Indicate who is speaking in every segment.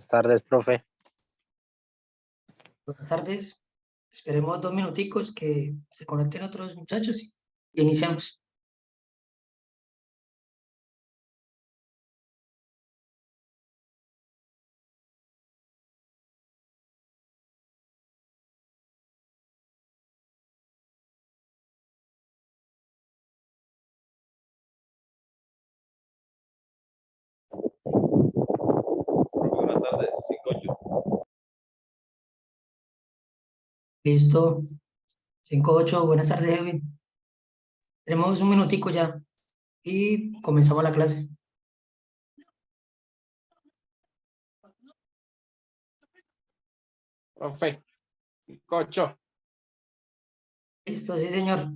Speaker 1: Buenas tardes, profe.
Speaker 2: Buenas tardes. Esperemos 2 minuticos que se conecten otros muchachos y iniciamos.
Speaker 3: Buenas tardes, 5-8.
Speaker 2: Listo. 5-8. Buenas tardes, Edwin. Tenemos un minutico ya y comenzamos la clase.
Speaker 4: Profe, 5-8.
Speaker 2: Listo, sí, señor.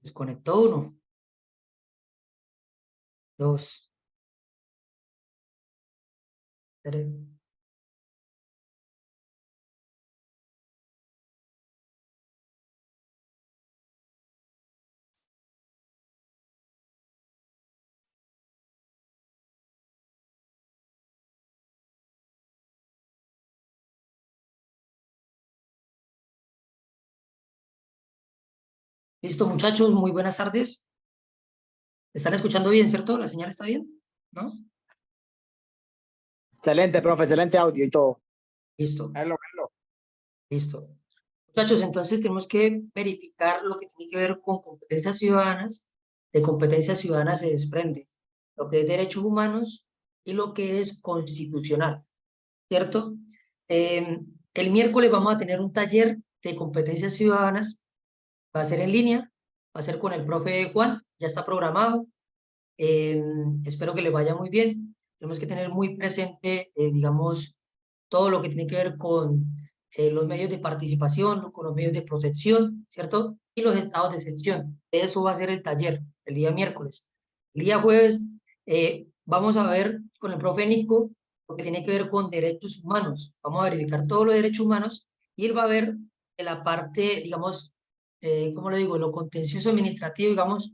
Speaker 2: Desconectó 1, 2, 3. Listo, muchachos, muy buenas tardes. ¿Me están escuchando bien, cierto? ¿La señal está bien? ¿No?
Speaker 4: Excelente, profe, excelente audio y todo.
Speaker 2: Listo,
Speaker 4: Hello.
Speaker 2: listo. Muchachos, entonces tenemos que verificar lo que tiene que ver con competencias ciudadanas. De competencias ciudadanas se desprende lo que es derechos humanos y lo que es constitucional, ¿cierto? El miércoles vamos a tener un taller de competencias ciudadanas, va a ser en línea, va a ser con el profe Juan, ya está programado. Espero que le vaya muy bien. Tenemos que tener muy presente, digamos, todo lo que tiene que ver con los medios de participación, con los medios de protección, ¿cierto? Y los estados de excepción. Eso va a ser el taller, el día miércoles. El día jueves vamos a ver con el profe Nico lo que tiene que ver con derechos humanos. Vamos a verificar todos los derechos humanos y él va a ver en la parte, digamos, ¿cómo lo digo? Lo contencioso administrativo, digamos,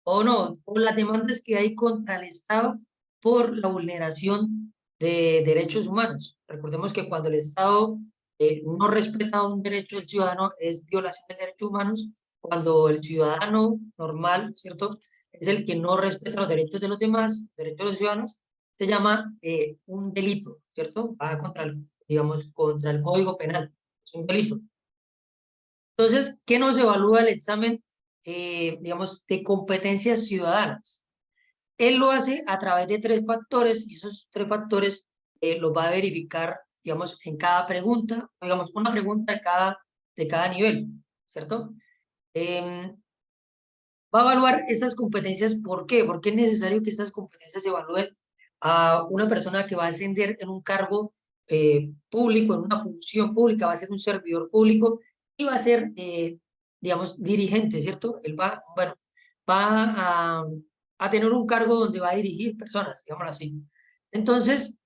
Speaker 2: o no, por las demandas que hay contra el Estado por la vulneración de derechos humanos. Recordemos que cuando el Estado no respeta un derecho del ciudadano es violación de derechos humanos, cuando el ciudadano normal, ¿cierto?, es el que no respeta los derechos de los demás, derechos de los ciudadanos, se llama un delito, ¿cierto? Va contra el, digamos, contra el Código Penal, es un delito. Entonces, ¿qué nos evalúa el examen, digamos, de competencias ciudadanas? Él lo hace a través de 3 factores y esos 3 factores los va a verificar, digamos, en cada pregunta, digamos, una pregunta de cada nivel, ¿cierto? Va a evaluar estas competencias, ¿por qué? Porque es necesario que estas competencias se evalúen a una persona que va a ascender en un cargo público, en una función pública, va a ser un servidor público y va a ser, digamos, dirigente, ¿cierto? Él va, bueno, va a tener un cargo donde va a dirigir personas, digámoslo así. Entonces,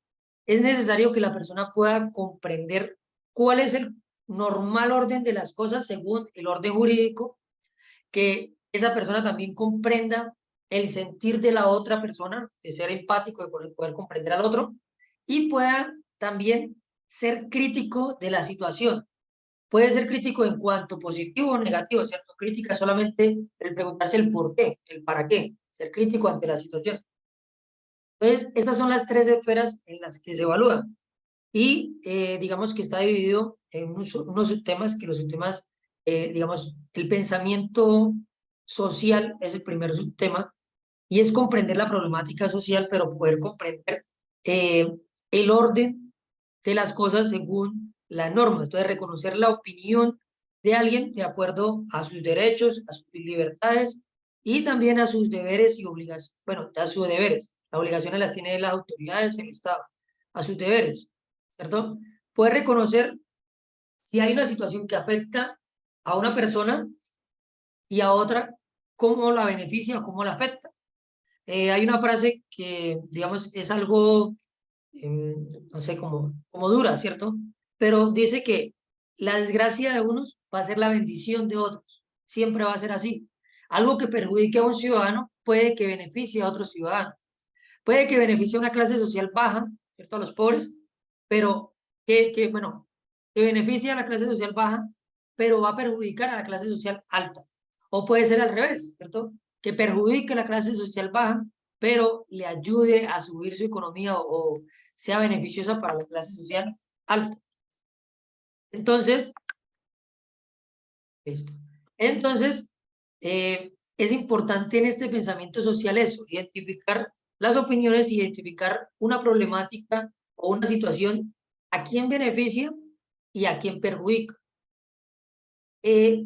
Speaker 2: es necesario que la persona pueda comprender cuál es el normal orden de las cosas según el orden jurídico, que esa persona también comprenda el sentir de la otra persona, de ser empático, de poder comprender al otro, y pueda también ser crítico de la situación. Puede ser crítico en cuanto positivo o negativo, ¿cierto? Crítica solamente el preguntarse el por qué, el para qué, ser crítico ante la situación. Entonces, estas son las 3 esferas en las que se evalúan. Y digamos que está dividido en unos subtemas, que los subtemas, digamos, el pensamiento social es el primer subtema, y es comprender la problemática social, pero poder comprender el orden de las cosas según las normas. Entonces, reconocer la opinión de alguien de acuerdo a sus derechos, a sus libertades y también a sus deberes y obligaciones. Bueno, a sus deberes. Las obligaciones las tienen las autoridades, el Estado, a sus deberes, ¿cierto? Poder reconocer si hay una situación que afecta a una persona y a otra, cómo la beneficia o cómo la afecta. Hay una frase que, digamos, es algo, no sé, como dura, ¿cierto? Pero dice que la desgracia de unos va a ser la bendición de otros. Siempre va a ser así. Algo que perjudique a un ciudadano puede que beneficie a otro ciudadano. Puede que beneficie a una clase social baja, ¿cierto? A los pobres, pero bueno, que beneficie a la clase social baja, pero va a perjudicar a la clase social alta. O puede ser al revés, ¿cierto? Que perjudique a la clase social baja, pero le ayude a subir su economía o sea beneficiosa para la clase social alta. Entonces, esto. Entonces, es importante en este pensamiento social eso, identificar las opiniones, identificar una problemática o una situación a quién beneficia y a quién perjudica.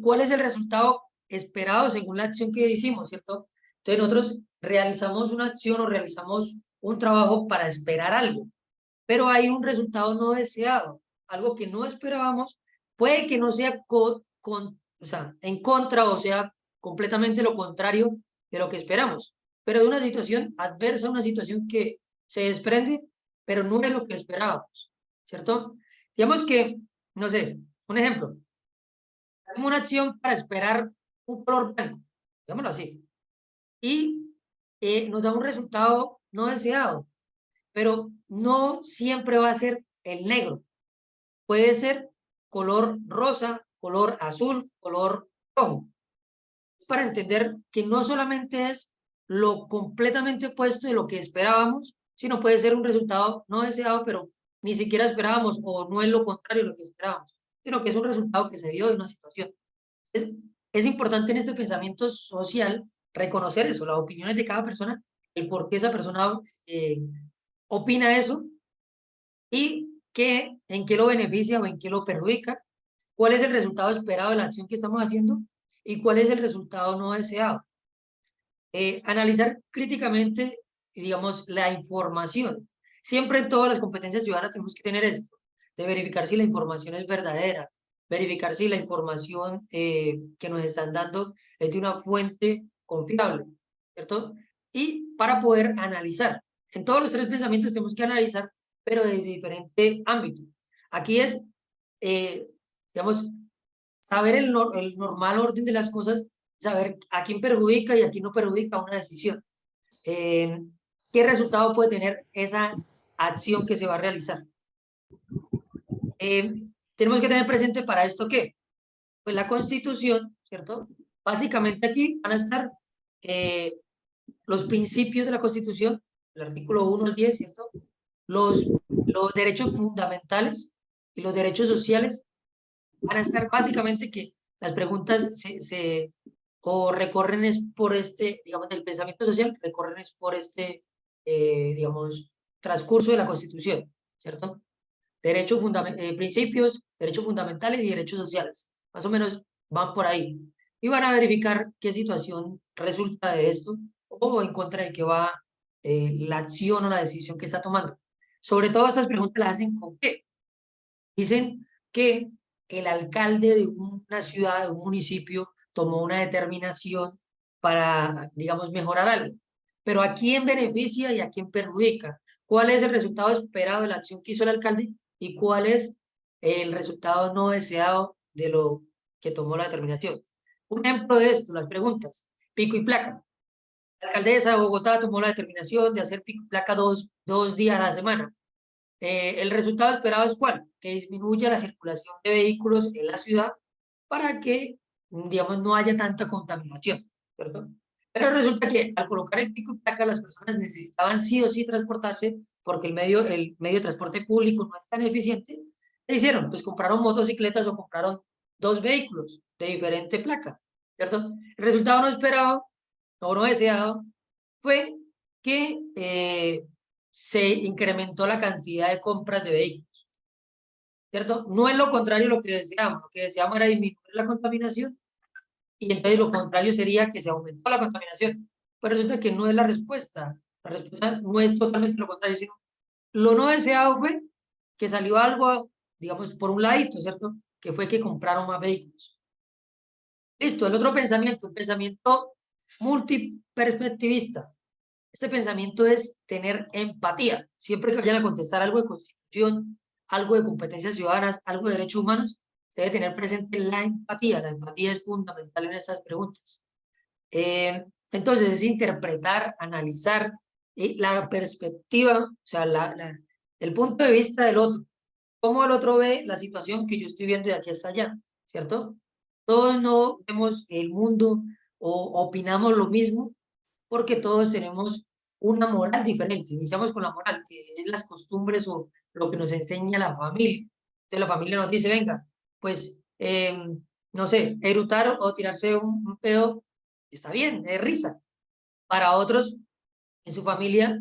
Speaker 2: ¿Cuál es el resultado esperado según la acción que hicimos, cierto? Entonces nosotros realizamos una acción o realizamos un trabajo para esperar algo, pero hay un resultado no deseado, algo que no esperábamos, puede que no sea o sea, en contra o sea completamente lo contrario de lo que esperamos, pero de una situación adversa, una situación que se desprende, pero no es lo que esperábamos, ¿cierto? Digamos que, no sé, un ejemplo, hacemos una acción para esperar un color blanco, digámoslo así, y nos da un resultado no deseado, pero no siempre va a ser el negro. Puede ser color rosa, color azul, color rojo. Es para entender que no solamente es lo completamente opuesto de lo que esperábamos, sino puede ser un resultado no deseado, pero ni siquiera esperábamos, o no es lo contrario de lo que esperábamos, sino que es un resultado que se dio de una situación. Es, es importante en este pensamiento social reconocer eso, las opiniones de cada persona, el por qué esa persona opina eso y en qué lo beneficia o en qué lo perjudica, cuál es el resultado esperado de la acción que estamos haciendo y cuál es el resultado no deseado. Analizar críticamente, digamos, la información. Siempre en todas las competencias ciudadanas tenemos que tener esto, de verificar si la información es verdadera, verificar si la información que nos están dando es de una fuente confiable, ¿cierto? Y para poder analizar. En todos los tres pensamientos tenemos que analizar, pero desde diferente ámbito. Aquí es, digamos, saber el normal orden de las cosas, saber a quién perjudica y a quién no perjudica una decisión. Eh, ¿Qué resultado puede tener esa acción que se va a realizar? Tenemos que tener presente para esto que, pues la Constitución, ¿cierto? Básicamente aquí van a estar eh, los principios de la Constitución, el artículo 1 al 10, ¿cierto? Los, los derechos fundamentales y los derechos sociales van a estar básicamente que las preguntas o recorren es por este, digamos, el pensamiento social, recorren es por este, digamos, transcurso de la Constitución, ¿cierto? Principios, derechos fundamentales y derechos sociales. Más o menos van por ahí. Y van a verificar qué situación resulta de esto o en contra de qué va la acción o la decisión que está tomando. Sobre todo estas preguntas las hacen con qué. Dicen que el alcalde de una ciudad, de un municipio, tomó una determinación para, digamos, mejorar algo. Pero ¿a quién beneficia y a quién perjudica? ¿Cuál es el resultado esperado de la acción que hizo el alcalde y cuál es el resultado no deseado de lo que tomó la determinación? Un ejemplo de esto, las preguntas. Pico y placa. La alcaldesa de Bogotá tomó la determinación de hacer pico y placa dos días a la semana. El resultado esperado es ¿cuál? Que disminuya la circulación de vehículos en la ciudad para que, digamos, no haya tanta contaminación, ¿cierto? Pero resulta que al colocar el pico y placa, las personas necesitaban sí o sí transportarse porque el medio de transporte público no es tan eficiente. ¿Qué hicieron? Pues compraron motocicletas o compraron dos vehículos de diferente placa, ¿cierto? El resultado no esperado o no deseado fue que se incrementó la cantidad de compras de vehículos, ¿cierto? No es lo contrario lo que deseamos era disminuir la contaminación y entonces lo contrario sería que se aumentó la contaminación. Pero resulta que no es la respuesta no es totalmente lo contrario, sino lo no deseado fue que salió algo, digamos, por un ladito, ¿cierto? Que fue que compraron más vehículos. Listo, el otro pensamiento, el pensamiento multiperspectivista. Este pensamiento es tener empatía. Siempre que vayan a contestar algo de constitución, algo de competencias ciudadanas, algo de derechos humanos, se debe tener presente la empatía. La empatía es fundamental en estas preguntas. Entonces, es interpretar, analizar la perspectiva, o sea, el punto de vista del otro. Cómo el otro ve la situación que yo estoy viendo de aquí hasta allá, ¿cierto? Todos no vemos el mundo o opinamos lo mismo porque todos tenemos una moral diferente. Iniciamos con la moral, que es las costumbres o lo que nos enseña la familia. Entonces la familia nos dice, venga, pues, no sé, erutar o tirarse un pedo, está bien, es risa. Para otros, en su familia,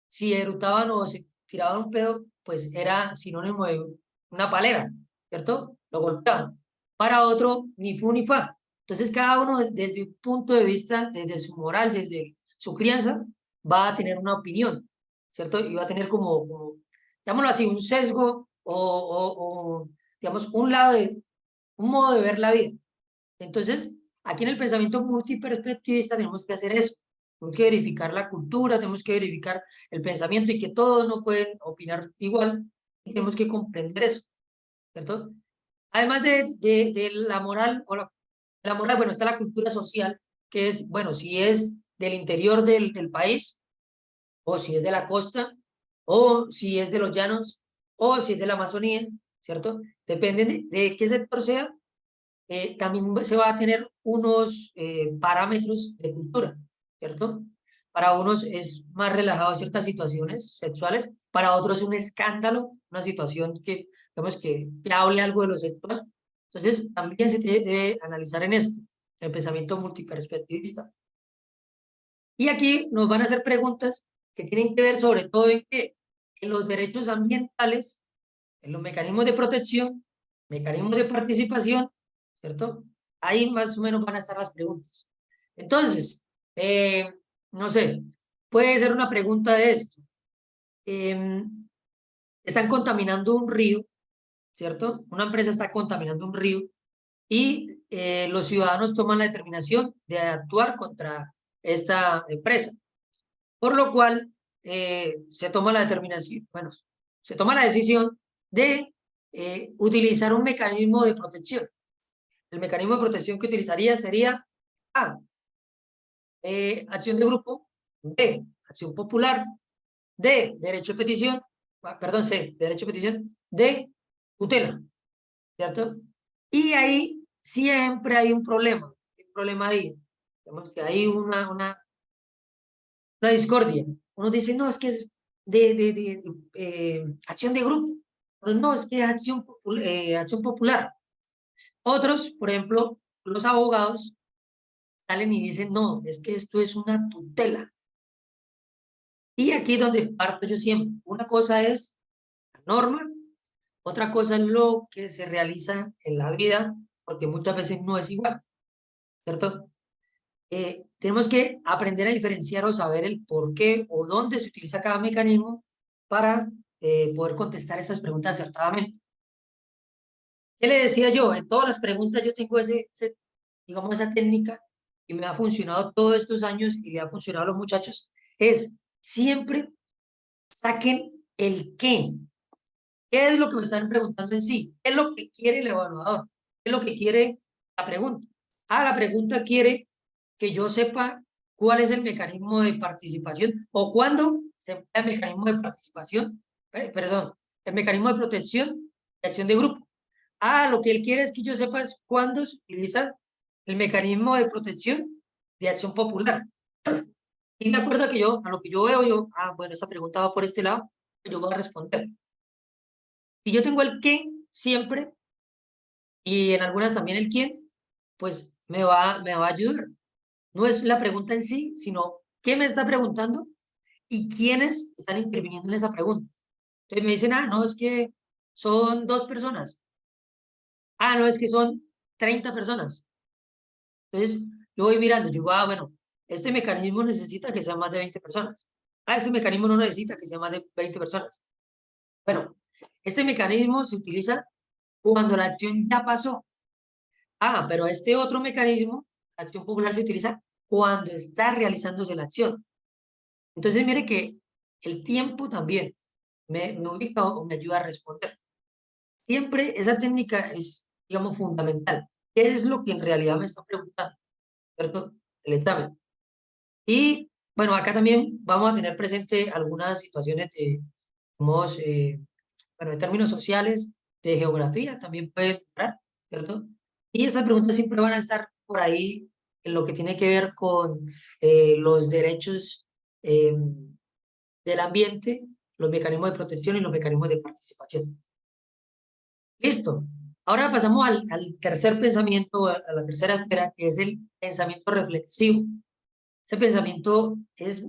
Speaker 2: si erutaban o se tiraban un pedo, pues era sinónimo de una palera, ¿cierto? Lo golpeaban. Para otro, ni fu ni fa. Entonces, cada uno desde un punto de vista, desde su moral, desde su crianza, va a tener una opinión, ¿cierto? Y va a tener como digámoslo así, un sesgo o, digamos, un modo de ver la vida. Entonces, aquí en el pensamiento multiperspectivista tenemos que hacer eso. Tenemos que verificar la cultura, tenemos que verificar el pensamiento y que todos no pueden opinar igual. Y tenemos que comprender eso, ¿cierto? Además de la moral, la moral, bueno, está la cultura social, que es, bueno, si es del interior del país, o si es de la costa, o si es de los llanos, o si es de la Amazonía, ¿cierto? Depende de qué sector sea, también se va a tener unos parámetros de cultura, ¿cierto? Para unos es más relajado ciertas situaciones sexuales, para otros es un escándalo, una situación que, digamos, que hable algo de lo sexual. Entonces, también se debe analizar en esto, el pensamiento multiperspectivista. Y aquí nos van a hacer preguntas que tienen que ver sobre todo en que en los derechos ambientales, en los mecanismos de protección, mecanismos de participación, ¿cierto? Ahí más o menos van a estar las preguntas. Entonces, no sé, puede ser una pregunta de esto. Están contaminando un río, ¿cierto? Una empresa está contaminando un río y los ciudadanos toman la determinación de actuar contra esta empresa, por lo cual se toma la determinación, bueno, se toma la decisión de utilizar un mecanismo de protección. El mecanismo de protección que utilizaría sería A, acción de grupo; B, acción popular; D, derecho de petición; perdón, C, derecho de petición; D, tutela, ¿cierto? Y ahí siempre hay un problema ahí. Vemos que hay una discordia. Uno dice, no, es que es acción de grupo. No, es que es acción popular. Otros, por ejemplo, los abogados salen y dicen, no, es que esto es una tutela. Y aquí es donde parto yo siempre. Una cosa es la norma, otra cosa es lo que se realiza en la vida, porque muchas veces no es igual, ¿cierto? Tenemos que aprender a diferenciar o saber el por qué o dónde se utiliza cada mecanismo para poder contestar esas preguntas acertadamente. ¿Qué le decía yo? En todas las preguntas yo tengo digamos, esa técnica y me ha funcionado todos estos años y le ha funcionado a los muchachos, es siempre saquen el qué. ¿Qué es lo que me están preguntando en sí? ¿Qué es lo que quiere el evaluador? ¿Qué es lo que quiere la pregunta? Ah, la pregunta quiere que yo sepa cuál es el mecanismo de participación o cuándo se emplea el mecanismo de participación, perdón, el mecanismo de protección y acción de grupo. Ah, lo que él quiere es que yo sepa es cuándo se utiliza el mecanismo de protección de acción popular. Y de acuerdo a a lo que yo veo, bueno, esa pregunta va por este lado, yo voy a responder. Si yo tengo el qué siempre y en algunas también el quién, pues me va a ayudar. No es la pregunta en sí, sino qué me está preguntando y quiénes están interviniendo en esa pregunta. Entonces me dicen, ah, no, es que son 2 personas. Ah, no, es que son 30 personas. Entonces yo voy mirando, yo digo, ah, bueno, este mecanismo necesita que sean más de 20 personas. Ah, este mecanismo no necesita que sean más de 20 personas. Bueno, este mecanismo se utiliza cuando la acción ya pasó. Ah, pero este otro mecanismo, la acción popular, se utiliza cuando está realizándose la acción. Entonces, mire que el tiempo también me ubica o me ayuda a responder. Siempre esa técnica es, digamos, fundamental. ¿Qué es lo que en realidad me está preguntando? ¿Cierto? El examen. Y, bueno, acá también vamos a tener presente algunas situaciones de, digamos, bueno, de términos sociales, de geografía, también puede entrar, ¿cierto? Y estas preguntas siempre van a estar por ahí en lo que tiene que ver con los derechos del ambiente, los mecanismos de protección y los mecanismos de participación. Listo. Ahora pasamos al tercer pensamiento, a la tercera esfera, que es el pensamiento reflexivo. Ese pensamiento es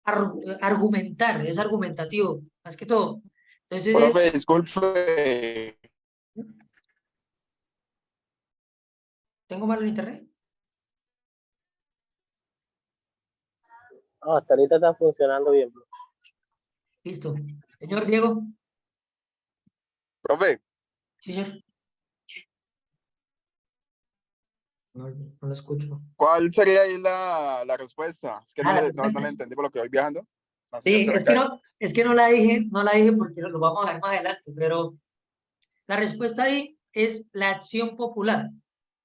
Speaker 2: argumentar, es argumentativo, más que todo. Entonces
Speaker 4: Profe,
Speaker 2: es...
Speaker 4: disculpe.
Speaker 2: ¿Tengo malo el internet?
Speaker 1: No, hasta ahorita está funcionando bien, bro.
Speaker 2: Listo. Señor Diego.
Speaker 4: Profe,
Speaker 2: Sí, señor. No, no lo escucho.
Speaker 4: ¿cuál sería ahí la respuesta? Es que
Speaker 2: Ah, la
Speaker 4: no
Speaker 2: respuesta.
Speaker 4: la entendí por lo que voy viajando. La señal
Speaker 2: Sí,
Speaker 4: se me cae.
Speaker 2: es que no la dije porque lo vamos a ver más adelante, pero la respuesta ahí es la acción popular.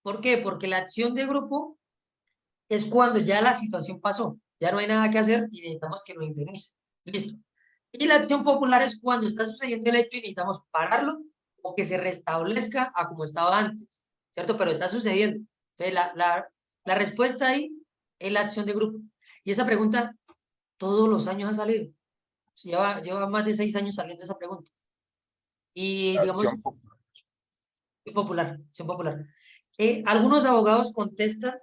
Speaker 2: ¿Por qué? Porque la acción de grupo es cuando ya la situación pasó, ya no hay nada que hacer y necesitamos que nos indemnice. Listo. Y la acción popular es cuando está sucediendo el hecho y necesitamos pararlo o que se restablezca a como estaba antes, ¿cierto? Pero está sucediendo. Entonces, la respuesta ahí es la acción de grupo. Y esa pregunta todos los años ha salido. Lleva más de 6 años saliendo esa pregunta. Y digamos,
Speaker 4: Acción popular.
Speaker 2: es popular, acción popular. Algunos abogados contestan,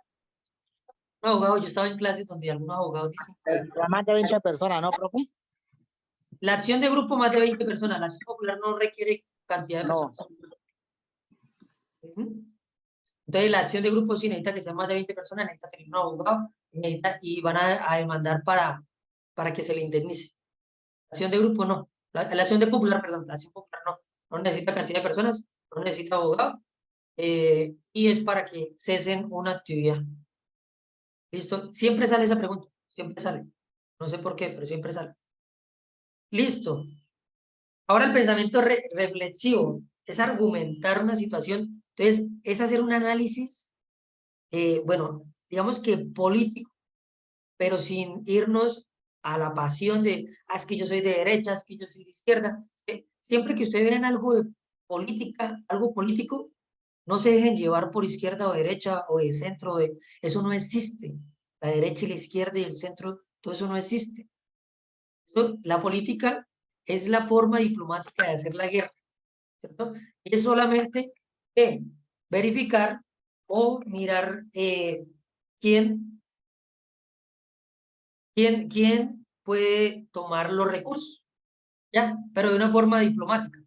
Speaker 2: un abogado, yo estaba en clases donde algunos abogados dicen que
Speaker 4: Para más de 20 personas, ¿no, profe?
Speaker 2: la acción de grupo más de 20 personas, la acción popular no requiere cantidad de
Speaker 4: No.
Speaker 2: personas. Ujú. Entonces, la acción de grupo sí necesita que sean más de 20 personas, necesita tener un abogado y van a demandar para que se le indemnice. La acción de grupo no. La acción de popular, perdón, la acción popular no. No necesita cantidad de personas, no necesita abogado y es para que cesen una actividad. ¿Listo? Siempre sale esa pregunta, siempre sale. No sé por qué, pero siempre sale. Listo. Ahora el pensamiento reflexivo es argumentar una situación. Entonces, es hacer un análisis, bueno, digamos que político, pero sin irnos a la pasión de, ah, es que yo soy de derecha, es que yo soy de izquierda. Siempre que ustedes vean algo de política, algo político, no se dejen llevar por izquierda o derecha o de centro. Eso no existe. La derecha y la izquierda y el centro, todo eso no existe. La política es la forma diplomática de hacer la guerra, ¿cierto? Y es solamente verificar o mirar quién quién puede tomar los recursos, ¿ya? Pero de una forma diplomática.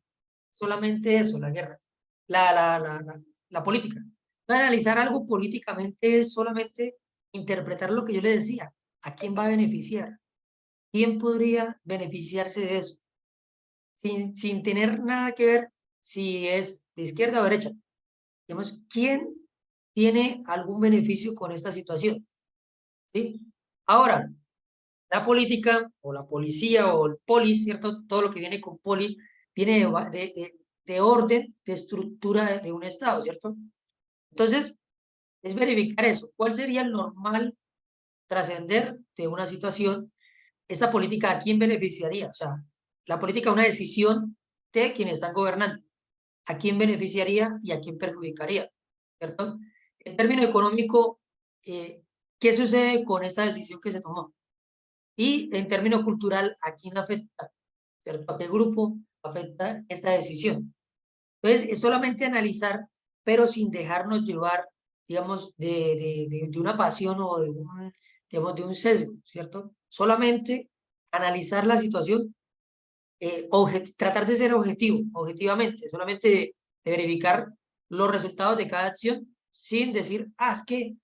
Speaker 2: Solamente eso, la guerra, la política. Analizar algo políticamente es solamente interpretar lo que yo le decía. ¿A quién va a beneficiar? ¿Quién podría beneficiarse de eso? Sin tener nada que ver si es de izquierda o derecha. Digamos, ¿quién tiene algún beneficio con esta situación? ¿Sí? Ahora, la política o la policía o el polis, ¿cierto? Todo lo que viene con poli viene de orden, de estructura de un Estado, ¿cierto? Entonces, es verificar eso. ¿Cuál sería el normal trascender de una situación? Esta política, ¿a quién beneficiaría? O sea, la política es una decisión de quienes están gobernando. ¿A quién beneficiaría y a quién perjudicaría? ¿Cierto? En términos económicos, ¿qué sucede con esta decisión que se tomó? Y en términos cultural, ¿a quién afecta? ¿Cierto? ¿A qué grupo afecta esta decisión? Entonces, es solamente analizar, pero sin dejarnos llevar, digamos, de una pasión o digamos, de un sesgo, ¿cierto? Solamente analizar la situación, tratar de ser objetivo, objetivamente, solamente de verificar los resultados de cada acción sin decir, ah, es que,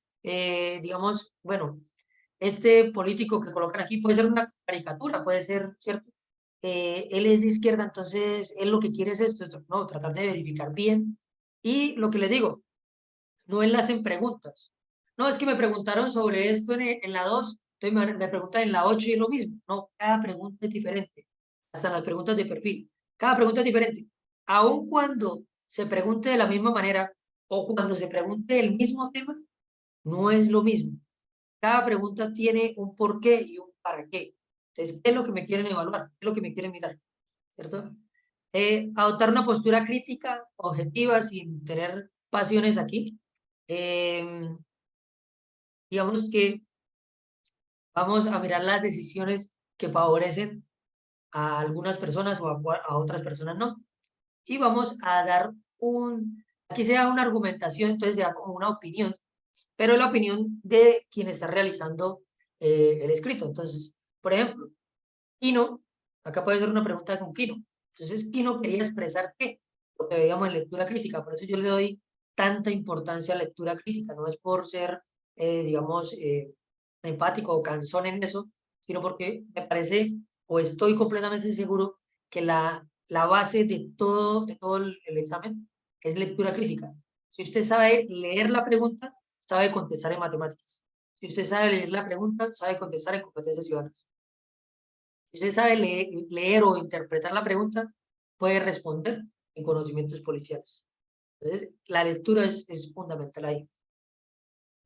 Speaker 2: digamos, bueno, este político que colocan aquí puede ser una caricatura, puede ser, ¿cierto? Él es de izquierda, entonces él lo que quiere es esto, no, tratar de verificar bien. Y lo que les digo, no enlacen preguntas. No, es que me preguntaron sobre esto en la 2, entonces me preguntan en la 8 y es lo mismo. No, cada pregunta es diferente. Hasta las preguntas de perfil. Cada pregunta es diferente. Aun cuando se pregunte de la misma manera o cuando se pregunte el mismo tema, no es lo mismo. Cada pregunta tiene un por qué y un para qué. Entonces, ¿qué es lo que me quieren evaluar? ¿Qué es lo que me quieren mirar? ¿Cierto? Adoptar una postura crítica, objetiva, sin tener pasiones aquí. Digamos que vamos a mirar las decisiones que favorecen a algunas personas o a otras personas no. Y vamos a dar aquí se da una argumentación, entonces se da como una opinión, pero la opinión de quien está realizando el escrito. Entonces, por ejemplo, Kino, acá puede ser una pregunta con Kino. Entonces, Kino quería expresar qué, lo que veíamos en lectura crítica, por eso yo le doy tanta importancia a lectura crítica, no es por ser, digamos, empático o cansón en eso, sino porque me parece o estoy completamente seguro que la base de todo el examen es lectura crítica. Si usted sabe leer la pregunta, sabe contestar en matemáticas. Si usted sabe leer la pregunta, sabe contestar en competencias ciudadanas. Si usted sabe leer o interpretar la pregunta, puede responder en conocimientos policiales. Entonces, la lectura es fundamental ahí.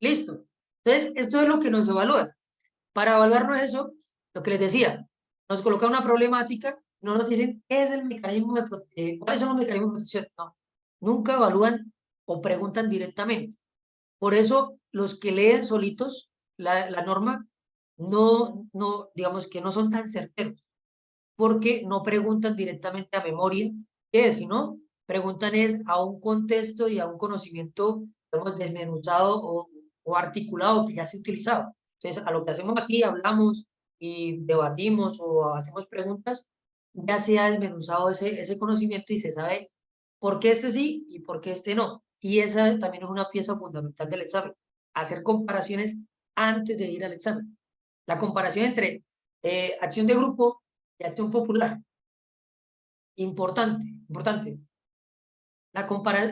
Speaker 2: Listo. Entonces, esto es lo que nos evalúa. Para evaluarnos eso, lo que les decía, nos coloca una problemática, no nos dicen qué es el mecanismo cuáles son los mecanismos de protección. No, nunca evalúan o preguntan directamente. Por eso, los que leen solitos la norma, digamos que no son tan certeros, porque no preguntan directamente a memoria qué es, sino preguntan es a un contexto y a un conocimiento, digamos, desmenuzado o articulado que ya se ha utilizado. Entonces, a lo que hacemos aquí, hablamos y debatimos o hacemos preguntas, ya se ha desmenuzado ese conocimiento y se sabe por qué este sí y por qué este no. Y esa también es una pieza fundamental del examen, hacer comparaciones antes de ir al examen. La comparación entre acción de grupo y acción popular. Importante, importante.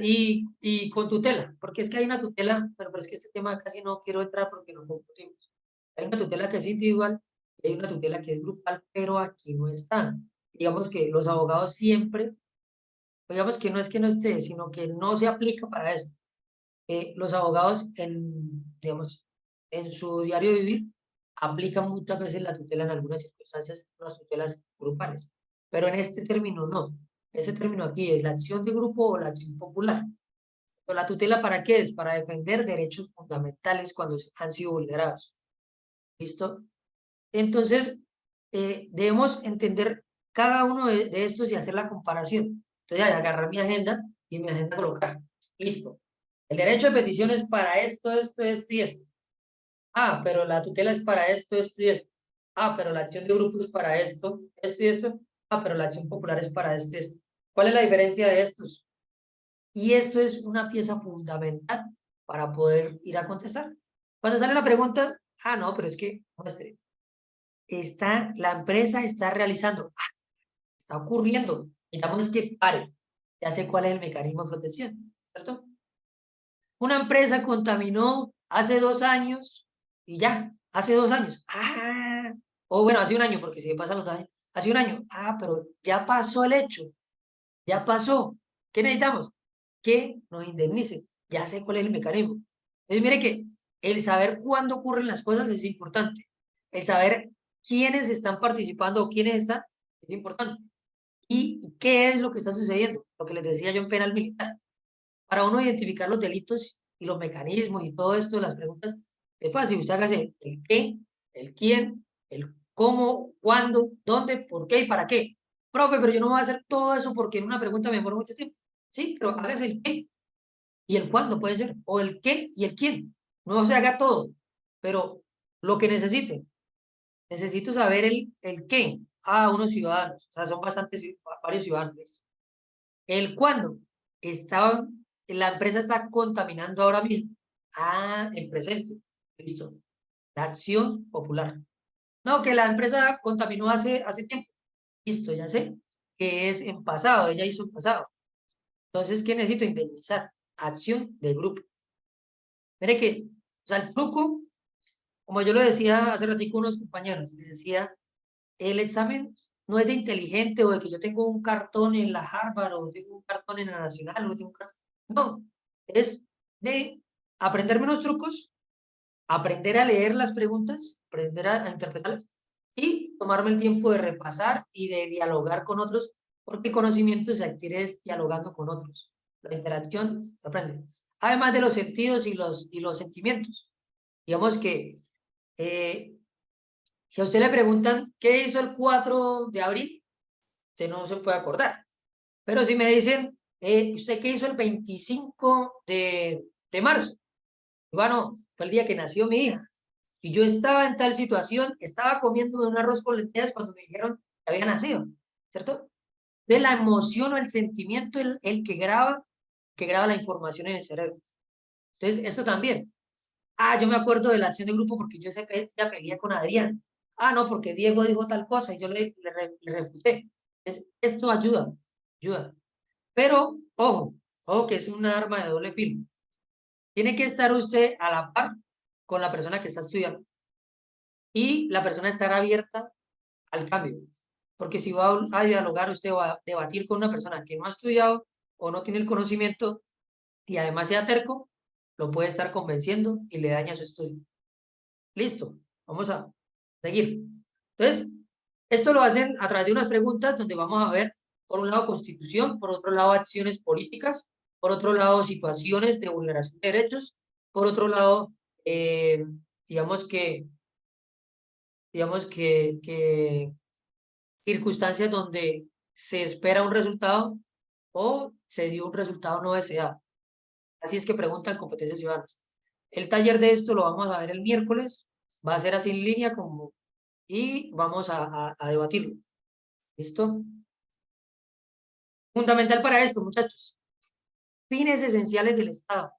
Speaker 2: Y con tutela, porque es que hay una tutela, pero es que este tema casi no quiero entrar porque nos confundimos. Hay una tutela que es individual y hay una tutela que es grupal, pero aquí no están. Digamos que los abogados siempre, digamos que no esté, sino que no se aplica para esto. Los abogados, digamos, en su diario vivir, aplican muchas veces la tutela en algunas circunstancias, las tutelas grupales, pero en este término no. Este término aquí es la acción de grupo o la acción popular. Pero la tutela, ¿para qué es? Para defender derechos fundamentales cuando han sido vulnerados. ¿Listo? Entonces, debemos entender cada uno de estos y hacer la comparación. Entonces, agarrar mi agenda y en mi agenda colocar. Listo. El derecho de petición es para esto, esto y esto. Ah, pero la tutela es para esto y esto. Ah, pero la acción de grupo es para esto y esto. Ah, pero la acción popular es para esto y esto. ¿Cuál es la diferencia de estos? Y esto es una pieza fundamental para poder ir a contestar. Cuando sale la pregunta, ah, no, pero es que, muestre, la empresa está realizando, está ocurriendo, necesitamos que pare. Ya sé cuál es el mecanismo de protección, ¿cierto? Una empresa contaminó hace 2 años y ya, hace 2 años. Ah, o bueno, hace un año, porque si me pasan los 2 años. Hace un año. Ah, pero ya pasó el hecho. Ya pasó. ¿Qué necesitamos? Que nos indemnicen. Ya sé cuál es el mecanismo. Entonces, mire que el saber cuándo ocurren las cosas es importante. El saber quiénes están participando o quiénes están es importante. ¿Y qué es lo que está sucediendo? Lo que les decía yo en penal militar. Para uno identificar los delitos y los mecanismos y todo esto de las preguntas, es fácil. Usted hágase el qué, el quién, el cómo, cuándo, dónde, por qué y para qué. Profe, pero yo no voy a hacer todo eso porque en una pregunta me demoro mucho tiempo. Sí, pero hágase el qué y el cuándo puede ser, o el qué y el quién. No se haga todo, pero lo que necesite. Necesito saber el qué. Ah, unos ciudadanos, o sea, son varios ciudadanos. El cuándo. La empresa está contaminando ahora mismo. Ah, en presente. Listo. La acción popular. No, que la empresa contaminó hace tiempo. Listo, ya sé. Que es en pasado, ella hizo en pasado. Entonces, ¿qué necesito? Indemnizar. Acción de grupo. Mire que, o sea, el truco, como yo lo decía hace ratito a unos compañeros, les decía, el examen no es de inteligente o de que yo tengo un cartón en la Harvard o tengo un cartón en la Nacional o tengo un cartón. No, es de aprenderme unos trucos, aprender a leer las preguntas, aprender a interpretarlas y tomarme el tiempo de repasar y de dialogar con otros, porque el conocimiento se adquiere es dialogando con otros. La interacción se aprende. Además de los sentidos y los sentimientos. Digamos que si a usted le preguntan qué hizo el 4 de abril, usted no se puede acordar. Pero si me dicen, ¿usted qué hizo el 25 de marzo? Bueno, fue el día que nació mi hija. Y yo estaba en tal situación, estaba comiendo un arroz con lentejas cuando me dijeron que había nacido, ¿cierto? De la emoción o el sentimiento, el que graba la información en el cerebro. Entonces, esto también. Ah, yo me acuerdo de la acción de grupo porque yo ya peleé con Adrián. Ah, no, porque Diego dijo tal cosa y yo le refuté. Esto ayuda, ayuda. Pero, ojo, que es un arma de doble filo. Tiene que estar usted a la par con la persona que está estudiando y la persona estar abierta al cambio. Porque si va a dialogar, usted va a debatir con una persona que no ha estudiado o no tiene el conocimiento y además sea terco, lo puede estar convenciendo y le daña su estudio. Listo, vamos a seguir. Entonces, esto lo hacen a través de unas preguntas donde vamos a ver, por un lado, constitución, por otro lado, acciones políticas, por otro lado, situaciones de vulneración de derechos, por otro lado, eh, digamos que, que circunstancias donde se espera un resultado o se dio un resultado no deseado. Así es que preguntan competencias ciudadanas. El taller de esto lo vamos a ver el miércoles, va a ser así en línea como, y vamos a debatirlo. ¿Listo? Fundamental para esto, muchachos. Fines esenciales del Estado.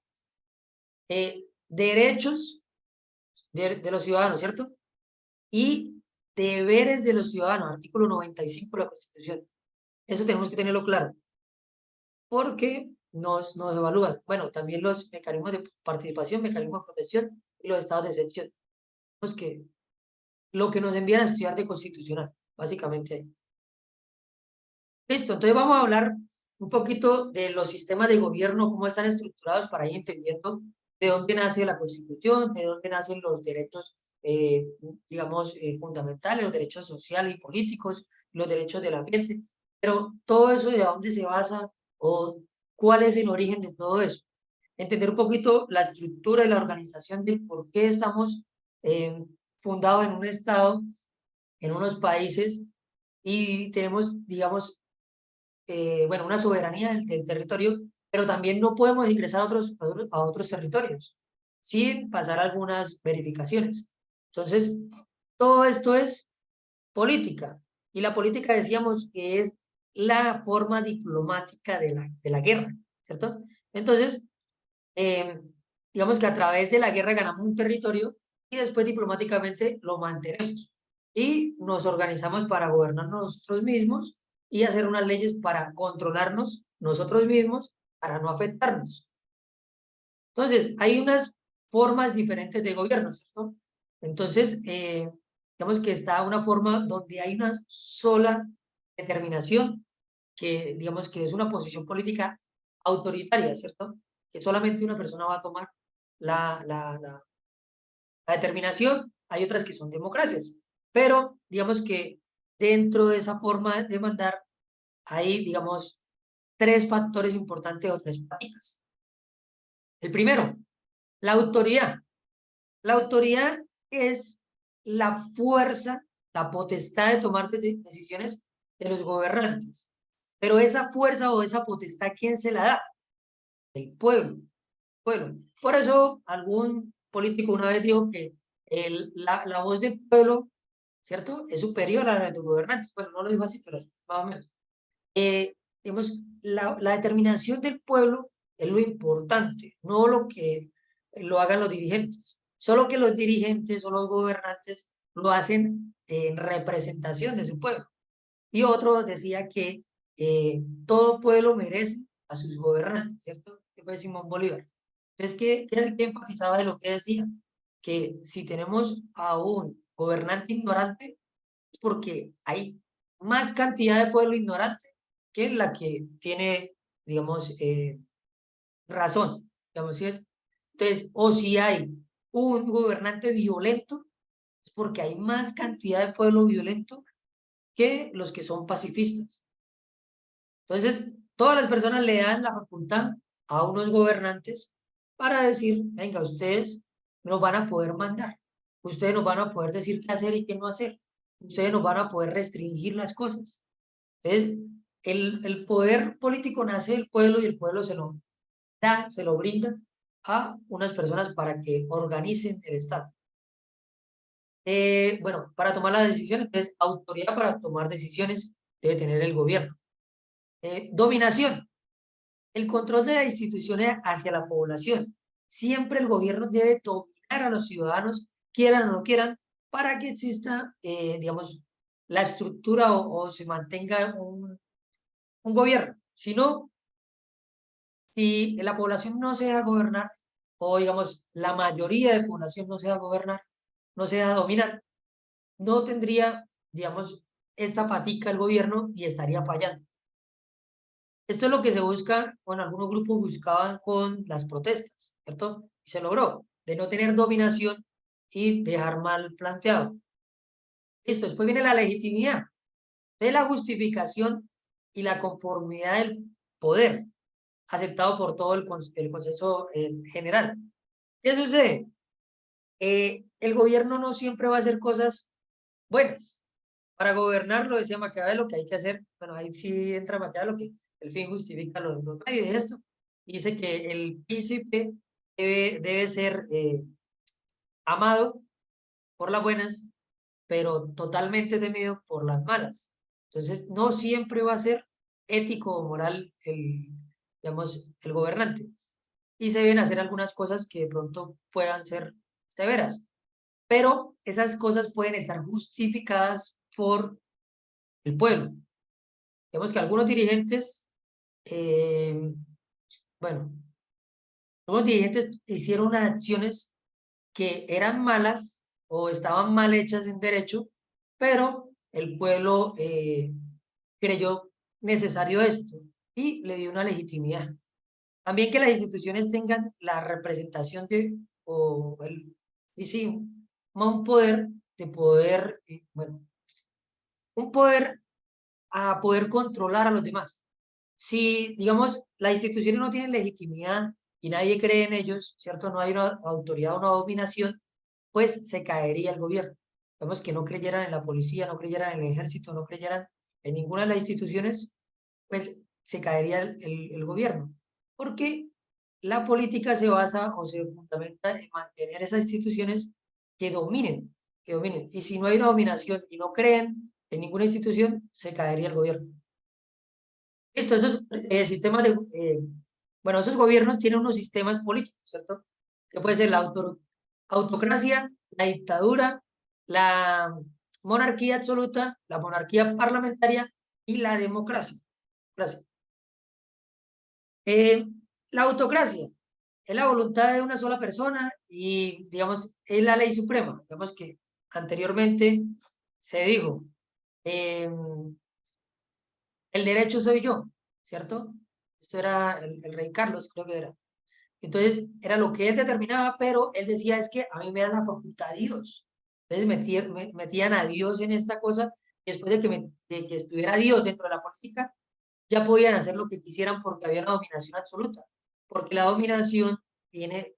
Speaker 2: Derechos de los ciudadanos, ¿cierto? Y deberes de los ciudadanos, artículo 95 de la Constitución. Eso tenemos que tenerlo claro. Porque nos evalúan. Bueno, también los mecanismos de participación, mecanismos de protección y los estados de excepción. Pues que lo que nos envían a estudiar de constitucional, básicamente ahí. Listo, entonces vamos a hablar un poquito de los sistemas de gobierno, cómo están estructurados para ir entendiendo de dónde nace la Constitución, de dónde nacen los derechos, digamos, fundamentales, los derechos sociales y políticos, los derechos del ambiente, pero todo eso de dónde se basa o cuál es el origen de todo eso. Entender un poquito la estructura y la organización de por qué estamos fundados en un estado, en unos países, y tenemos, digamos, bueno, una soberanía del territorio, pero también no podemos ingresar a otros territorios sin pasar algunas verificaciones. Entonces, todo esto es política. Y la política decíamos que es la forma diplomática de la guerra, ¿cierto? Entonces, eh, digamos que a través de la guerra ganamos un territorio y después diplomáticamente lo mantenemos. Y nos organizamos para gobernarnos nosotros mismos y hacer unas leyes para controlarnos nosotros mismos, para no afectarnos. Entonces, hay unas formas diferentes de gobierno, ¿cierto? Entonces, digamos que está una forma donde hay una sola determinación, que digamos que es una posición política autoritaria, ¿cierto? Que solamente una persona va a tomar la, la, la, la determinación. Hay otras que son democracias, pero digamos que dentro de esa forma de mandar hay, digamos, tres factores importantes o tres paticas. El primero, la autoridad. La autoridad es la fuerza, la potestad de tomar decisiones de los gobernantes. Pero esa fuerza o esa potestad, ¿quién se la da? El pueblo. Pueblo. Por eso algún político una vez dijo que la voz del pueblo, ¿cierto? Es superior a la de los gobernantes. Bueno, no lo dijo así, pero más o menos. Digamos, la determinación del pueblo es lo importante, no lo que lo hagan los dirigentes. Solo que los dirigentes o los gobernantes lo hacen en representación de su pueblo. Y otro decía que todo pueblo merece a sus gobernantes, ¿cierto? Que fue Simón Bolívar. Entonces, ¿qué enfatizaba de lo que decía? Que si tenemos a un gobernante ignorante, es porque hay más cantidad de pueblo ignorante que la que tiene, digamos, razón, digamos, ¿sí es? Entonces, o si hay un gobernante violento, es porque hay más cantidad de pueblo violento que los que son pacifistas. Entonces, todas las personas le dan la facultad a unos gobernantes para decir, venga, ustedes nos van a poder mandar, ustedes nos van a poder decir qué hacer y qué no hacer, ustedes nos van a poder restringir las cosas. Entonces, el poder político nace del pueblo y el pueblo se lo da, se lo brinda a unas personas para que organicen el Estado. Bueno, para tomar las decisiones, entonces, autoridad para tomar decisiones debe tener el gobierno. Dominación, el control de las instituciones hacia la población. Siempre el gobierno debe dominar a los ciudadanos, quieran o no quieran, para que exista, digamos, la estructura o se mantenga un gobierno. Si no, si la población no se deja gobernar, o digamos, la mayoría de población no se deja gobernar, no se deja dominar, no tendría, digamos, esta patica el gobierno y estaría fallando. Esto es lo que se busca, bueno, algunos grupos buscaban con las protestas, ¿cierto? Y se logró, de no tener dominación y dejar mal planteado. Listo, después viene la legitimidad, de la justificación y la conformidad del poder, aceptado por todo el consenso general. ¿Qué sucede? El gobierno no siempre va a hacer cosas buenas. Para gobernar, lo decía Maquiavelo, que hay que hacer, bueno, ahí sí entra Maquiavelo, que el fin justifica los medios y esto. Dice que el príncipe debe ser amado por las buenas, pero totalmente temido por las malas. Entonces, no siempre va a ser ético o moral digamos, el gobernante. Y se deben hacer algunas cosas que de pronto puedan ser severas, pero esas cosas pueden estar justificadas por el pueblo. Vemos que algunos dirigentes, bueno, algunos dirigentes hicieron unas acciones que eran malas o estaban mal hechas en derecho, pero el pueblo creyó necesario esto y le dio una legitimidad. También que las instituciones tengan la representación de, o el, y sí, un poder de poder, bueno, un poder a poder controlar a los demás. Si, digamos, las instituciones no tienen legitimidad y nadie cree en ellos, ¿cierto? No hay una autoridad o una dominación, pues se caería el gobierno. Digamos que no creyeran en la policía, no creyeran en el ejército, no creyeran en ninguna de las instituciones, pues se caería el gobierno. Porque la política se basa o se fundamenta en mantener esas instituciones que dominen, que dominen. Y si no hay una dominación y no creen en ninguna institución, se caería el gobierno. Listo, esos sistemas de, bueno, esos gobiernos tienen unos sistemas políticos, ¿cierto? Que puede ser la autocracia, la dictadura, la monarquía absoluta, la monarquía parlamentaria y la democracia. Eh, la autocracia es la voluntad de una sola persona y, digamos, es la ley suprema. Digamos que anteriormente se dijo, el derecho soy yo, ¿cierto? Esto era el rey Carlos, creo que era. Entonces, era lo que él determinaba, pero él decía, es que a mí me da la facultad Dios. Entonces, metían a Dios en esta cosa, y después de que estuviera Dios dentro de la política, ya podían hacer lo que quisieran porque había una dominación absoluta, porque la dominación viene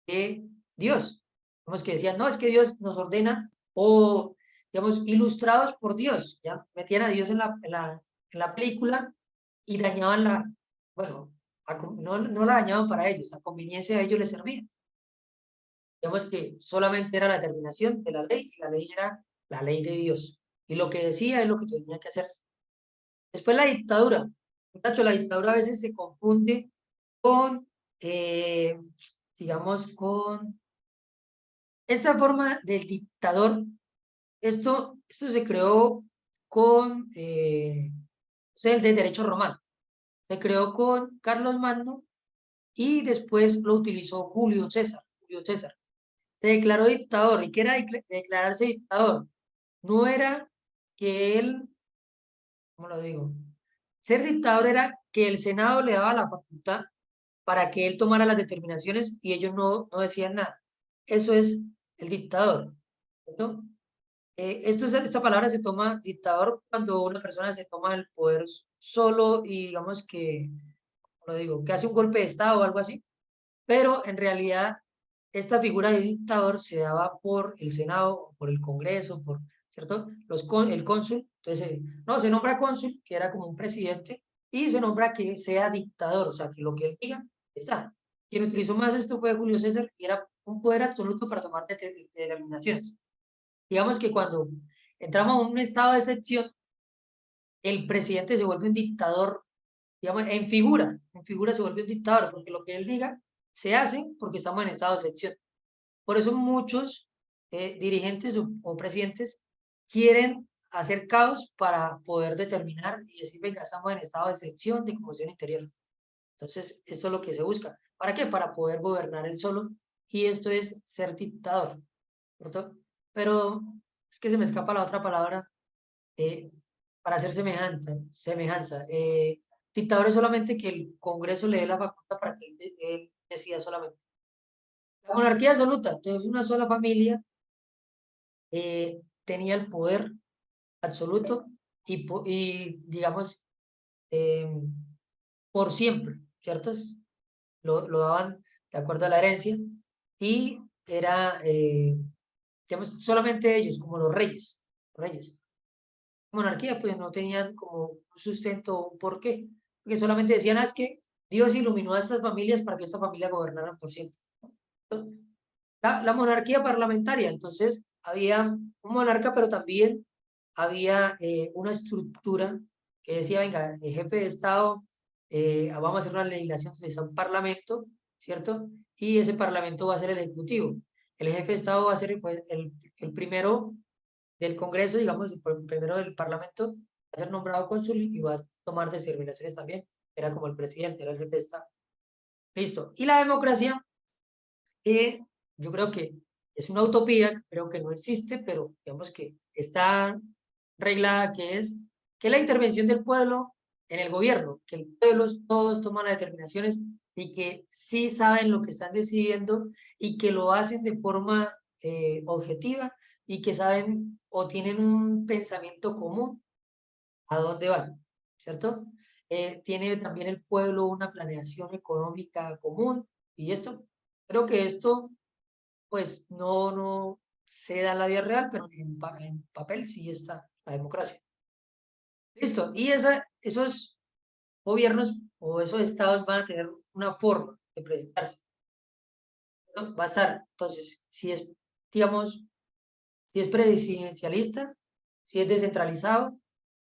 Speaker 2: de Dios. Vemos que decían, no, es que Dios nos ordena, o, digamos, ilustrados por Dios, ya metían a Dios en la película y dañaban bueno, no la dañaban para ellos, a conveniencia de ellos les servía. Digamos que solamente era la terminación de la ley y la ley era la ley de Dios. Y lo que decía es lo que tenía que hacerse. Después la dictadura. Muchachos, la dictadura a veces se confunde con, digamos, con esta forma del dictador. Esto se creó con el de derecho romano. Se creó con Carlos Magno y después lo utilizó Julio César. Se declaró dictador. ¿Y qué era declararse dictador? No era que él, ¿cómo lo digo? Ser dictador era que el Senado le daba la facultad para que él tomara las determinaciones y ellos no decían nada. Eso es el dictador, ¿cierto? Esta palabra se toma dictador cuando una persona se toma el poder solo y digamos que, ¿cómo lo digo? Que hace un golpe de Estado o algo así. Pero en realidad esta figura de dictador se daba por el Senado, por el Congreso, ¿cierto? El cónsul, entonces, no, se nombra cónsul, que era como un presidente, y se nombra que sea dictador, o sea, que lo que él diga, está. Quien utilizó más esto fue Julio César, y era un poder absoluto para tomar determinaciones. Digamos que cuando entramos a un estado de excepción, el presidente se vuelve un dictador, digamos, en figura se vuelve un dictador, porque lo que él diga se hace porque estamos en estado de excepción. Por eso muchos dirigentes o presidentes quieren hacer caos para poder determinar y decir, venga, estamos en estado de excepción, de conmoción interior. Entonces, esto es lo que se busca. ¿Para qué? Para poder gobernar él solo. Y esto es ser dictador, ¿cierto? Pero es que se me escapa la otra palabra eh, para hacer semejanza. Dictador es solamente que el Congreso le dé la facultad para que él decida solamente. La monarquía absoluta, entonces una sola familia tenía el poder absoluto y digamos, eh, por siempre, ¿cierto? Lo daban de acuerdo a la herencia y era, digamos, solamente ellos, como los reyes. Monarquía, pues no tenían como un sustento o un porqué, porque solamente decían, es que Dios iluminó a estas familias para que esta familia gobernaran por siempre. La monarquía parlamentaria, entonces había un monarca, pero también había una estructura que decía, venga, el jefe de Estado, vamos a hacer una legislación, entonces está un parlamento, ¿cierto? Y ese parlamento va a ser el ejecutivo. El jefe de Estado va a ser pues, el primero del Congreso, digamos, el primero del Parlamento, va a ser nombrado cónsul y va a tomar determinaciones también. Era como el presidente, era el jefe de Estado. Listo. Y la democracia, yo creo que es una utopía, creo que no existe, pero digamos que está reglada, que es que la intervención del pueblo en el gobierno, que el pueblo todos toman las determinaciones y que sí saben lo que están decidiendo y que lo hacen de forma objetiva y que saben o tienen un pensamiento común a dónde van, ¿cierto? Tiene también el pueblo una planeación económica común y esto, creo que esto pues no se da en la vida real, pero en papel sí está la democracia. Listo. Y esos gobiernos o esos estados van a tener una forma de presentarse, ¿no? Va a estar, entonces, si es, digamos, si es presidencialista, si es descentralizado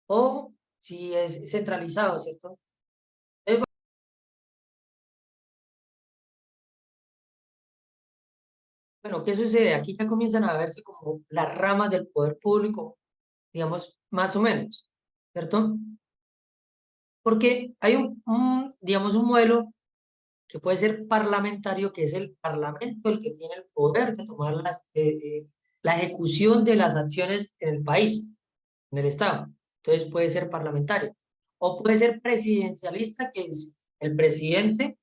Speaker 2: o si es centralizado, ¿cierto? Bueno, ¿qué sucede? Aquí ya comienzan a verse como las ramas del poder público, digamos, más o menos, ¿cierto? Porque hay digamos, un modelo que puede ser parlamentario, que es el parlamento el que tiene el poder de tomar la ejecución de las acciones en el país, en el Estado. Entonces puede ser parlamentario. O puede ser presidencialista, que es el presidente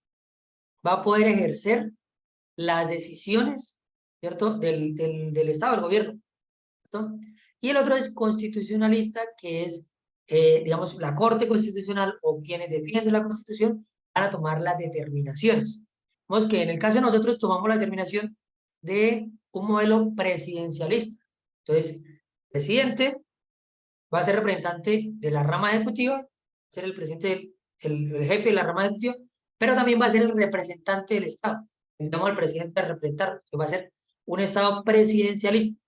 Speaker 2: va a poder ejercer las decisiones, ¿cierto? Del Estado, del gobierno, ¿cierto? Y el otro es constitucionalista, que es, digamos, la Corte Constitucional o quienes defienden la Constitución para tomar las determinaciones. Vemos que en el caso de nosotros tomamos la determinación de un modelo presidencialista. Entonces, el presidente va a ser representante de la rama ejecutiva, va a ser el presidente, el jefe de la rama ejecutiva, pero también va a ser el representante del Estado. Invitamos al presidente a representar, que va a ser un Estado presidencialista.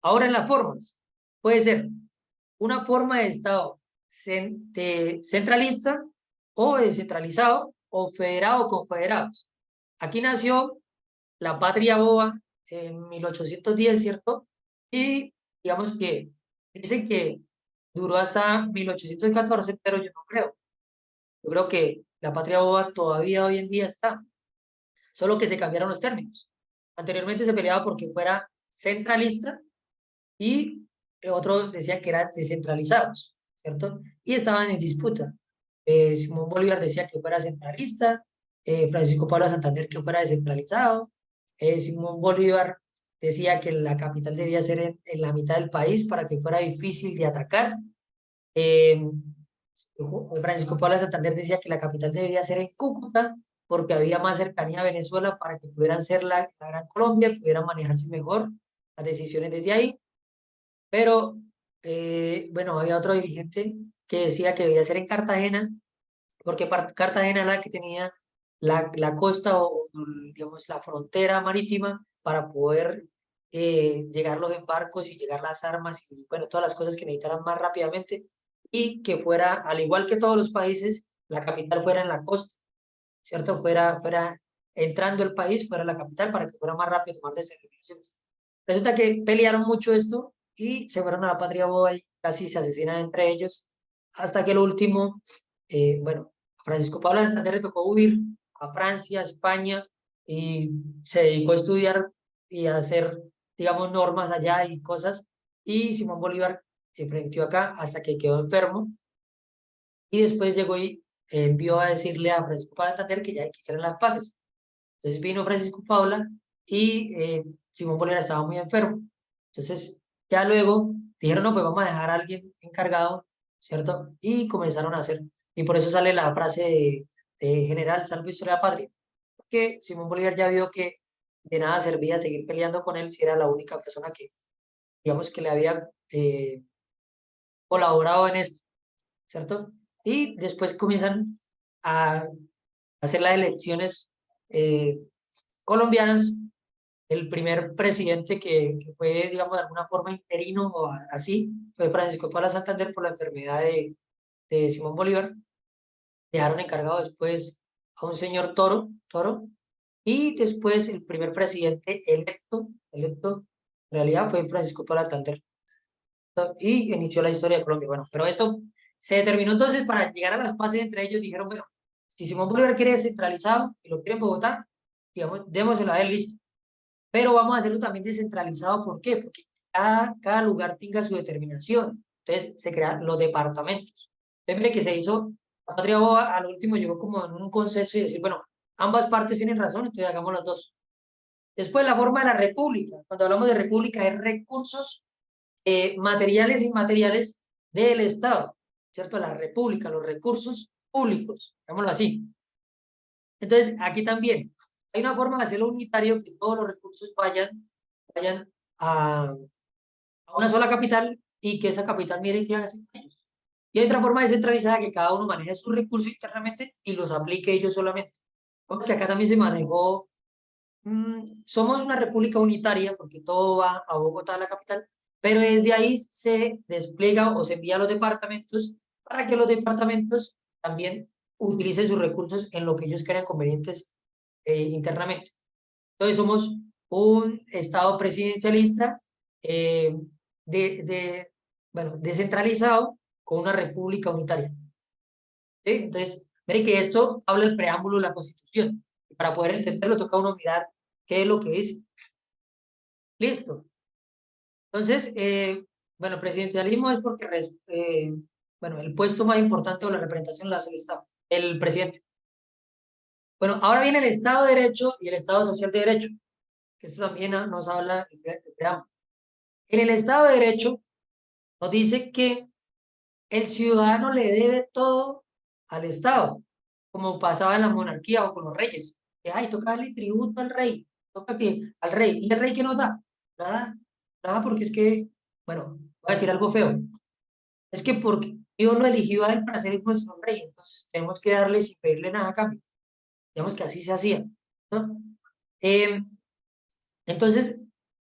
Speaker 2: Ahora en las formas, puede ser una forma de Estado centralista o descentralizado o federado o confederados. Aquí nació la patria boba en 1810, ¿cierto? Y digamos que dicen que duró hasta 1814, pero yo no creo. Yo creo que la patria boba todavía hoy en día está, solo que se cambiaron los términos. Anteriormente se peleaba porque fuera centralista y otros decían que eran descentralizados, ¿cierto? Y estaban en disputa. Simón Bolívar decía que fuera centralista, Francisco Pablo Santander que fuera descentralizado, Simón Bolívar decía que la capital debía ser en la mitad del país para que fuera difícil de atacar. Eh, Francisco Pablo Santander decía que la capital debía ser en Cúcuta porque había más cercanía a Venezuela para que pudieran ser la Gran Colombia, pudieran manejarse mejor las decisiones desde ahí. Pero, bueno, había otro dirigente que decía que debía ser en Cartagena porque Cartagena era la que tenía la costa o, digamos, la frontera marítima para poder llegar los embarcos y llegar las armas y, bueno, todas las cosas que necesitaran más rápidamente y que fuera, al igual que todos los países, la capital fuera en la costa, ¿cierto? Fuera entrando el país, fuera la capital para que fuera más rápido tomar decisiones. Resulta que pelearon mucho esto y se fueron a la patria boba y casi se asesinan entre ellos, hasta que lo último, bueno, a Francisco Pablo de Santander le tocó huir a Francia, a España, y se dedicó a estudiar y a hacer, digamos, normas allá y cosas, y Simón Bolívar enfrentó acá hasta que quedó enfermo, y después llegó y envió a decirle a Francisco Pablo de Santander que ya quisieran las paces. Entonces vino Francisco Paula y Simón Bolívar estaba muy enfermo. Entonces ya luego dijeron, no, pues vamos a dejar a alguien encargado, ¿cierto? Y comenzaron a hacer. Y por eso sale la frase de General Salvo Historia de la Patria. Porque Simón Bolívar ya vio que de nada servía seguir peleando con él si era la única persona que, digamos, que le había colaborado en esto, ¿cierto? Y después comienzan a hacer las elecciones colombianas. El primer presidente que fue, digamos, de alguna forma interino o así, fue Francisco Paula Santander por la enfermedad de Simón Bolívar. Dejaron encargado después a un señor Toro, y después el primer presidente electo, en realidad fue Francisco Paula Santander, y inició la historia de Colombia. Bueno, pero esto se determinó entonces para llegar a las paces entre ellos. Dijeron, bueno, si Simón Bolívar quiere descentralizado y lo quiere en Bogotá, digamos, démoselo a él, listo. Pero vamos a hacerlo también descentralizado. ¿Por qué? Porque cada lugar tenga su determinación. Entonces se crean los departamentos. Entonces, mire que se hizo, la patria boba al último llegó como en un consenso y decir, bueno, ambas partes tienen razón, entonces hagamos las dos. Después la forma de la república. Cuando hablamos de república es recursos materiales e inmateriales del Estado, ¿cierto? La república, los recursos públicos, digámoslo así. Entonces, aquí también hay una forma de hacerlo unitario, que todos los recursos vayan a una sola capital y que esa capital mire qué hace con ellos. Y hay otra forma descentralizada, que cada uno maneje sus recursos internamente y los aplique ellos solamente. Vamos que acá también se manejó, somos una república unitaria porque todo va a Bogotá, la capital, pero desde ahí se despliega o se envía a los departamentos para que los departamentos también utilicen sus recursos en lo que ellos crean convenientes internamente. Entonces somos un Estado presidencialista eh, bueno, descentralizado con una república unitaria. ¿Sí? Entonces, mire que esto habla el preámbulo de la Constitución. Para poder entenderlo toca uno mirar qué es lo que dice. Listo. Entonces, bueno, presidencialismo es porque, bueno, el puesto más importante o la representación la hace el Estado, el presidente. Bueno, ahora viene el Estado de Derecho y el Estado Social de Derecho, que esto también nos habla el preámbulo. En el Estado de Derecho nos dice que el ciudadano le debe todo al Estado, como pasaba en la monarquía o con los reyes. Que, ay, toca darle tributo al rey, toca que al rey. ¿Y el rey qué nos da? Nada, nada, porque es que, bueno, voy a decir algo feo. Es que porque Dios lo eligió a él para ser nuestro rey, entonces tenemos que darle sin pedirle nada a cambio. Digamos que así se hacía, ¿no? Entonces,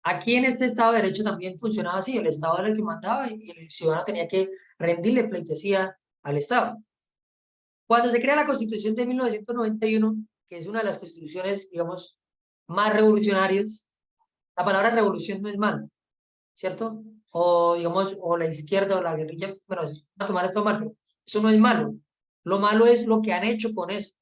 Speaker 2: aquí en este Estado de Derecho también funcionaba así, el Estado era el que mandaba y el ciudadano tenía que rendirle pleitesía al Estado. Cuando se crea la Constitución de 1991, que es una de las constituciones, digamos, más revolucionarias, la palabra revolución no es malo, ¿cierto? O, digamos, o la izquierda o la guerrilla, bueno, van a tomar esto mal, pero eso no es malo. Lo malo es lo que han hecho con eso.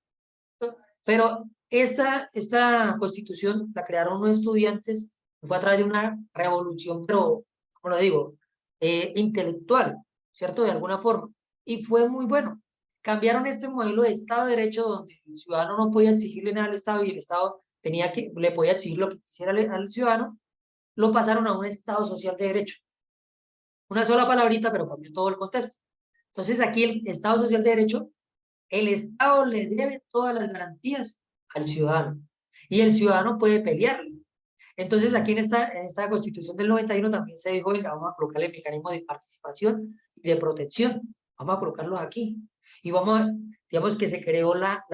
Speaker 2: Pero esta constitución la crearon unos estudiantes, fue a través de una revolución, pero, como lo digo, intelectual, ¿cierto? De alguna forma. Y fue muy bueno. Cambiaron este modelo de Estado de Derecho donde el ciudadano no podía exigirle nada al Estado y el Estado le podía exigir lo que quisiera al ciudadano, lo pasaron a un Estado social de derecho. Una sola palabrita, pero cambió todo el contexto. Entonces aquí el Estado social de derecho, el Estado le debe todas las garantías al ciudadano y el ciudadano puede pelearle. Entonces aquí en esta Constitución del 91 también se dijo, venga, vamos a colocarle mecanismos de participación y de protección. Vamos a colocarlos aquí. Y digamos que se creó la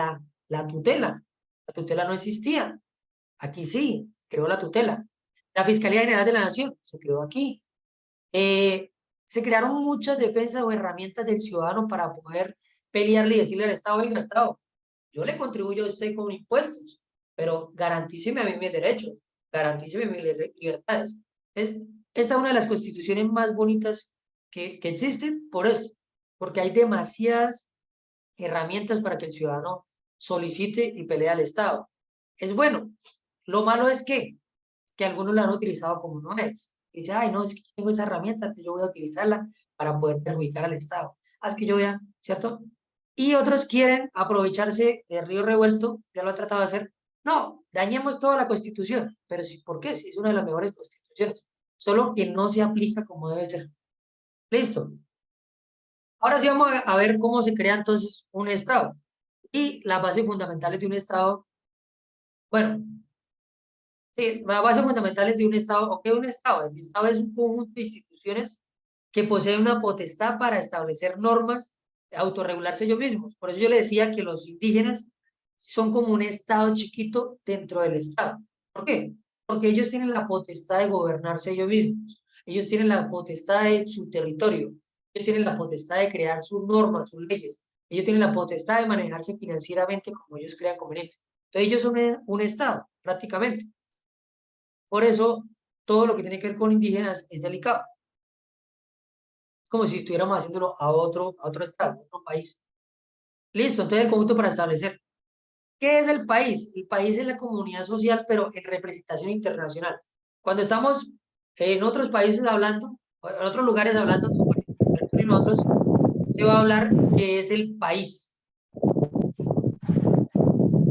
Speaker 2: tutela. La tutela no existía. Aquí sí, creó la tutela. La Fiscalía General de la Nación se creó aquí. Se crearon muchas defensas o herramientas del ciudadano para poder pelearle y decirle al Estado, venga, Estado, yo le contribuyo a usted con impuestos, pero garantíceme a mí mis derechos, garantíceme mis libertades. Esta es una de las constituciones más bonitas que existen por esto, porque hay demasiadas herramientas para que el ciudadano solicite y pelee al Estado. Es bueno. Lo malo es que algunos la han utilizado como no es. Dice, ay, no, es que yo tengo esa herramienta, entonces yo voy a utilizarla para poder perjudicar al Estado. Haz que yo vea, ¿cierto? Y otros quieren aprovecharse del río revuelto, ya lo ha tratado de hacer. No, dañemos toda la Constitución. Pero sí, ¿por qué? Si es una de las mejores constituciones. Solo que no se aplica como debe ser. Listo. Ahora sí vamos a ver cómo se crea entonces un Estado. Y las bases fundamentales de un Estado. Bueno, sí, las bases fundamentales de un Estado. ¿O qué es un Estado? El Estado es un conjunto de instituciones que poseen una potestad para establecer normas, autorregularse ellos mismos. Por eso yo le decía que los indígenas son como un Estado chiquito dentro del Estado. ¿Por qué? Porque ellos tienen la potestad de gobernarse ellos mismos. Ellos tienen la potestad de su territorio. Ellos tienen la potestad de crear sus normas, sus leyes. Ellos tienen la potestad de manejarse financieramente como ellos crean conveniente. Entonces ellos son un Estado, prácticamente. Por eso, todo lo que tiene que ver con indígenas es delicado. Como si estuviéramos haciéndolo a otro estado, a otro país. Listo, entonces el conjunto para establecer. ¿Qué es el país? El país es la comunidad social, pero en representación internacional. Cuando estamos en otros países hablando, o en otros lugares hablando, como en nosotros, se va a hablar que es el país.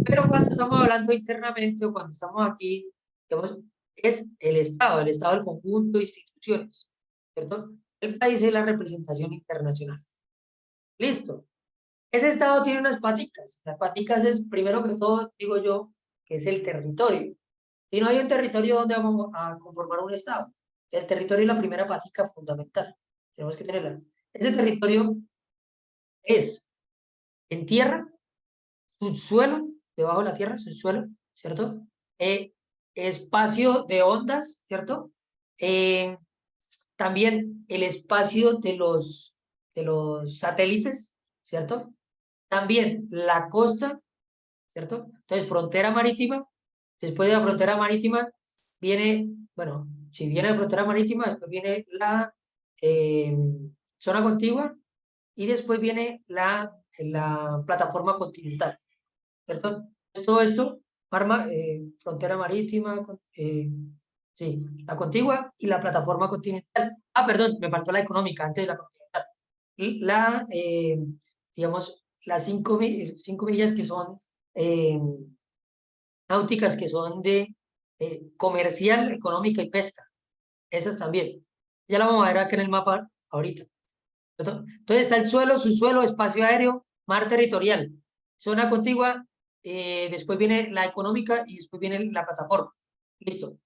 Speaker 2: Pero cuando estamos hablando internamente o cuando estamos aquí, digamos, es el Estado del conjunto de instituciones, ¿cierto? El país es la representación internacional. Listo. Ese Estado tiene unas paticas. Las paticas es, primero que todo, digo yo, que es el territorio. Si no hay un territorio donde vamos a conformar un Estado, el territorio es la primera patica fundamental. Tenemos que tenerla. Ese territorio es en tierra, subsuelo, debajo de la tierra, subsuelo, ¿cierto? Espacio de ondas, ¿cierto? También el espacio de los satélites, ¿cierto? También la costa, ¿cierto? Entonces, frontera marítima. Después de la frontera marítima viene, bueno, si viene la frontera marítima, después viene la eh, zona contigua y después viene la plataforma continental, ¿cierto? Entonces, todo esto forma frontera marítima, sí, la contigua y la plataforma continental. Ah, perdón, me faltó la económica antes de la continental. Y digamos, las 5 millas que son eh, náuticas, que son de comercial, económica y pesca. Esas también. Ya la vamos a ver acá en el mapa ahorita. ¿Cierto? Entonces está el suelo, subsuelo, espacio aéreo, mar territorial, zona contigua, después viene la económica y después viene la plataforma. Listo.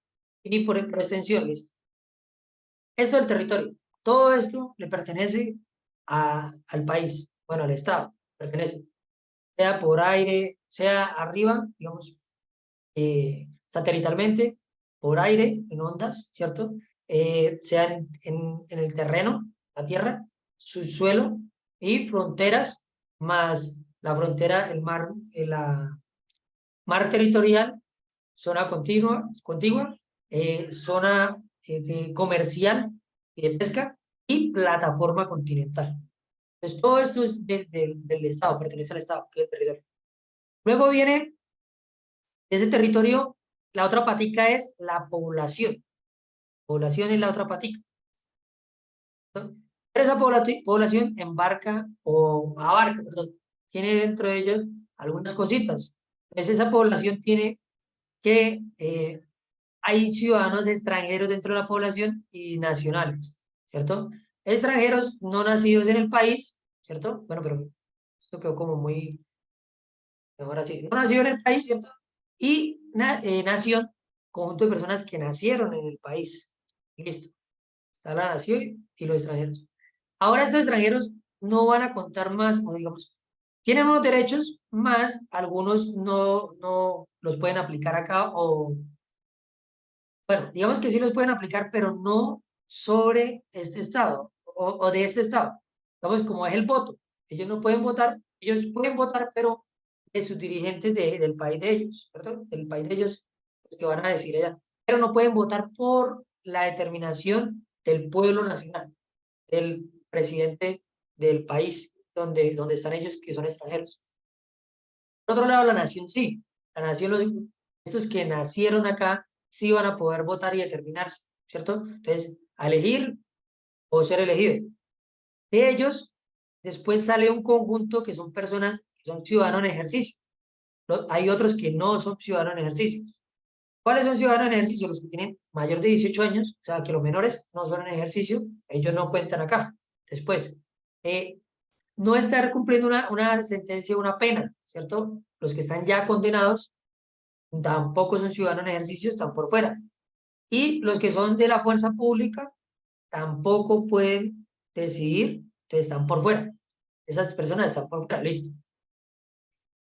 Speaker 2: Y por extensión, listo. Esto es el territorio. Todo esto le pertenece al país, bueno, al Estado, pertenece. Sea por aire, sea arriba, digamos, satelitalmente, por aire, en ondas, ¿cierto? Sea en el terreno, la tierra, subsuelo y fronteras, más la frontera, el mar, la mar territorial, zona contigua, zona comercial y de pesca y plataforma continental. Entonces, todo esto es del Estado, pertenece al Estado, que es el territorio. Luego viene ese territorio, la otra patica es la población. Población es la otra patica, ¿no? Pero esa población embarca, o abarca, perdón, tiene dentro de ellos algunas cositas. Entonces, esa población tiene que hay ciudadanos extranjeros dentro de la población y nacionales, ¿cierto? Extranjeros no nacidos en el país, ¿cierto? Bueno, pero esto quedó como muy, mejor así, no nacido en el país, ¿cierto? Y nación, conjunto de personas que nacieron en el país. Listo. Está la nación y los extranjeros. Ahora estos extranjeros no van a contar más, o digamos, tienen unos derechos más, algunos no los pueden aplicar acá o bueno, digamos que sí los pueden aplicar, pero no sobre este estado o de este estado. Digamos, como es el voto. Ellos no pueden votar, ellos pueden votar, pero de sus dirigentes del país de ellos, ¿cierto? Del país de ellos, los que van a decir allá. Pero no pueden votar por la determinación del pueblo nacional, del presidente del país donde están ellos, que son extranjeros. Por otro lado, la nación sí. La nación, estos que nacieron acá, sí van a poder votar y determinarse, ¿cierto? Entonces, a elegir o ser elegido. De ellos, después sale un conjunto que son personas que son ciudadanos en ejercicio. Hay otros que no son ciudadanos en ejercicio. ¿Cuáles son ciudadanos en ejercicio? Los que tienen mayor de 18 años, o sea, que los menores no son en ejercicio, ellos no cuentan acá. Después, no estar cumpliendo una sentencia, una pena, ¿cierto? Los que están ya condenados tampoco son ciudadanos en ejercicio, están por fuera. Y los que son de la fuerza pública tampoco pueden decidir, entonces están por fuera. Esas personas están por fuera, listo.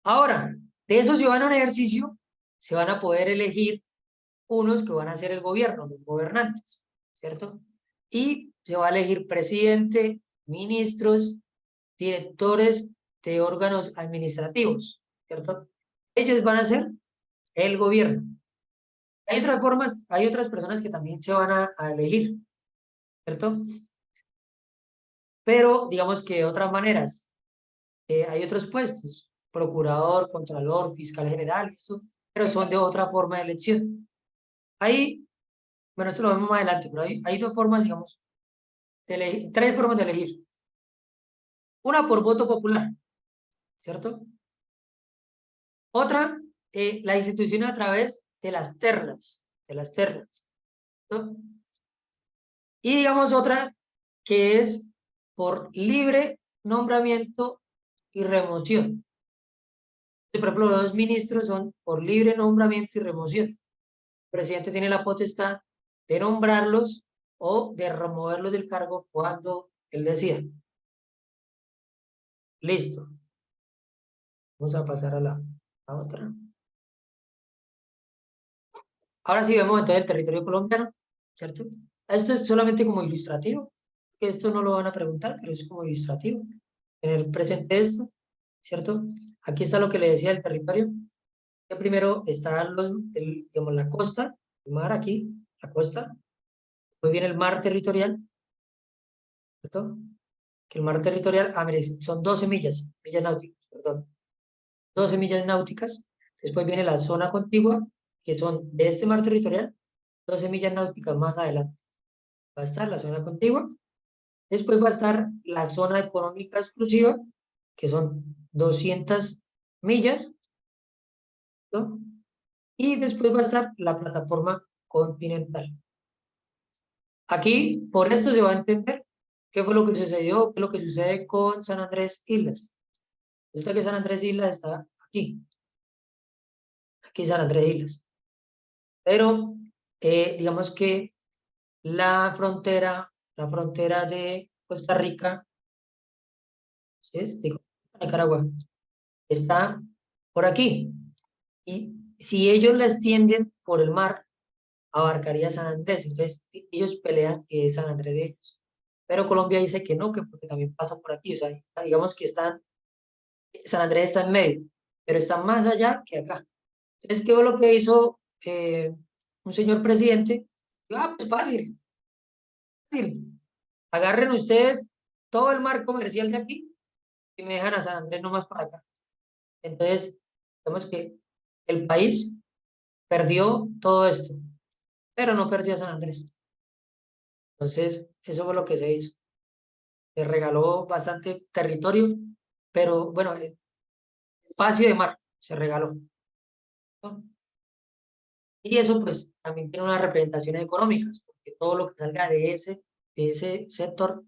Speaker 2: Ahora, de esos ciudadanos en ejercicio, se van a poder elegir unos que van a ser el gobierno, los gobernantes, ¿cierto? Y se va a elegir presidente, ministros, directores de órganos administrativos, ¿cierto? Ellos van a ser el gobierno. Hay otras formas, hay otras personas que también se van a elegir, ¿cierto? Pero digamos que de otras maneras, hay otros puestos, procurador, contralor, fiscal general, eso, pero son de otra forma de elección. Hay, bueno, esto lo vemos más adelante, pero hay dos formas, digamos, de elegir, tres formas de elegir. Una por voto popular, ¿cierto? Otra, la institución a través de las ternas, ¿no? Y digamos otra que es por libre nombramiento y remoción. Por ejemplo, los dos ministros son por libre nombramiento y remoción. El presidente tiene la potestad de nombrarlos o de removerlos del cargo cuando él decida. Listo. Vamos a pasar a la otra. Ahora sí vemos entonces el territorio colombiano, ¿cierto? Esto es solamente como ilustrativo, que esto no lo van a preguntar, pero es como ilustrativo. Tener presente esto, ¿cierto? Aquí está lo que le decía del territorio. Que primero está digamos, la costa, el mar aquí, la costa. Después viene el mar territorial, ¿cierto? Que el mar territorial, mire, son 12 millas náuticas, perdón. 12 millas náuticas. Después viene la zona contigua, que son de este mar territorial, 12 millas náuticas más adelante. Va a estar la zona contigua. Después va a estar la zona económica exclusiva, que son 200 millas, ¿no? Y después va a estar la plataforma continental. Aquí, por esto se va a entender qué fue lo que sucedió, qué es lo que sucede con San Andrés Islas. Resulta que San Andrés Islas está aquí San Andrés Islas. Pero digamos que la frontera de Costa Rica, ¿sí? Digo, Nicaragua, está por aquí. Y si ellos la extienden por el mar, abarcaría San Andrés. Entonces, ellos pelean que es San Andrés de ellos. Pero Colombia dice que no, que porque también pasa por aquí. O sea, digamos que San Andrés está en medio, pero está más allá que acá. Entonces, ¿qué fue lo que hizo un señor presidente? Pues fácil, fácil. Agarren ustedes todo el mar comercial de aquí y me dejan a San Andrés nomás para acá. Entonces, vemos que el país perdió todo esto, pero no perdió a San Andrés. Entonces, eso fue lo que se hizo. Se regaló bastante territorio, pero bueno, espacio de mar se regaló, ¿no? Y eso pues también tiene unas representaciones económicas, porque todo lo que salga de ese sector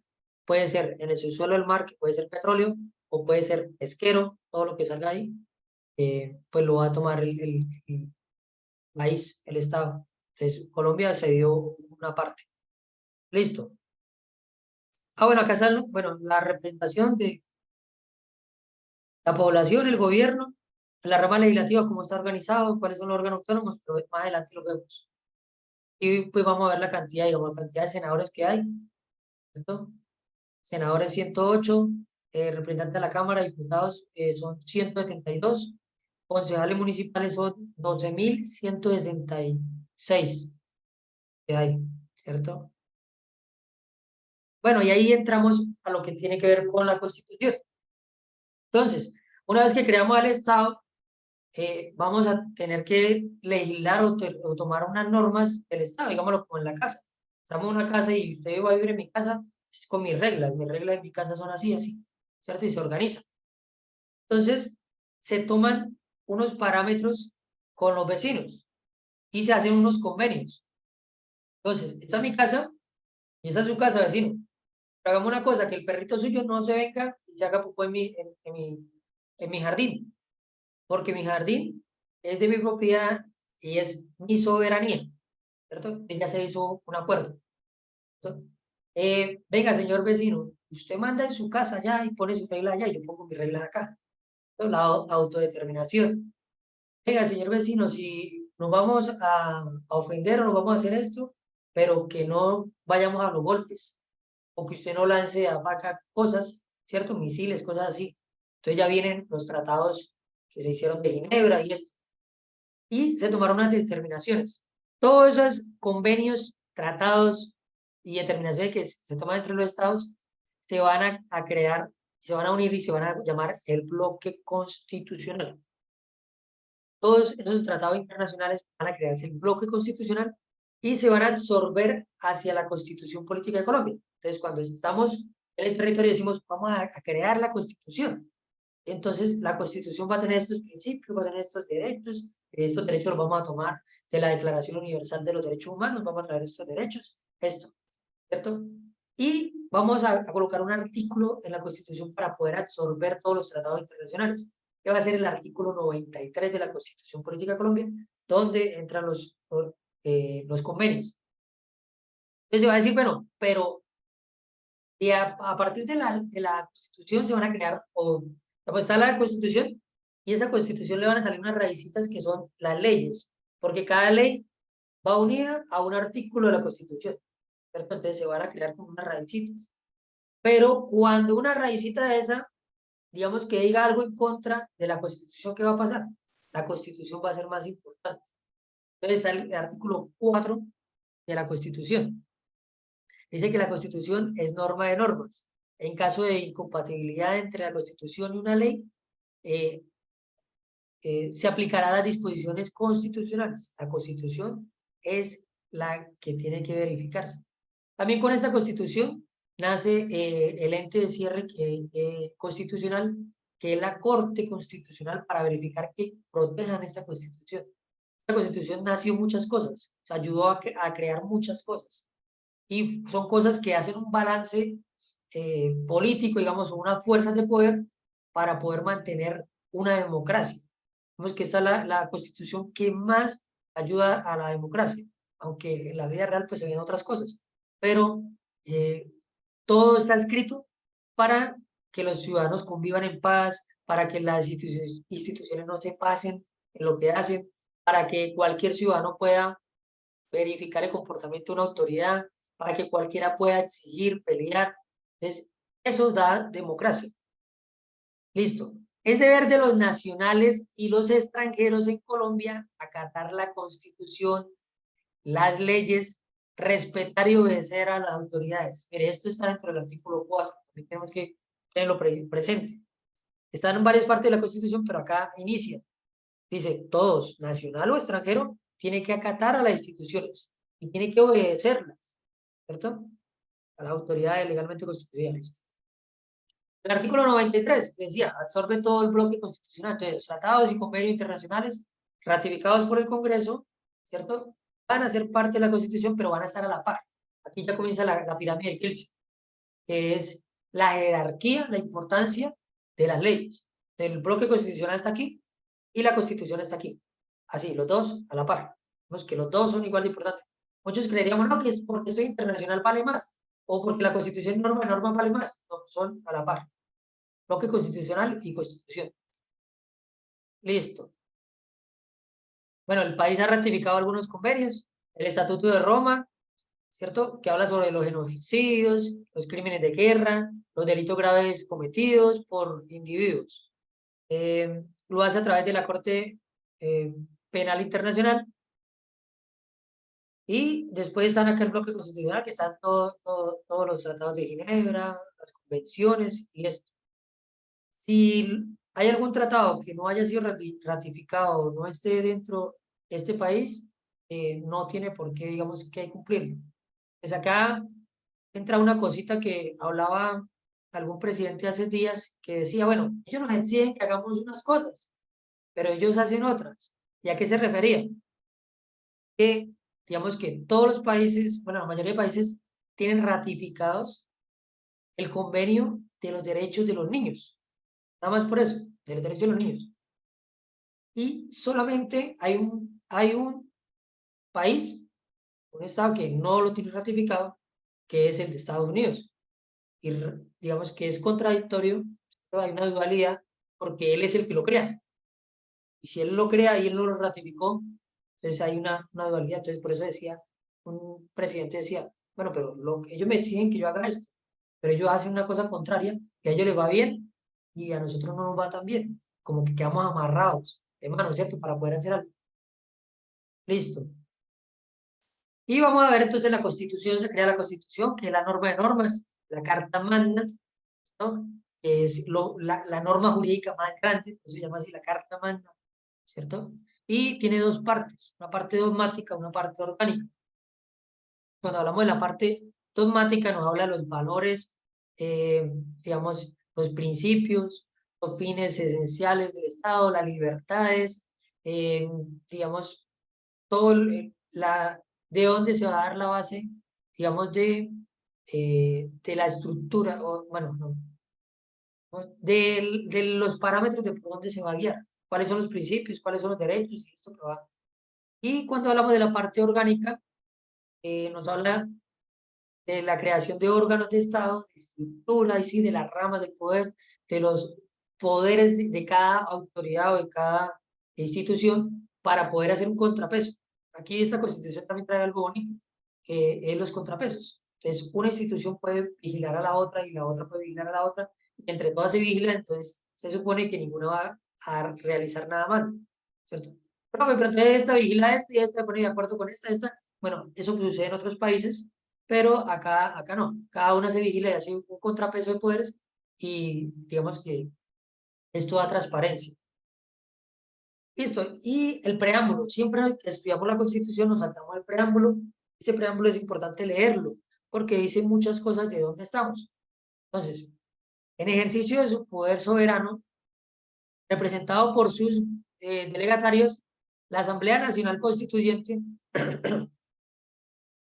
Speaker 2: puede ser en el subsuelo del mar, que puede ser petróleo, o puede ser pesquero, todo lo que salga ahí, pues lo va a tomar el país, el Estado. Entonces, Colombia se dio una parte. Listo. Ah, bueno, acá está, bueno, la representación de la población, el gobierno, la rama legislativa, cómo está organizado, cuáles son los órganos autónomos, pero más adelante lo vemos. Y pues vamos a ver la cantidad, digamos, la cantidad de senadores que hay, ¿cierto? Senadores 108, representantes de la Cámara, diputados son 172, concejales municipales son 12.166 que hay, ¿cierto? Bueno, y ahí entramos a lo que tiene que ver con la Constitución. Entonces, una vez que creamos el Estado, vamos a tener que legislar o tomar unas normas del Estado, digámoslo como en la casa. Estamos en una casa y usted va a vivir en mi casa es con mis reglas en mi casa son así, así, ¿cierto? Y se organiza. Entonces, se toman unos parámetros con los vecinos y se hacen unos convenios. Entonces, esta es mi casa y esa es su casa, vecino. Pero hagamos una cosa, que el perrito suyo no se venga y se haga popó en mi jardín, porque mi jardín es de mi propiedad y es mi soberanía, ¿cierto? Ya se hizo un acuerdo, ¿cierto? Venga, señor vecino, usted manda en su casa allá y pone sus reglas allá y yo pongo mis reglas acá, ¿no? La autodeterminación. Venga, señor vecino, si nos vamos a ofender o nos vamos a hacer esto, pero que no vayamos a los golpes, o que usted no lance a vaca cosas, ¿cierto? Misiles, cosas así. Entonces ya vienen los tratados que se hicieron de Ginebra y esto. Y se tomaron unas determinaciones. Todos esos convenios, tratados y determinaciones que se toman entre los estados se van a crear, se van a unir y se van a llamar el bloque constitucional. Todos esos tratados internacionales van a crearse el bloque constitucional y se van a absorber hacia la Constitución Política de Colombia. Entonces, cuando estamos en el territorio decimos, vamos a crear la Constitución. Entonces, la Constitución va a tener estos principios, va a tener estos derechos los vamos a tomar de la Declaración Universal de los Derechos Humanos, vamos a traer estos derechos, esto, ¿cierto? Y vamos a colocar un artículo en la Constitución para poder absorber todos los tratados internacionales, que va a ser el artículo 93 de la Constitución Política de Colombia, donde entran los convenios. Entonces se va a decir, bueno, pero a partir de la Constitución se van a crear, pues está la Constitución, y esa Constitución le van a salir unas raícitas que son las leyes, porque cada ley va unida a un artículo de la Constitución, ¿cierto? Entonces se van a crear como unas raícitas. Pero cuando una raícita de esa, digamos que diga algo en contra de la Constitución, ¿qué va a pasar? La Constitución va a ser más importante. Entonces está el artículo 4 de la Constitución. Dice que la Constitución es norma de normas. En caso de incompatibilidad entre la Constitución y una ley, eh, se aplicará las disposiciones constitucionales. La Constitución es la que tiene que verificarse. También con esta Constitución nace el ente de cierre constitucional, que es la Corte Constitucional, para verificar que protejan esta Constitución. Esta Constitución nació muchas cosas, o sea, ayudó a crear muchas cosas. Y son cosas que hacen un balance político, digamos, o unas fuerzas de poder para poder mantener una democracia. Vemos que esta es la Constitución que más ayuda a la democracia, aunque en la vida real pues se ven otras cosas. Pero todo está escrito para que los ciudadanos convivan en paz, para que las instituciones no se pasen en lo que hacen, para que cualquier ciudadano pueda verificar el comportamiento de una autoridad, para que cualquiera pueda exigir, pelear. Entonces, eso da democracia. Listo. Es deber de los nacionales y los extranjeros en Colombia acatar la Constitución, las leyes, respetar y obedecer a las autoridades. Mire, esto está dentro del artículo 4, Tenemos que tenerlo presente. Están en varias partes de la Constitución, pero acá inicia. Dice, todos, nacional o extranjero, tiene que acatar a las instituciones y tiene que obedecerlas, ¿cierto? A las autoridades legalmente constituidas. El artículo 93 decía, absorbe todo el bloque constitucional. Entonces, los tratados y convenios internacionales ratificados por el Congreso, ¿cierto? Van a ser parte de la Constitución, pero van a estar a la par. Aquí ya comienza la pirámide de Kelsen, que es la jerarquía, la importancia de las leyes. El bloque constitucional está aquí y la Constitución está aquí. Así, los dos a la par. Vemos que los dos son igual de importantes. Muchos creeríamos, no, que es porque esto internacional vale más, o porque la Constitución norma vale más. No, son a la par. Bloque constitucional y Constitución. Listo. Bueno, el país ha ratificado algunos convenios. El Estatuto de Roma, ¿cierto? Que habla sobre los genocidios, los crímenes de guerra, los delitos graves cometidos por individuos. Lo hace a través de la Corte Penal Internacional. Y después están acá el bloque constitucional, que están todos los tratados de Ginebra, las convenciones y esto. Si hay algún tratado que no haya sido ratificado o no esté dentro de este país, no tiene por qué, digamos, que hay que cumplirlo. Pues acá entra una cosita que hablaba algún presidente hace días, que decía, bueno, ellos nos exigen que hagamos unas cosas, pero ellos hacen otras. ¿Y a qué se refería? Que, digamos que todos los países, bueno, la mayoría de países tienen ratificados el convenio de los derechos de los niños. Nada más por eso, de los derechos de los niños. Y solamente hay un país, un estado que no lo tiene ratificado, que es el de Estados Unidos. Y digamos que es contradictorio, pero hay una dualidad, porque él es el que lo crea. Y si él lo crea y él no lo ratificó, entonces hay una dualidad. Entonces por eso decía, un presidente decía, bueno, pero ellos me exigen que yo haga esto, pero ellos hacen una cosa contraria, y a ellos les va bien, y a nosotros no nos va tan bien, como que quedamos amarrados de manos, ¿cierto? Para poder hacer algo. Listo. Y vamos a ver entonces la Constitución, se crea la Constitución, que es la norma de normas, la Carta Magna, ¿no? Que es la norma jurídica más grande, se llama así la Carta Magna, ¿cierto? Y tiene dos partes, una parte dogmática, una parte orgánica. Cuando hablamos de la parte dogmática nos habla de los valores, digamos, los principios, los fines esenciales del Estado, las libertades, digamos, todo de dónde se va a dar la base, digamos, de la estructura, o, bueno, de los parámetros de por dónde se va a guiar, cuáles son los principios, cuáles son los derechos, y esto que va. Y cuando hablamos de la parte orgánica, nos habla de la creación de órganos de Estado, de estructura, y sí, de las ramas del poder, de los poderes de cada autoridad o de cada institución, para poder hacer un contrapeso. Aquí esta Constitución también trae algo bonito, que es los contrapesos. Entonces, una institución puede vigilar a la otra y la otra puede vigilar a la otra, y entre todas se vigilan, entonces se supone que ninguna va a realizar nada malo, ¿cierto? Pero entonces esta vigila esta y esta pone de acuerdo con esta. Bueno, eso sucede en otros países, pero acá no. Cada una se vigila y hace un contrapeso de poderes, y digamos que esto da transparencia. Listo. Y el preámbulo. Siempre que estudiamos la Constitución nos saltamos el preámbulo. Este preámbulo es importante leerlo, porque dice muchas cosas de dónde estamos. Entonces, en ejercicio de su poder soberano, representado por sus delegatarios, la Asamblea Nacional Constituyente,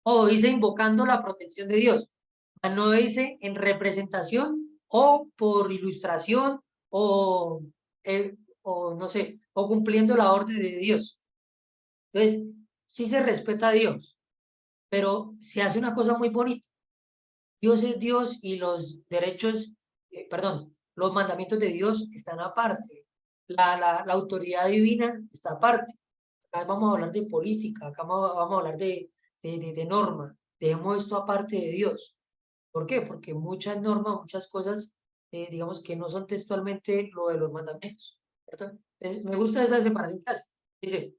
Speaker 2: o dice invocando la protección de Dios, no dice en representación o por ilustración o, o no sé, o cumpliendo la orden de Dios. Entonces, sí se respeta a Dios, pero se hace una cosa muy bonita. Dios es Dios y los derechos, perdón, los mandamientos de Dios están aparte. La autoridad divina está aparte. Acá vamos a hablar de política, acá vamos a hablar de norma. Dejemos esto aparte de Dios. ¿Por qué? Porque muchas normas, muchas cosas, digamos que no son textualmente lo de los mandamientos, ¿cierto? Me gusta esa separación que hace. Dice,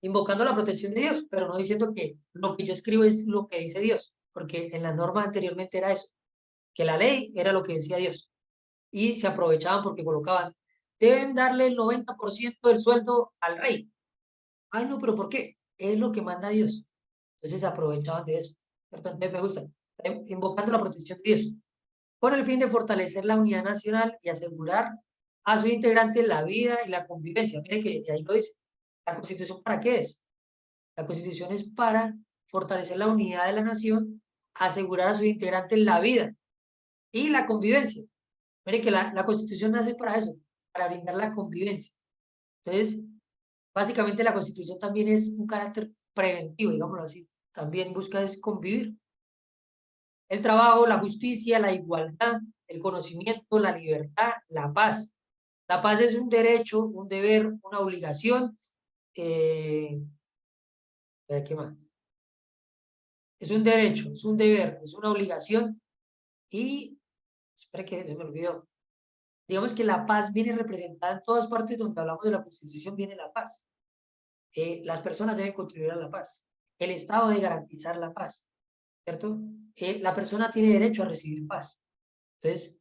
Speaker 2: invocando la protección de Dios, pero no diciendo que lo que yo escribo es lo que dice Dios, porque en la norma anteriormente era eso. que la ley era lo que decía Dios. Y se aprovechaban porque colocaban, deben darle el 90% del sueldo al rey. Ay, no, pero ¿por qué? Es lo que manda Dios. Entonces se aprovechaban de eso. ¿Cierto? Entonces me gusta. Invocando la protección de Dios, con el fin de fortalecer la unidad nacional y asegurar a sus integrantes la vida y la convivencia. Mire que ahí lo dice. ¿La Constitución para qué es? La Constitución es para fortalecer la unidad de la nación, asegurar a sus integrantes la vida y la convivencia. Mire que la Constitución nace para eso, para brindar la convivencia. Entonces, básicamente la Constitución también es un carácter preventivo, digámoslo así. También busca es convivir. El trabajo, la justicia, la igualdad, el conocimiento, la libertad, la paz. La paz es un derecho, un deber, una obligación. ¿Qué más? Es un derecho, es un deber, es una obligación y, espera que se me olvidó. Digamos que la paz viene representada en todas partes donde hablamos de la Constitución, viene la paz. Las personas deben contribuir a la paz. El Estado debe garantizar la paz, ¿cierto? La persona tiene derecho a recibir paz. Entonces,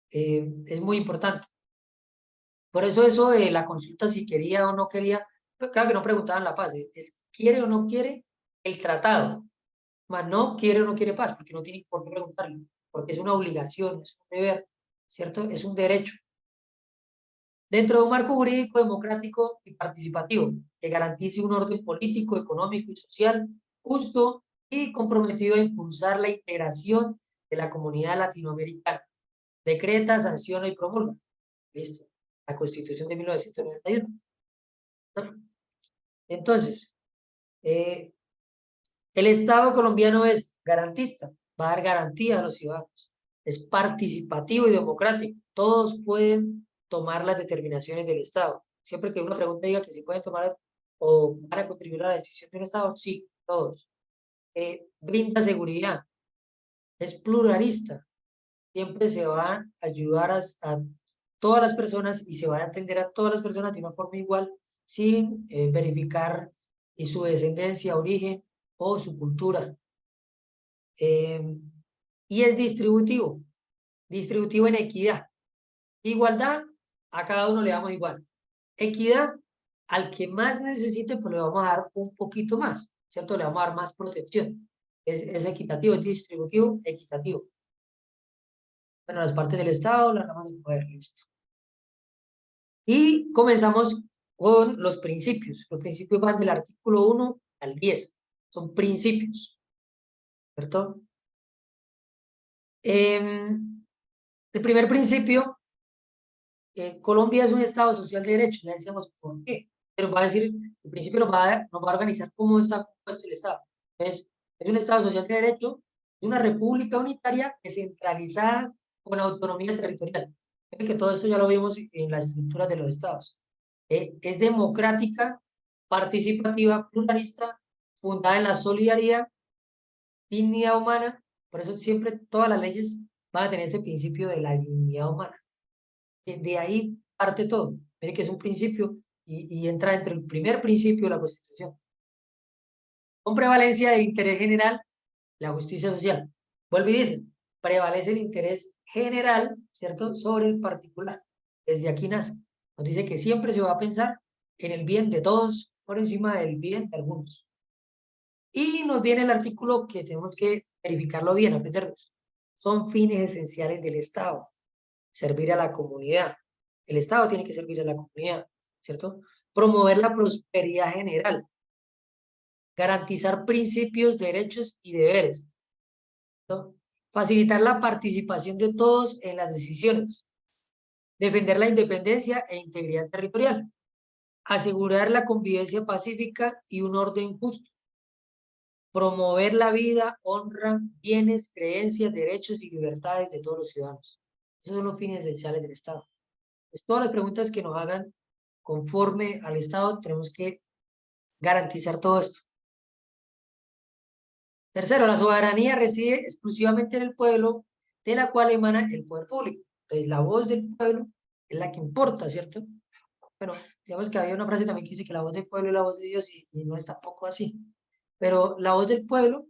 Speaker 2: es muy importante. Por eso de la consulta si quería o no quería, pues, claro que no preguntaban la paz, es quiere o no quiere el tratado, más no quiere o no quiere paz, porque no tiene por qué preguntarlo, porque es una obligación, es un deber, ¿cierto? Es un derecho. Dentro de un marco jurídico democrático y participativo, que garantice un orden político, económico y social justo y comprometido a impulsar la integración de la comunidad latinoamericana. Decreta, sanciona y promulga. Listo. La Constitución de 1991. ¿No? Entonces, el Estado colombiano es garantista, va a dar garantía a los ciudadanos, es participativo y democrático, todos pueden tomar las determinaciones del Estado. Siempre que una pregunta diga que si pueden tomar o van a contribuir a la decisión de un Estado, sí, todos. Brinda seguridad, es pluralista, siempre se va a ayudar a todas las personas y se va a atender a todas las personas de una forma igual sin verificar su descendencia, origen o su cultura. Y es distributivo, distributivo en equidad. Igualdad, a cada uno le damos igual. Equidad, al que más necesite, pues le vamos a dar un poquito más, ¿cierto? Le vamos a dar más protección. Es equitativo, es distributivo, equitativo. Bueno, las partes del Estado, las ramas del poder, listo. Y comenzamos con los principios. Los principios van del artículo 1 al 10. Son principios, ¿cierto? El primer principio, Colombia es un Estado social de derecho. Ya decíamos, ¿por qué? Pero va a decir, el principio nos va a organizar cómo está compuesto el Estado. Entonces, es un Estado social de derecho, es una república unitaria descentralizada con autonomía territorial. Creo que todo esto ya lo vimos en las estructuras de los estados. Es democrática, participativa, pluralista, fundada en la solidaridad, dignidad humana. Por eso siempre todas las leyes van a tener ese principio de la dignidad humana. De ahí parte todo. Mire que es un principio y entra dentro del primer principio de la Constitución. Con prevalencia del interés general, la justicia social. Vuelve y dice, prevalece el interés general, ¿cierto?, sobre el particular. Desde aquí nace. Nos dice que siempre se va a pensar en el bien de todos por encima del bien de algunos. Y nos viene el artículo que tenemos que verificarlo bien, aprenderlos. Son fines esenciales del Estado. Servir a la comunidad. El Estado tiene que servir a la comunidad, ¿cierto? Promover la prosperidad general. Garantizar principios, derechos y deberes, ¿no? Facilitar la participación de todos en las decisiones. Defender la independencia e integridad territorial. Asegurar la convivencia pacífica y un orden justo. Promover la vida, honra, bienes, creencias, derechos y libertades de todos los ciudadanos. Esos son los fines esenciales del Estado. Pues todas las preguntas que nos hagan conforme al Estado, tenemos que garantizar todo esto. Tercero, la soberanía reside exclusivamente en el pueblo, de la cual emana el poder público. Entonces, la voz del pueblo es la que importa, ¿cierto? Pero digamos que había una frase también que dice que la voz del pueblo es la voz de Dios y no es tampoco así. Pero la voz del pueblo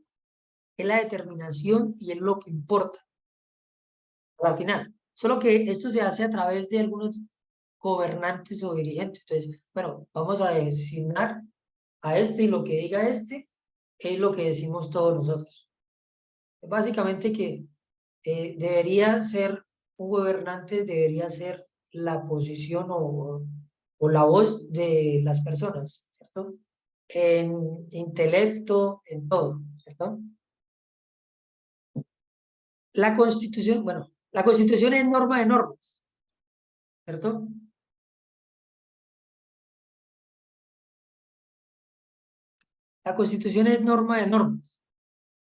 Speaker 2: es la determinación y es lo que importa. a la final. Solo que esto se hace a través de algunos gobernantes o dirigentes. Entonces, bueno, vamos a designar a este y lo que diga este es lo que decimos todos nosotros. Básicamente que debería ser un gobernante, debería ser la posición o la voz de las personas, ¿cierto? En intelecto, en todo, ¿cierto? La Constitución, bueno, la Constitución es norma de normas, ¿cierto? La Constitución es norma de normas.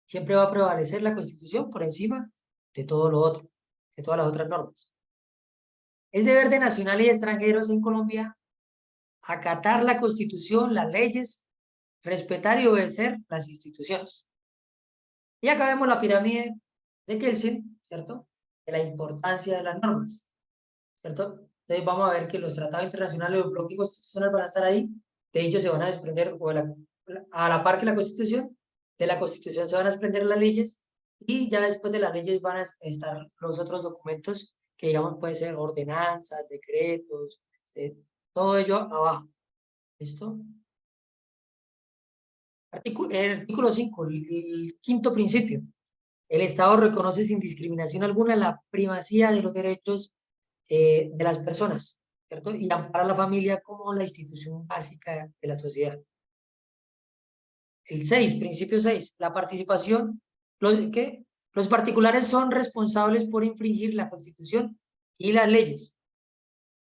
Speaker 2: Siempre va a prevalecer la Constitución por encima de todo lo otro, de todas las otras normas. Es deber de nacionales y extranjeros en Colombia acatar la Constitución, las leyes, respetar y obedecer las instituciones. Y acá vemos la pirámide de Kelsen, ¿cierto? De la importancia de las normas, ¿cierto? Entonces vamos a ver que los tratados internacionales o el bloque constitucional van a estar ahí, de ellos se van a desprender, a la par que la Constitución, de la Constitución se van a desprender las leyes, y ya después de las leyes van a estar los otros documentos, que digamos puede ser ordenanzas, decretos, todo ello abajo, ¿listo? El artículo 5, el quinto principio. El Estado reconoce sin discriminación alguna la primacía de los derechos de las personas, ¿cierto? Y ampara a la familia como la institución básica de la sociedad. El 6, principio 6, la participación, los particulares son responsables por infringir la Constitución y las leyes.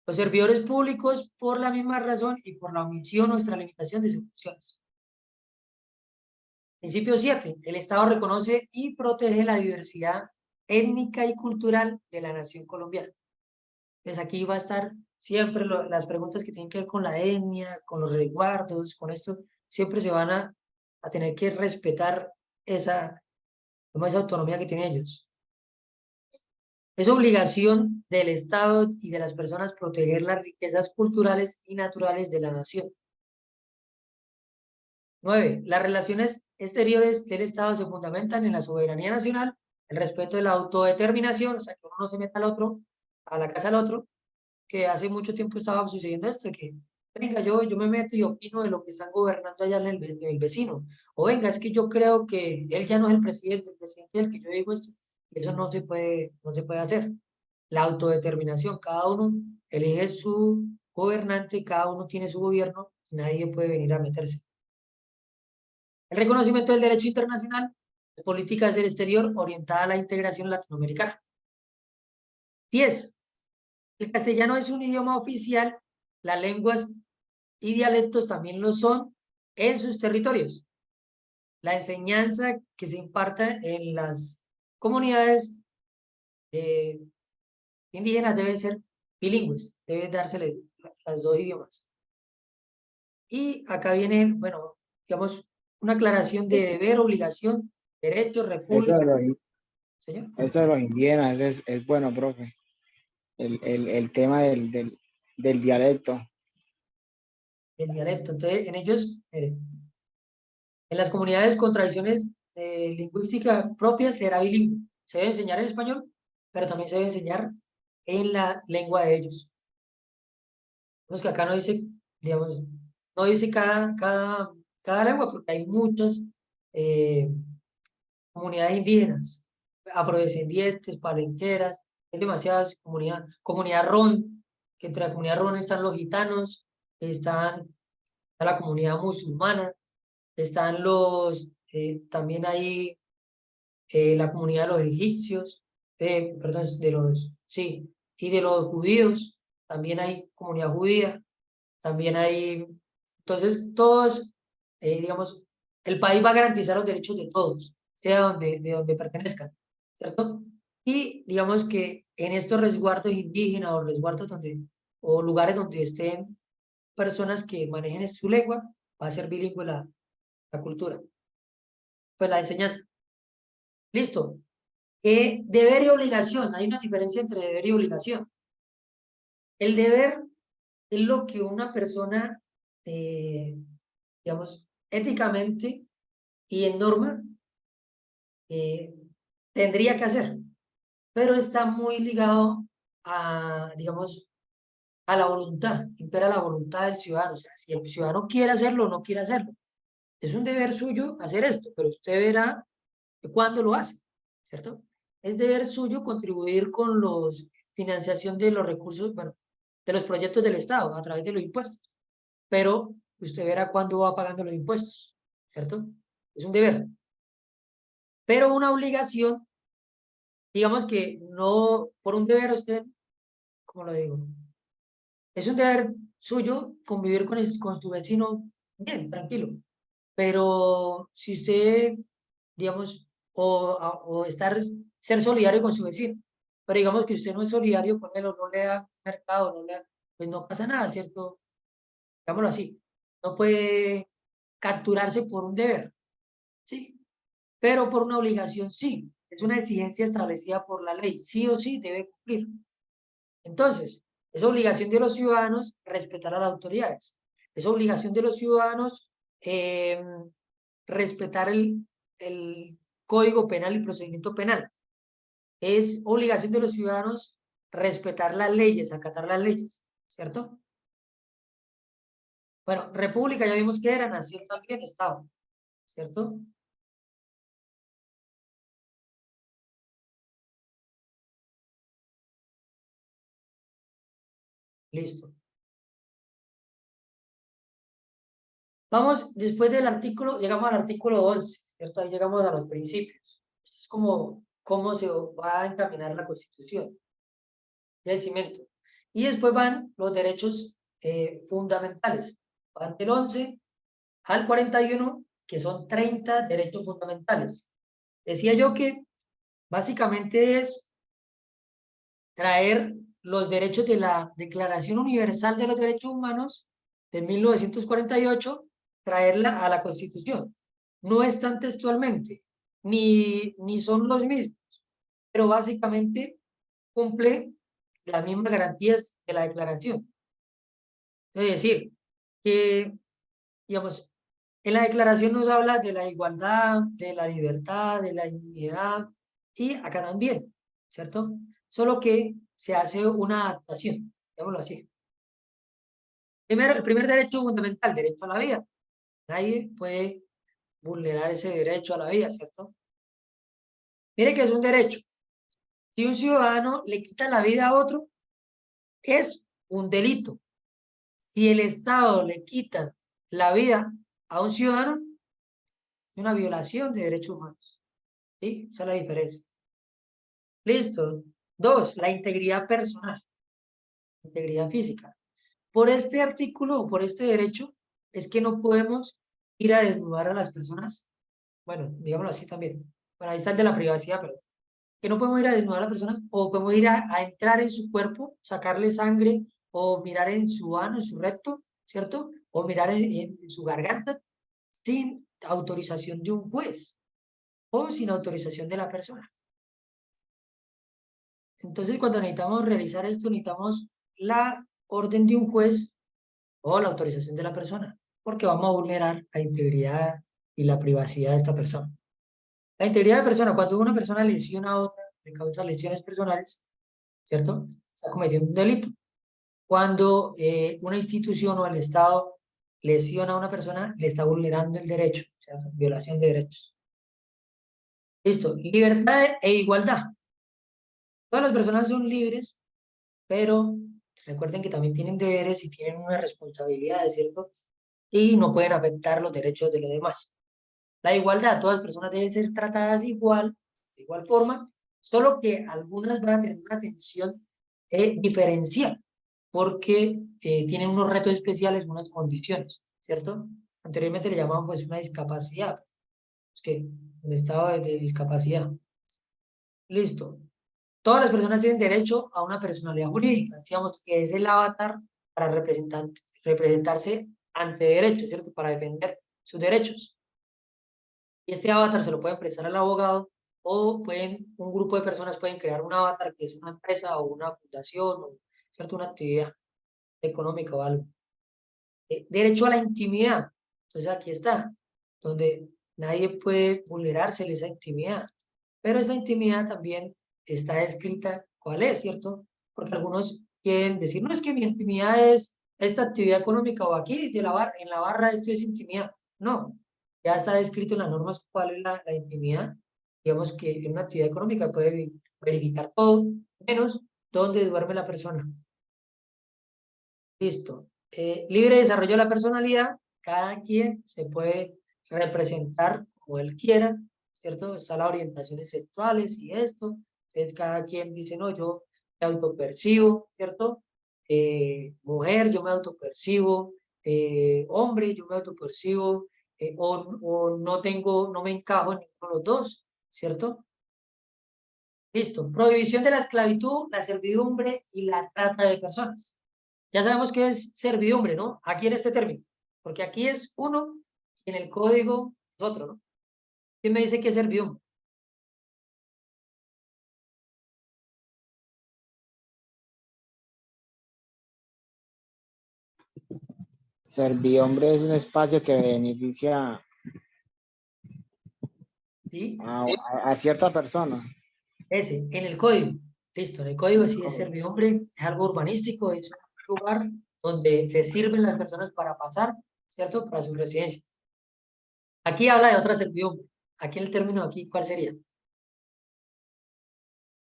Speaker 2: Los servidores públicos por la misma razón y por la omisión o extralimitación de sus funciones. Principio 7. El Estado reconoce y protege la diversidad étnica y cultural de la nación colombiana. Entonces aquí va a estar siempre las preguntas que tienen que ver con la etnia, con los resguardos, con esto, siempre se van a tener que respetar esa autonomía que tienen ellos. Es obligación del Estado y de las personas proteger las riquezas culturales y naturales de la nación. 9. Las relaciones exteriores del Estado se fundamentan en la soberanía nacional, el respeto de la autodeterminación, o sea, que uno no se meta al otro, a la casa del otro, que hace mucho tiempo estaba sucediendo esto, que venga, yo me meto y opino de lo que están gobernando allá en el vecino, o venga, es que yo creo que él ya no es el presidente es el que yo digo esto, y eso no se puede hacer. La autodeterminación, cada uno elige su gobernante, cada uno tiene su gobierno, y nadie puede venir a meterse. El reconocimiento del derecho internacional, políticas del exterior orientada a la integración latinoamericana. 10. El castellano es un idioma oficial, las lenguas y dialectos también lo son en sus territorios. La enseñanza que se imparta en las comunidades indígenas debe ser bilingües, debe dársele los dos idiomas. Y acá viene, bueno, digamos, una aclaración de deber, obligación, derecho, república. Señor.
Speaker 5: Eso de los indígenas es bueno, profe. El tema del dialecto.
Speaker 2: El dialecto. Entonces, en ellos, miren, en las comunidades con tradiciones lingüística propias será bilingüe. Se debe enseñar en español, pero también se debe enseñar en la lengua de ellos. Pues que acá no dice, digamos, no dice cada lengua, porque hay muchas comunidades indígenas, afrodescendientes, palenqueras, hay demasiadas comunidades. Comunidad Ron, que entre la comunidad Ron están los gitanos, está la comunidad musulmana, están también hay la comunidad de los egipcios, perdón, sí, y de los judíos, también hay comunidad judía, también hay, entonces todos, digamos, el país va a garantizar los derechos de todos, sea de donde pertenezcan, ¿cierto? Y digamos que en estos resguardos indígenas o resguardos o lugares donde estén personas que manejen su lengua, va a ser bilingüe la cultura, pues la enseñanza. Listo. Deber y obligación. Hay una diferencia entre deber y obligación. El deber es lo que una persona, digamos, éticamente y en norma, tendría que hacer. pero está muy ligado a, digamos, a la voluntad, impera la voluntad del ciudadano. O sea, si el ciudadano quiere hacerlo o no quiere hacerlo. Es un deber suyo hacer esto, pero usted verá cuándo lo hace, ¿cierto? Es deber suyo contribuir con la financiación de los recursos, bueno, de los proyectos del Estado a través de los impuestos, pero usted verá cuándo va pagando los impuestos, ¿cierto? Es un deber. Pero una obligación, digamos que no, por un deber usted, ¿cómo lo digo? Es un deber suyo convivir con su vecino bien, tranquilo. Pero si usted, digamos, o ser solidario con su vecino, pero digamos que usted no es solidario con él o no le da mercado, pues no pasa nada, ¿cierto? Digámoslo así. No puede capturarse por un deber, ¿sí? Pero por una obligación, sí. Es una exigencia establecida por la ley. Sí o sí debe cumplir. Entonces, es obligación de los ciudadanos respetar a las autoridades. Es obligación de los ciudadanos respetar el Código Penal y procedimiento penal. Es obligación de los ciudadanos respetar las leyes, acatar las leyes, ¿cierto? Bueno, república ya vimos que era, nación también, Estado, ¿cierto? Listo. Vamos, después del artículo, llegamos al artículo 11, ¿cierto? Ahí llegamos a los principios. Esto es como cómo se va a encaminar la Constitución, el cimiento. Y después van los derechos fundamentales. Van del 11 al 41, que son 30 derechos fundamentales. Decía yo que básicamente es traer los derechos de la Declaración Universal de los Derechos Humanos de 1948, traerla a la Constitución. No están textualmente, ni son los mismos, pero básicamente cumple las mismas garantías de la declaración. Es decir, que, digamos, en la declaración nos habla de la igualdad, de la libertad, de la dignidad, y acá también, ¿cierto? Solo que se hace una adaptación, digámoslo así. Primero, el primer derecho fundamental, derecho a la vida. Nadie puede vulnerar ese derecho a la vida, ¿cierto? Mire que es un derecho. Si un ciudadano le quita la vida a otro, es un delito. Si el Estado le quita la vida a un ciudadano, es una violación de derechos humanos. ¿Sí? Esa es la diferencia. Listo. Dos, la integridad personal, integridad física. Por este artículo o por este derecho es que no podemos ir a desnudar a las personas. Bueno, digámoslo así también. Bueno, ahí está el de la privacidad, pero que no podemos ir a desnudar a las personas o podemos ir a entrar en su cuerpo, sacarle sangre o mirar en su ano, en su recto, ¿cierto? O mirar en su garganta sin autorización de un juez o sin autorización de la persona. Entonces, cuando necesitamos realizar esto, necesitamos la orden de un juez o la autorización de la persona, porque vamos a vulnerar la integridad y la privacidad de esta persona. La integridad de persona, cuando una persona lesiona a otra, le causa lesiones personales, ¿cierto? Está cometiendo un delito. Cuando una institución o el Estado lesiona a una persona, le está vulnerando el derecho, o sea, violación de derechos. Listo, libertad e igualdad. Todas las personas son libres, pero recuerden que también tienen deberes y tienen unas responsabilidades, ¿cierto? Y no pueden afectar los derechos de los demás. La igualdad, todas las personas deben ser tratadas igual, de igual forma, solo que algunas van a tener una atención diferencial, porque tienen unos retos especiales, unas condiciones, ¿cierto? Anteriormente le llamaban pues una discapacidad, es que un estado de discapacidad. Listo. Todas las personas tienen derecho a una personalidad jurídica, decíamos que es el avatar para representarse ante derechos, ¿cierto? Para defender sus derechos. Y este avatar se lo pueden prestar al abogado o un grupo de personas pueden crear un avatar que es una empresa o una fundación o, ¿cierto? Una actividad económica o algo. Derecho a la intimidad. Entonces aquí está, donde nadie puede vulnerarse esa intimidad. Pero esa intimidad también está escrita cuál es, ¿cierto? Porque algunos quieren decir, no, es que mi intimidad es esta actividad económica o aquí de en la barra esto es intimidad. No, ya está escrito en las normas cuál es la intimidad. Digamos que en una actividad económica puede verificar todo, menos dónde duerme la persona. Listo. Libre desarrollo de la personalidad, cada quien se puede representar como él quiera, ¿cierto? Están las orientaciones sexuales y esto, entonces cada quien dice, no, yo me autopercibo, ¿cierto? Mujer, yo me autopercibo, hombre, yo me autopercibo, o no tengo, no me encajo en ninguno de los dos, ¿cierto? Listo. Prohibición de la esclavitud, la servidumbre y la trata de personas. Ya sabemos qué es servidumbre, ¿no? Aquí en este término, porque aquí es uno y en el código es otro, ¿no? ¿Quién me dice qué es servidumbre?
Speaker 5: Servidumbre es un espacio que beneficia
Speaker 2: ¿Sí?
Speaker 5: a cierta persona.
Speaker 2: Ese, en el código. Listo, en el código sí es servidumbre, es algo urbanístico, es un lugar donde se sirven las personas para pasar, ¿cierto? Para su residencia. Aquí habla de otra servidumbre. Aquí el término aquí, ¿cuál sería?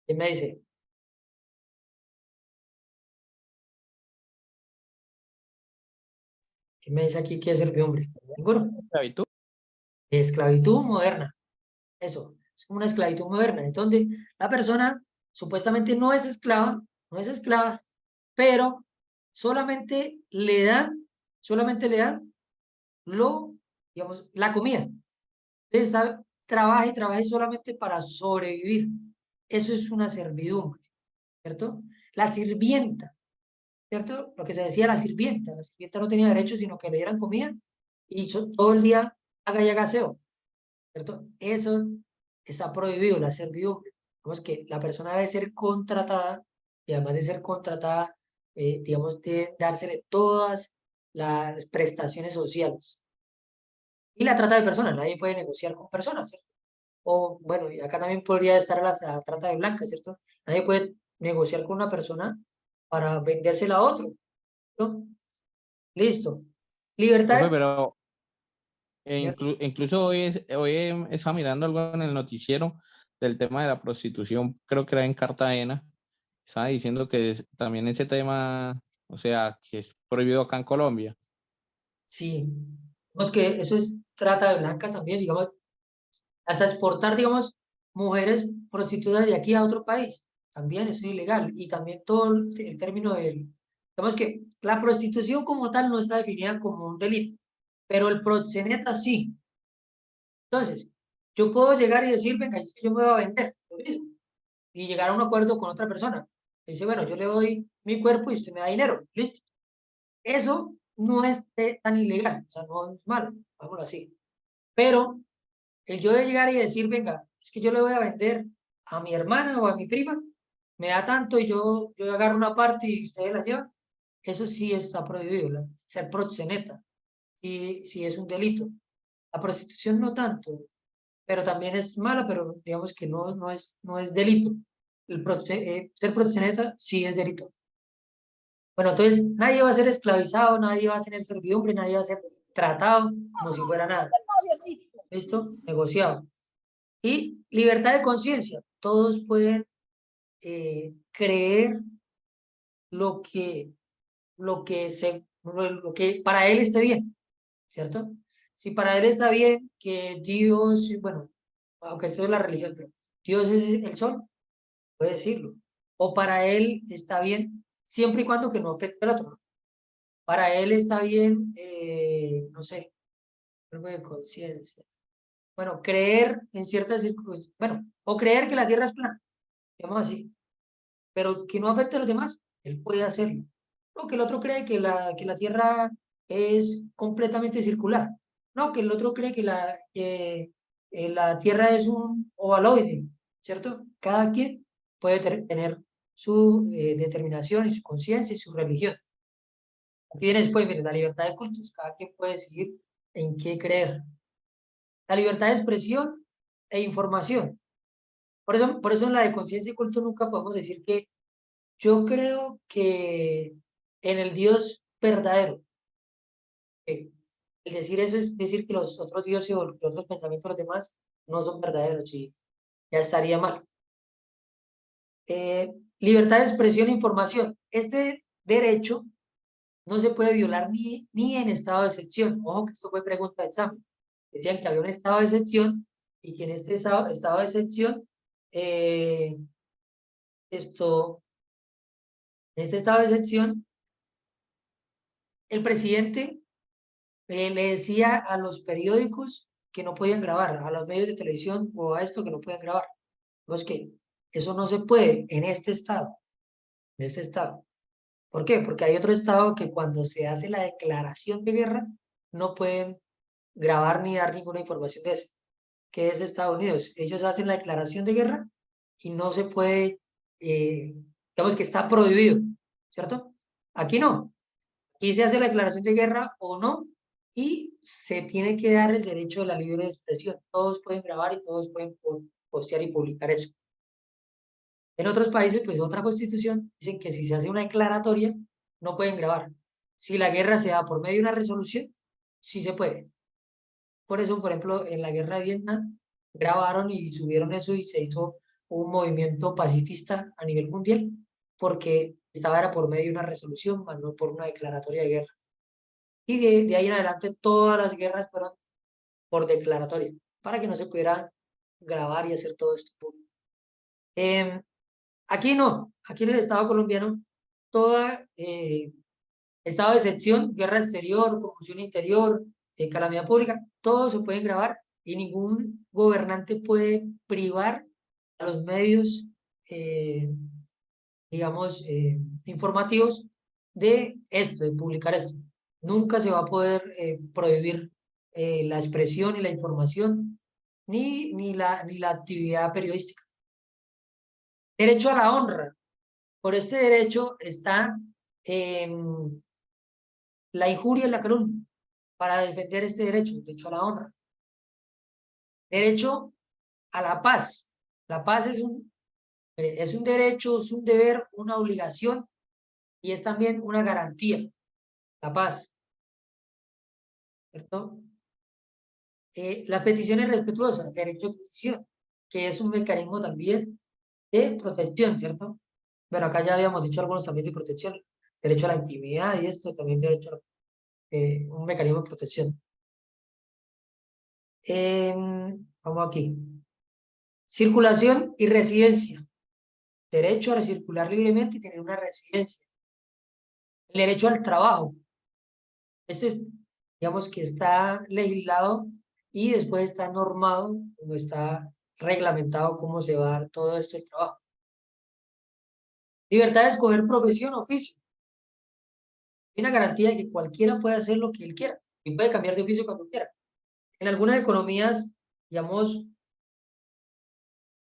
Speaker 2: ¿Quién me dice? ¿Quién me dice aquí qué es servidumbre? ¿Ninguno?
Speaker 3: ¿Esclavitud?
Speaker 2: Esclavitud moderna. Eso, es como una esclavitud moderna, es donde la persona supuestamente no es esclava, pero solamente le dan digamos, la comida. Entonces, trabaja y trabaja solamente para sobrevivir. Eso es una servidumbre, ¿cierto? La sirvienta, ¿cierto? Lo que se decía la sirvienta no tenía derecho, sino que le dieran comida y todo el día haga y haga aseo, ¿cierto? Eso está prohibido, la servidumbre. Digamos que la persona debe ser contratada y además de ser contratada, digamos, de dársele todas las prestaciones sociales. Y la trata de personas, nadie puede negociar con personas, ¿cierto? O bueno, y acá también podría estar la trata de blancas, ¿cierto? Nadie puede negociar con una persona para vendérsela a otro, ¿no? Listo.
Speaker 3: Profe,
Speaker 2: Libertad.
Speaker 3: pero
Speaker 2: Señor.
Speaker 3: incluso hoy estaba mirando algo en el noticiero del tema de la prostitución, creo que era en Cartagena, estaba diciendo que también ese tema, o sea, que es prohibido acá en Colombia.
Speaker 2: Sí. Digamos que eso es trata de blancas también, digamos, hasta exportar, digamos, mujeres prostitutas de aquí a otro país. También eso es ilegal. Y también todo el término del... Digamos que la prostitución como tal no está definida como un delito, pero el proxeneta sí. Entonces, yo puedo llegar y decir, venga, es que yo me voy a vender, lo mismo, y llegar a un acuerdo con otra persona. Dice, bueno, yo le doy mi cuerpo y usted me da dinero. Listo. Eso no es tan ilegal, o sea, no es malo, vámonos así. Pero el yo de llegar y decir, venga, es que yo le voy a vender a mi hermana o a mi prima, me da tanto y yo agarro una parte y ustedes la llevan, eso sí está prohibido, ser proxeneta, sí es un delito. La prostitución no tanto, pero también es mala, pero digamos que no es delito. Ser proxeneta sí es delito. Bueno, entonces nadie va a ser esclavizado, nadie va a tener servidumbre, nadie va a ser tratado como si fuera nada. ¿Listo? Negociado. Y libertad de conciencia. Todos pueden creer lo que, lo que para él esté bien, ¿cierto? Si para él está bien que Dios, bueno, aunque esto es la religión, pero Dios es el sol, puede decirlo. O para él está bien, siempre y cuando que no afecte al otro, ¿no? Para él está bien, no sé, algo de conciencia. Bueno, creer en ciertas circunstancias, bueno, o creer que la Tierra es plana, digamos así, pero que no afecte a los demás, él puede hacerlo. No, que el otro cree que la Tierra es completamente circular. No, que el otro cree que la Tierra es un ovaloide, ¿cierto? Cada quien puede tener su determinación y su conciencia y su religión. Aquí viene después, mire, la libertad de cultos, cada quien puede decidir en qué creer. La libertad de expresión e información. Por eso en la de conciencia y culto nunca podemos decir que yo creo que en el Dios verdadero. El decir eso es decir que los otros dioses o los otros pensamientos de los demás no son verdaderos y ya estaría mal. Libertad de expresión e información. Este derecho no se puede violar ni en estado de excepción. Ojo que esto fue pregunta de examen. Decían que había un estado de excepción y que en este estado de excepción, en este estado de excepción, el presidente le decía a los periódicos que no podían grabar, a los medios de televisión o a esto que no pueden grabar. Pues que eso no se puede en este estado, en este estado. ¿Por qué? Porque hay otro estado que cuando se hace la declaración de guerra no pueden grabar ni dar ninguna información de eso, que es Estados Unidos. Ellos hacen la declaración de guerra y no se puede, digamos que está prohibido, ¿cierto? Aquí no. Aquí se hace la declaración de guerra o no y se tiene que dar el derecho de la libre expresión. Todos pueden grabar y todos pueden postear y publicar eso. En otros países, pues otra constitución, dicen que si se hace una declaratoria, no pueden grabar. Si la guerra se da por medio de una resolución, sí se puede. Por eso, por ejemplo, en la guerra de Vietnam, grabaron y subieron eso y se hizo un movimiento pacifista a nivel mundial, porque era por medio de una resolución, más no por una declaratoria de guerra. Y de ahí en adelante todas las guerras fueron por declaratoria, para que no se pudiera grabar y hacer todo esto público. Aquí no, aquí en el Estado colombiano, toda estado de excepción, guerra exterior, confusión interior, calamidad pública, todo se puede grabar y ningún gobernante puede privar a los medios, digamos, informativos de esto, de publicar esto. Nunca se va a poder prohibir la expresión y la información, ni la actividad periodística. Derecho a la honra. Por este derecho está la injuria y la calumnia. Para defender este derecho a la honra. Derecho a la paz. La paz es un derecho, es un deber, una obligación y es también una garantía. La paz. ¿Cierto? Las peticiones respetuosas, derecho a petición, que es un mecanismo también de protección, ¿cierto? Bueno, acá ya habíamos dicho algunos también de protección, derecho a la intimidad y esto también derecho a un mecanismo de protección. Vamos aquí. Circulación y residencia. Derecho a circular libremente y tener una residencia. El derecho al trabajo. Esto es, digamos que está legislado y después está normado, o está reglamentado cómo se va a dar todo esto el trabajo. Libertad de escoger profesión o oficio. Hay una garantía de que cualquiera puede hacer lo que él quiera y puede cambiar de oficio cuando quiera. En algunas economías, digamos,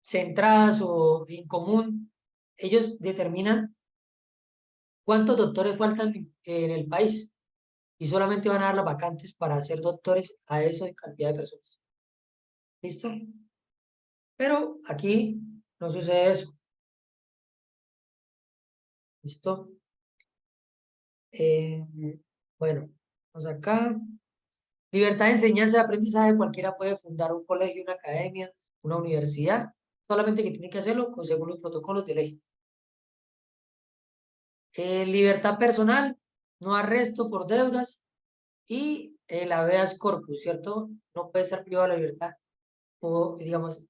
Speaker 2: centradas o en común, ellos determinan cuántos doctores faltan en el país y solamente van a dar las vacantes para ser doctores a esa cantidad de personas. ¿Listo? Pero aquí no sucede eso. ¿Listo? Bueno, vamos acá. Libertad de enseñanza y aprendizaje. Cualquiera puede fundar un colegio, una academia, una universidad. Solamente que tiene que hacerlo según los protocolos de ley. Libertad personal. No arresto por deudas. Y el habeas corpus, ¿cierto? No puede ser privado de la libertad. O, digamos,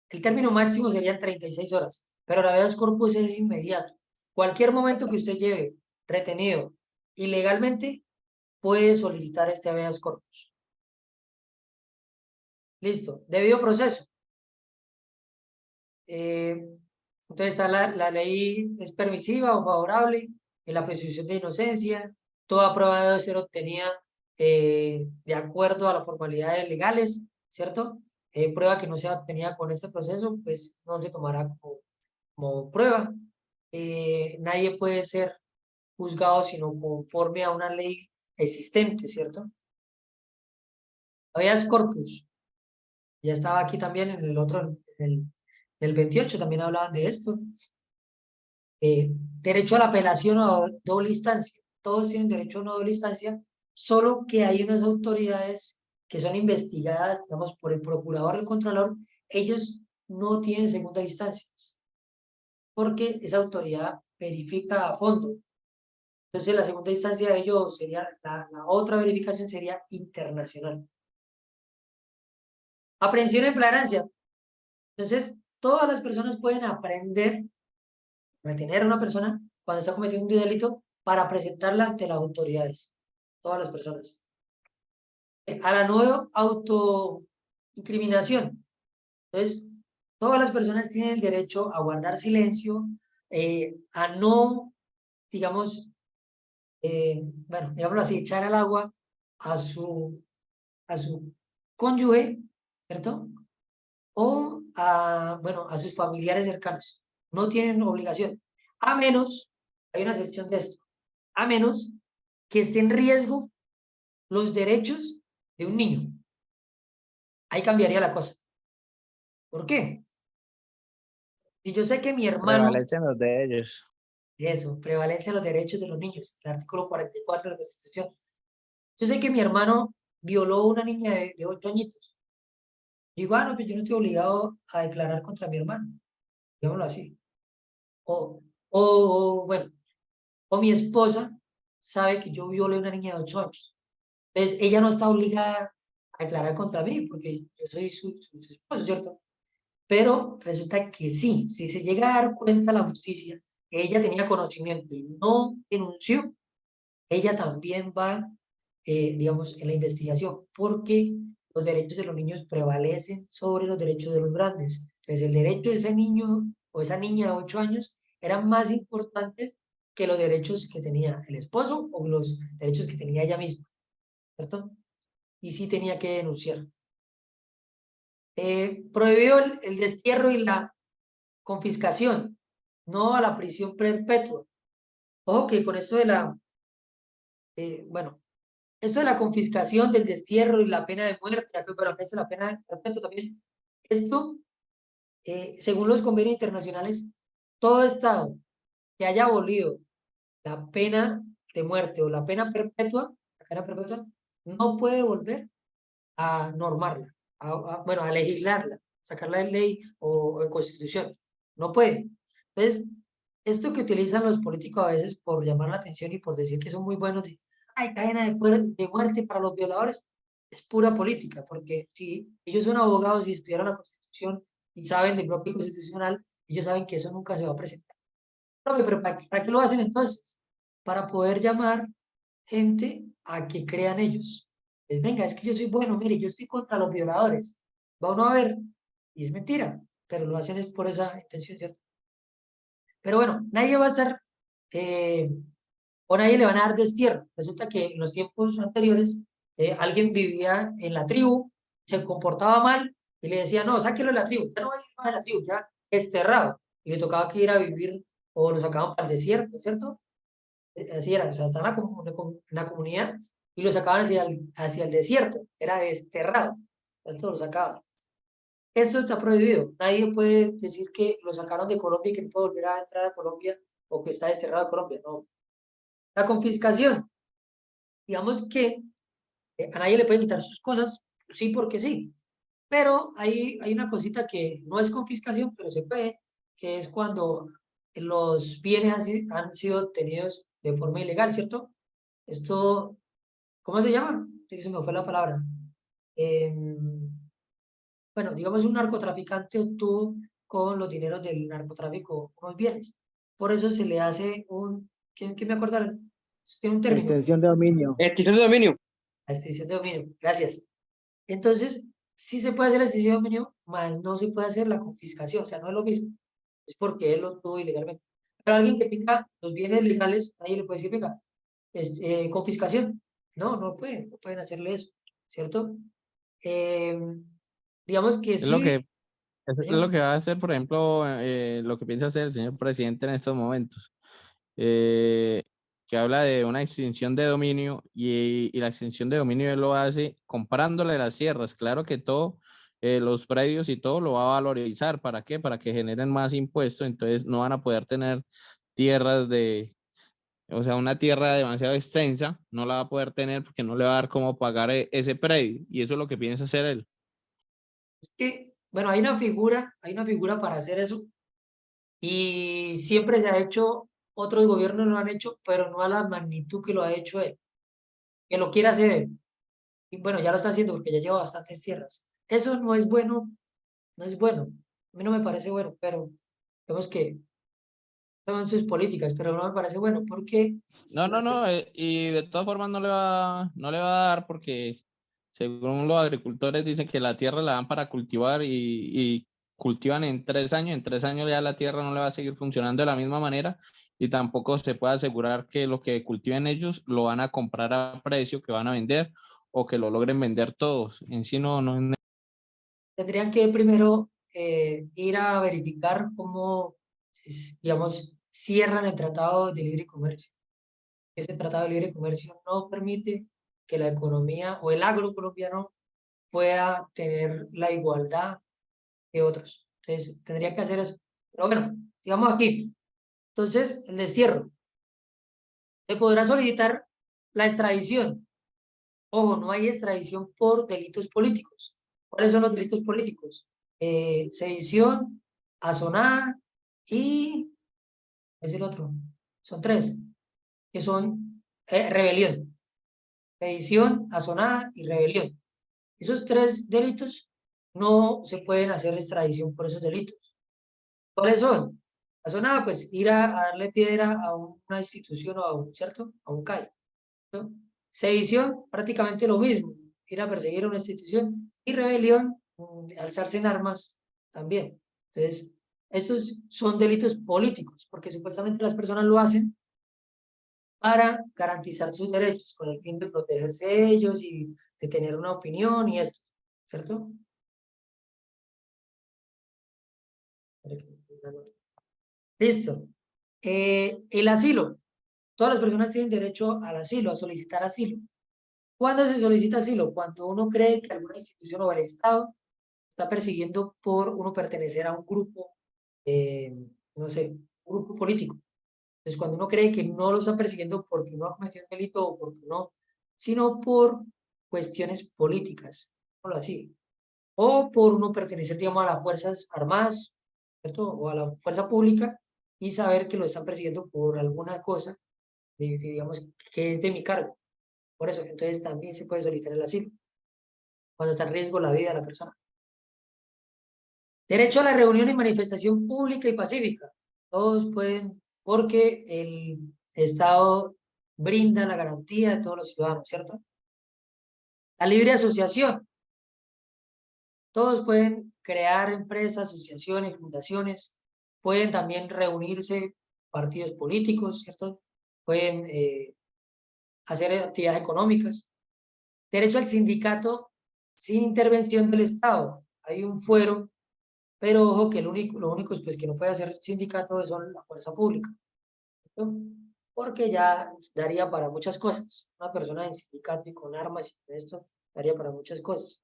Speaker 2: el término máximo serían 36 horas, pero el habeas corpus es inmediato. Cualquier momento que usted lleve retenido ilegalmente, puede solicitar este habeas corpus. Listo. Debido proceso. Entonces está la ley es permisiva o favorable en la presunción de inocencia. Toda prueba debe ser obtenida de acuerdo a las formalidades legales, ¿cierto? Prueba que no sea obtenida con este proceso, pues no se tomará como prueba. Nadie puede ser juzgado sino conforme a una ley existente, ¿cierto? Habeas corpus. Ya estaba aquí también en el otro, en En el 28 también hablaban de esto. Derecho a la apelación o a doble instancia. Todos tienen derecho a una doble instancia, solo que hay unas autoridades que son investigadas, digamos, por el procurador o el contralor. Ellos no tienen segunda instancia, porque esa autoridad verifica a fondo. Entonces, la segunda instancia de ellos sería, la otra verificación sería internacional. Aprehensión en flagrancia. Entonces, todas las personas pueden aprender, retener a una persona cuando está cometiendo un delito para presentarla ante las autoridades. Todas las personas. A la no autoincriminación. Entonces, todas las personas tienen el derecho a guardar silencio, a no, digamos, bueno, digámoslo así, echar al agua a su cónyuge, ¿cierto? O a, bueno, a sus familiares cercanos. No tienen obligación, a menos, hay una excepción de esto, a menos que esté en riesgo los derechos de un niño. Ahí cambiaría la cosa. ¿Por qué? Si yo sé que mi hermano,
Speaker 3: Prevalecen los de ellos.
Speaker 2: eso, prevalece los derechos de los niños, el artículo 44 de la Constitución. Yo sé que mi hermano violó a una niña de 8 añitos. Digo, no, pues yo no estoy obligado a declarar contra mi hermano, digámoslo así. Bueno, o mi esposa sabe que yo violé a una niña de 8 años. Entonces, ella no está obligada a declarar contra mí, porque yo soy su esposo, ¿cierto? Pero resulta que sí, si se llega a dar cuenta la justicia que ella tenía conocimiento y no denunció, ella también va, digamos, en la investigación, porque los derechos de los niños prevalecen sobre los derechos de los grandes. Entonces, el derecho de ese niño o esa niña de 8 años eran más importantes que los derechos que tenía el esposo o los derechos que tenía ella misma, ¿cierto? Y sí tenía que denunciar. Prohibió el destierro y la confiscación, no a la prisión perpetua. Ojo que con esto de la, bueno, esto de la confiscación, del destierro y la pena de muerte, acá para es la pena perpetua también, esto, según los convenios internacionales, todo Estado que haya abolido la pena de muerte o la pena perpetua, no puede volver a normarla, bueno, a legislarla, sacarla de ley o de constitución. No puede. Entonces, esto que utilizan los políticos a veces por llamar la atención y por decir que son muy buenos, de, ay, cadena de muerte para los violadores, es pura política, porque si ellos son abogados y estudiaron la Constitución y saben del bloque constitucional, ellos saben que eso nunca se va a presentar. Pero ¿para qué lo hacen entonces? Para poder llamar gente a que crean ellos. Pues venga, es que yo soy bueno, mire, yo estoy contra los violadores. Va uno a ver, y es mentira, pero lo hacen es por esa intención, ¿cierto? Pero bueno, nadie va a estar, o nadie le van a dar destierro. Resulta que en los tiempos anteriores, alguien vivía en la tribu, se comportaba mal, y le decía, no, sáquelo de la tribu, ya no va a ir más de la tribu, ya desterrado. Y le tocaba que ir a vivir, o lo sacaban para el desierto, ¿cierto? Así era, o sea, estaba en la comunidad y lo sacaban hacia el desierto, era desterrado, esto lo sacaban. Esto está prohibido, nadie puede decir que lo sacaron de Colombia y que no puede volver a entrar a Colombia o que está desterrado de Colombia, no. La confiscación, digamos que a nadie le pueden quitar sus cosas, sí porque sí, pero hay una cosita que no es confiscación, pero se puede, que es cuando los bienes han sido obtenidos de forma ilegal, ¿cierto? Esto, ¿cómo se llama? Sí, se me fue la palabra. Bueno, digamos un narcotraficante obtuvo con los dineros del narcotráfico unos bienes. Por eso se le hace ¿quién me acordaron? Tiene un término,
Speaker 5: Extensión de dominio.
Speaker 1: Extinción de dominio.
Speaker 2: la extinción de dominio. Gracias. Entonces, sí se puede hacer la extinción de dominio, mas no se puede hacer la confiscación. O sea, no es lo mismo. Es porque él lo obtuvo ilegalmente. Pero alguien que tenga los bienes legales, nadie le puede decir, venga, confiscación. No, no pueden, no pueden hacerle eso, ¿cierto? Digamos que
Speaker 3: Es lo
Speaker 2: sí,
Speaker 3: que, es lo que va a hacer, por ejemplo, lo que piensa hacer el señor presidente en estos momentos, que habla de una extinción de dominio y la extinción de dominio él lo hace comprándole las tierras. Claro que todo los predios y todo lo va a valorizar. ¿Para qué? Para que generen más impuestos, entonces no van a poder tener tierras o sea, una tierra demasiado extensa, no la va a poder tener porque no le va a dar cómo pagar ese predio, y eso es lo que piensa hacer él.
Speaker 2: Es que, bueno, hay una figura para hacer eso y siempre se ha hecho, otros gobiernos lo han hecho, pero no a la magnitud que lo ha hecho él, que lo quiere hacer él. Y bueno, ya lo está haciendo porque ya lleva bastantes tierras. Eso no es bueno, no es bueno. A mí no me parece bueno, pero vemos que son sus políticas, pero no me parece bueno porque
Speaker 3: No, y de todas formas no le va a dar porque según los agricultores dicen que la tierra la dan para cultivar y cultivan en 3 años, en 3 años ya la tierra no le va a seguir funcionando de la misma manera y tampoco se puede asegurar que lo que cultiven ellos lo van a comprar a precio que van a vender o que lo logren vender todos. En sí no es
Speaker 2: tendrían que primero ir a verificar cómo, digamos, cierran el Tratado de Libre Comercio. Ese Tratado de Libre Comercio no permite que la economía o el agro colombiano pueda tener la igualdad que otros. Entonces, tendría que hacer eso. Pero bueno, sigamos aquí. Entonces, el destierro. Se podrá solicitar la extradición. Ojo, no hay extradición por delitos políticos. ¿Cuáles son los delitos políticos? Sedición, asonada y... es el otro. Son tres, que son rebelión. Sedición, asonada y rebelión. Esos tres delitos no se pueden hacer extradición por esos delitos. ¿Cuáles son? Asonada, pues ir a darle piedra a una institución o a un, ¿cierto? A un CAI, ¿no? Sedición, prácticamente lo mismo, ir a perseguir a una institución. Y rebelión, alzarse en armas también. Entonces, estos son delitos políticos, porque supuestamente las personas lo hacen para garantizar sus derechos, con el fin de protegerse ellos y de tener una opinión y esto, ¿cierto? Listo. El asilo. Todas las personas tienen derecho al asilo, a solicitar asilo. ¿Cuándo se solicita asilo? Cuando uno cree que alguna institución o el Estado está persiguiendo por uno pertenecer a un grupo, no sé, un grupo político. Entonces, cuando uno cree que no lo está persiguiendo porque uno ha cometido un delito o porque no, sino por cuestiones políticas, o así, o por uno pertenecer, digamos, a las Fuerzas Armadas, ¿cierto? O a la fuerza pública y saber que lo están persiguiendo por alguna cosa, digamos, que es de mi cargo. Por eso, entonces también se puede solicitar el asilo, cuando está en riesgo la vida de la persona. Derecho a la reunión y manifestación pública y pacífica. Todos pueden, porque el Estado brinda la garantía de todos los ciudadanos, ¿cierto? La libre asociación. Todos pueden crear empresas, asociaciones, fundaciones. Pueden también reunirse partidos políticos, ¿cierto? Pueden hacer actividades económicas. Derecho al sindicato sin intervención del Estado. Hay un fuero, pero ojo que lo único es pues, que no puede hacer sindicato son la fuerza pública, ¿cierto? Porque ya daría para muchas cosas. Una persona en sindicato y con armas y todo esto daría para muchas cosas.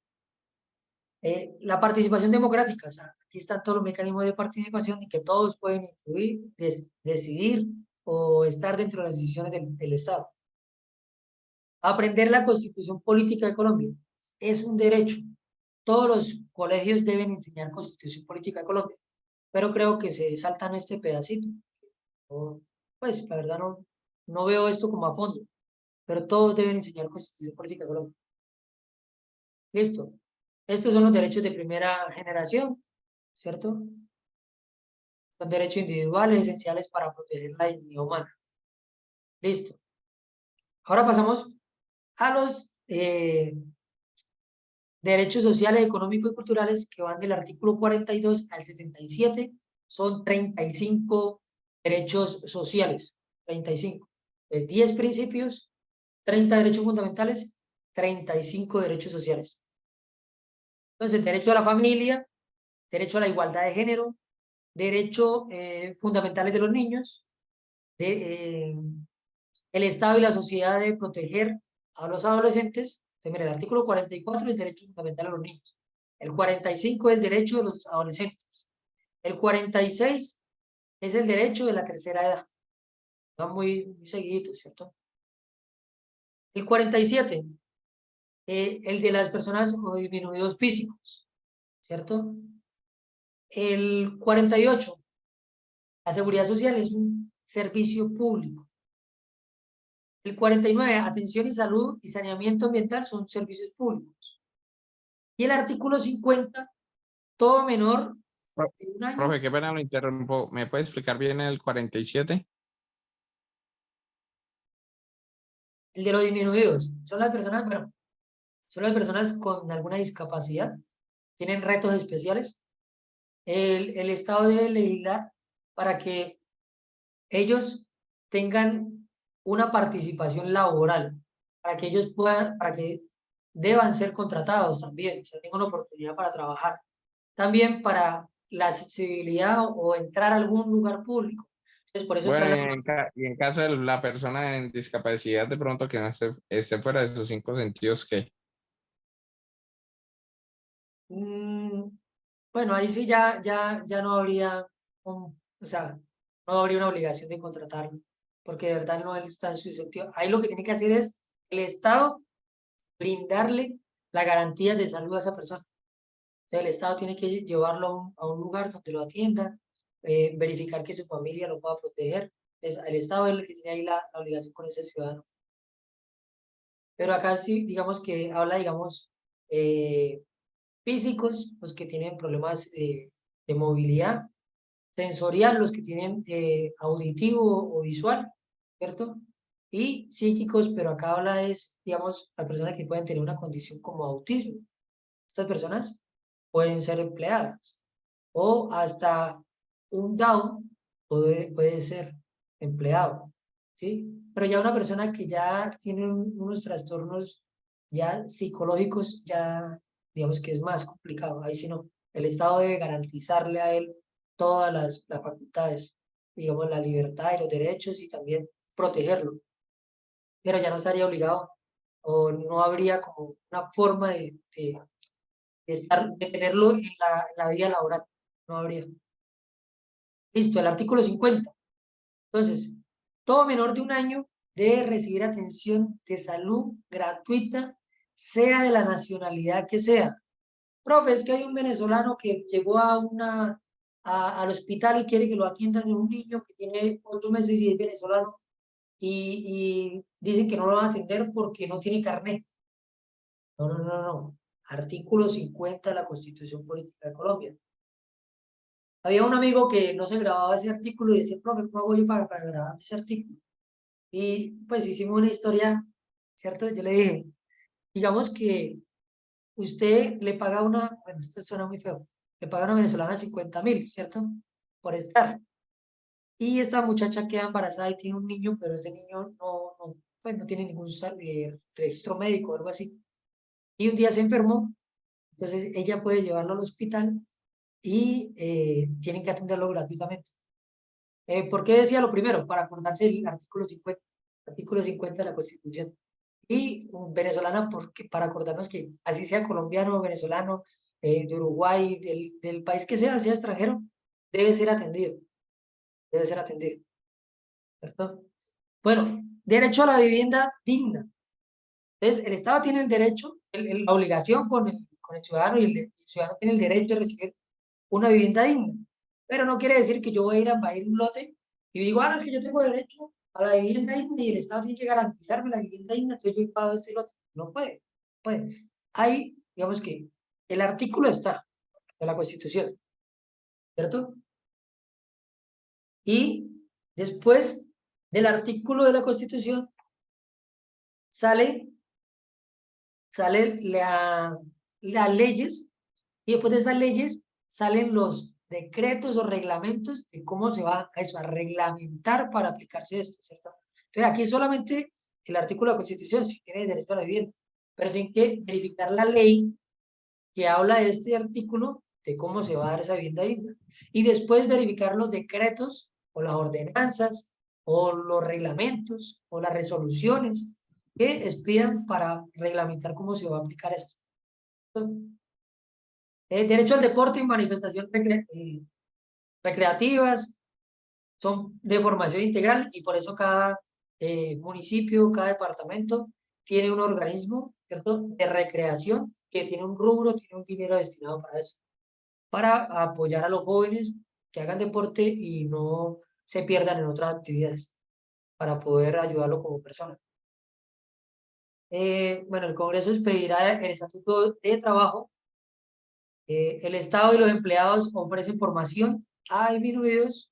Speaker 2: La participación democrática, o sea, aquí están todos los mecanismos de participación y que todos pueden influir, decidir o estar dentro de las decisiones del Estado. Aprender la Constitución Política de Colombia es un derecho. Todos los colegios deben enseñar Constitución Política de Colombia, pero creo que se saltan este pedacito. Pues la verdad no veo esto como a fondo, pero todos deben enseñar Constitución Política de Colombia. Listo. Estos son los derechos de primera generación, ¿cierto? Son derechos individuales esenciales para proteger la dignidad humana. Listo. Ahora pasamos a los derechos sociales, económicos y culturales que van del artículo 42 al 77. Son 35 derechos sociales. 35. 10 principios, 30 derechos fundamentales, 35 derechos sociales. Entonces, derecho a la familia, derecho a la igualdad de género, derechos fundamentales de los niños, el Estado y la sociedad de proteger a los adolescentes. Entonces, mira, el artículo 44 es derecho fundamental a los niños. El 45 es el derecho de los adolescentes. El 46 es el derecho de la tercera edad. Va muy seguido, ¿cierto? El 47, el de las personas o disminuidos físicos, ¿cierto? El 48, la seguridad social es un servicio público. El 49, atención y salud y saneamiento ambiental son servicios públicos. Y el artículo 50, todo menor de un año.
Speaker 3: Profe, qué pena lo interrumpo. ¿Me puede explicar bien el 47?
Speaker 2: El de los disminuidos son las personas, bueno, son las personas con alguna discapacidad, tienen retos especiales. El Estado debe legislar para que ellos tengan una participación laboral, para que ellos puedan, para que deban ser contratados también, o sea, tengan una oportunidad para trabajar. También para la accesibilidad o entrar a algún lugar público. Entonces, por eso
Speaker 3: Bueno,
Speaker 2: está
Speaker 3: y en caso de la persona en discapacidad, de pronto que no esté fuera de sus 5 sentidos, ¿qué?
Speaker 2: bueno, ahí sí ya no habría, o sea, no habría una obligación de contratarlo, porque de verdad no está en su sentido. Ahí lo que tiene que hacer es el Estado brindarle la garantía de salud a esa persona. Entonces, el Estado tiene que llevarlo a un lugar donde lo atiendan, verificar que su familia lo pueda proteger. El Estado es el que tiene ahí la obligación con ese ciudadano. Pero acá sí, digamos que habla, digamos, físicos, los que tienen problemas de movilidad, sensorial, los que tienen auditivo o visual, ¿cierto? Y psíquicos, pero acá habla es, digamos, las personas que pueden tener una condición como autismo. Estas personas pueden ser empleadas o hasta un Down puede ser empleado, ¿sí? Pero ya una persona que ya tiene unos trastornos ya psicológicos, ya digamos que es más complicado. Ahí sí no, el Estado debe garantizarle a él todas las facultades, digamos, la libertad y los derechos y también protegerlo. Pero ya no estaría obligado o no habría como una forma de tenerlo en la vida laboral. No habría. Listo, el artículo 50. Entonces, todo menor de un año debe recibir atención de salud gratuita, sea de la nacionalidad que sea. Profe, es que hay un venezolano que llegó al hospital y quiere que lo atiendan en un niño que tiene 8 meses y es venezolano y dicen que no lo van a atender porque no tiene carnet. No, no, no, no. Artículo 50 de la Constitución Política de Colombia. Había un amigo que no se grababa ese artículo y decía, profe, ¿cómo hago yo para grabar ese artículo? Y pues hicimos una historia, ¿cierto? Yo le dije, digamos que usted le paga bueno, esto suena muy feo, le paga a una venezolana 50.000, ¿cierto? Por estar. Y esta muchacha queda embarazada y tiene un niño, pero ese niño pues no tiene ningún registro médico o algo así. Y un día se enfermó, entonces ella puede llevarlo al hospital y tienen que atenderlo gratuitamente. ¿Por qué decía lo primero? Para acordarse el artículo 50 de la Constitución. Y venezolana, porque, para acordarnos que así sea colombiano, venezolano, de Uruguay, del país que sea extranjero, debe ser atendido. Debe ser atendido. ¿Cierto? Bueno, derecho a la vivienda digna. Entonces, el Estado tiene el derecho, la obligación con el ciudadano y el ciudadano tiene el derecho de recibir una vivienda digna. Pero no quiere decir que yo voy a ir a invadir un lote y digo, no, es que yo tengo derecho a la vivienda digna y el Estado tiene que garantizarme la vivienda digna, entonces yo invado este lote. No puede, puede. Hay, digamos que el artículo está de la Constitución, ¿cierto? Y después del artículo de la Constitución sale las leyes y después de esas leyes salen los decretos o reglamentos de cómo se va a eso, a reglamentar para aplicarse esto, ¿cierto? Entonces aquí solamente el artículo de la Constitución, si tiene derecho a la vivienda, pero tienen que verificar la ley que habla de este artículo, de cómo se va a dar esa vivienda digna. Y después verificar los decretos o las ordenanzas o los reglamentos o las resoluciones que expidan para reglamentar cómo se va a aplicar esto. Derecho al deporte y manifestación recreativas son de formación integral y por eso cada municipio, cada departamento tiene un organismo, ¿cierto?, de recreación que tiene un rubro, tiene un dinero destinado para eso, para apoyar a los jóvenes que hagan deporte y no se pierdan en otras actividades, para poder ayudarlo como persona. Bueno, el Congreso expedirá el Estatuto de Trabajo. El Estado y los empleados ofrecen formación a disminuidos.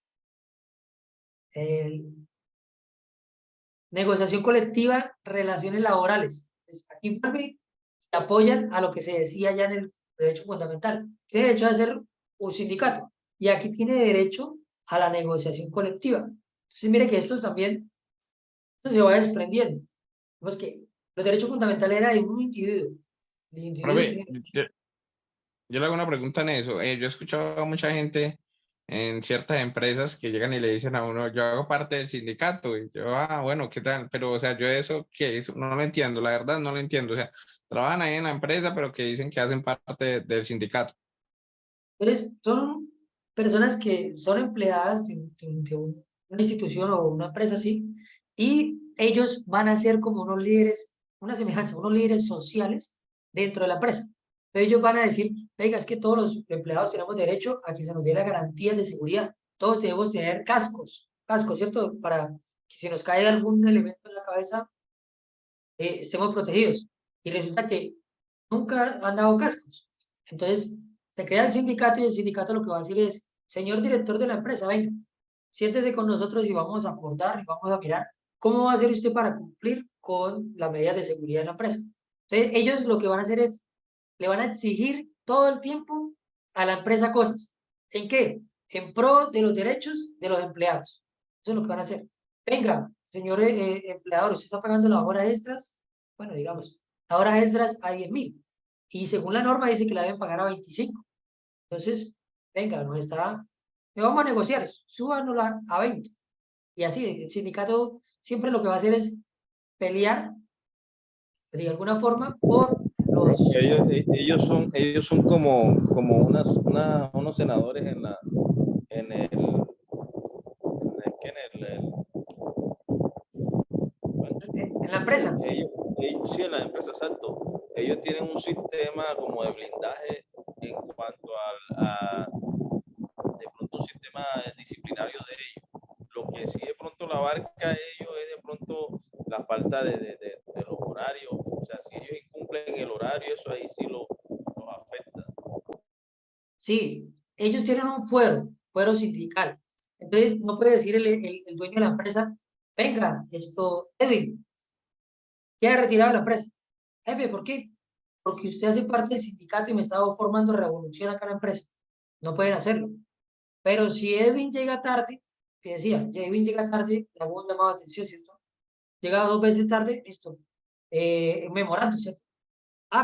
Speaker 2: Negociación colectiva, relaciones laborales. Pues aquí vuelve y apoyan a lo que se decía ya en el derecho fundamental. Tiene derecho a ser un sindicato y aquí tiene derecho a la negociación colectiva. Entonces, mire que esto también se va desprendiendo. Vemos que los derechos fundamentales era de un individuo. El individuo
Speaker 3: Profe,
Speaker 2: tiene...
Speaker 3: yo le hago una pregunta en eso. Yo he escuchado a mucha gente en ciertas empresas que llegan y le dicen a uno, yo hago parte del sindicato. Y yo, bueno, ¿qué tal? Pero, o sea, yo eso, ¿qué es? No lo entiendo, la verdad no lo entiendo. O sea, trabajan ahí en la empresa, pero que dicen que hacen parte del sindicato.
Speaker 2: Entonces, son personas que son empleadas de una institución o una empresa así, y ellos van a ser como unos líderes, una semejanza, unos líderes sociales dentro de la empresa. Entonces, ellos van a decir, venga, es que todos los empleados tenemos derecho a que se nos dé las garantías de seguridad. Todos debemos tener cascos, ¿cierto? Para que si nos cae algún elemento en la cabeza, estemos protegidos. Y resulta que nunca han dado cascos. Entonces, se crea el sindicato y el sindicato lo que va a decir es, señor director de la empresa, venga, siéntese con nosotros y vamos a acordar y vamos a mirar cómo va a hacer usted para cumplir con las medidas de seguridad de la empresa. Entonces, ellos lo que van a hacer es, le van a exigir todo el tiempo a la empresa cosas. ¿En qué? En pro de los derechos de los empleados. Eso es lo que van a hacer. Venga, señor empleador, usted está pagando las horas extras, bueno, digamos, las horas extras a 10.000 y según la norma dice que la deben pagar a 25. Entonces, venga, le vamos a negociar, súbanosla a 20. Y así, el sindicato siempre lo que va a hacer es pelear, de alguna forma, por
Speaker 6: Profe,
Speaker 2: los...
Speaker 6: ellos son como unos senadores en el, bueno,
Speaker 2: En la empresa.
Speaker 6: sí, en la empresa, exacto. Ellos tienen un sistema como de blindaje en cuanto de pronto un sistema disciplinario de ellos. Lo que sí de pronto la abarca a ellos es de pronto la falta de los horarios. O sea, si ellos incumplen el horario, eso ahí sí los afecta.
Speaker 2: Sí, ellos tienen un fuero sindical. Entonces, no puede decir el dueño de la empresa, venga, Edwin, queda retirado de la empresa. Jefe, ¿por qué? Porque usted hace parte del sindicato y me estaba formando revolución acá en la empresa. No pueden hacerlo. Pero si Edwin llega tarde, que decía, Edwin llega tarde, le hago un llamado de atención, ¿cierto? Llega 2 veces tarde, listo. Memorando, ¿cierto?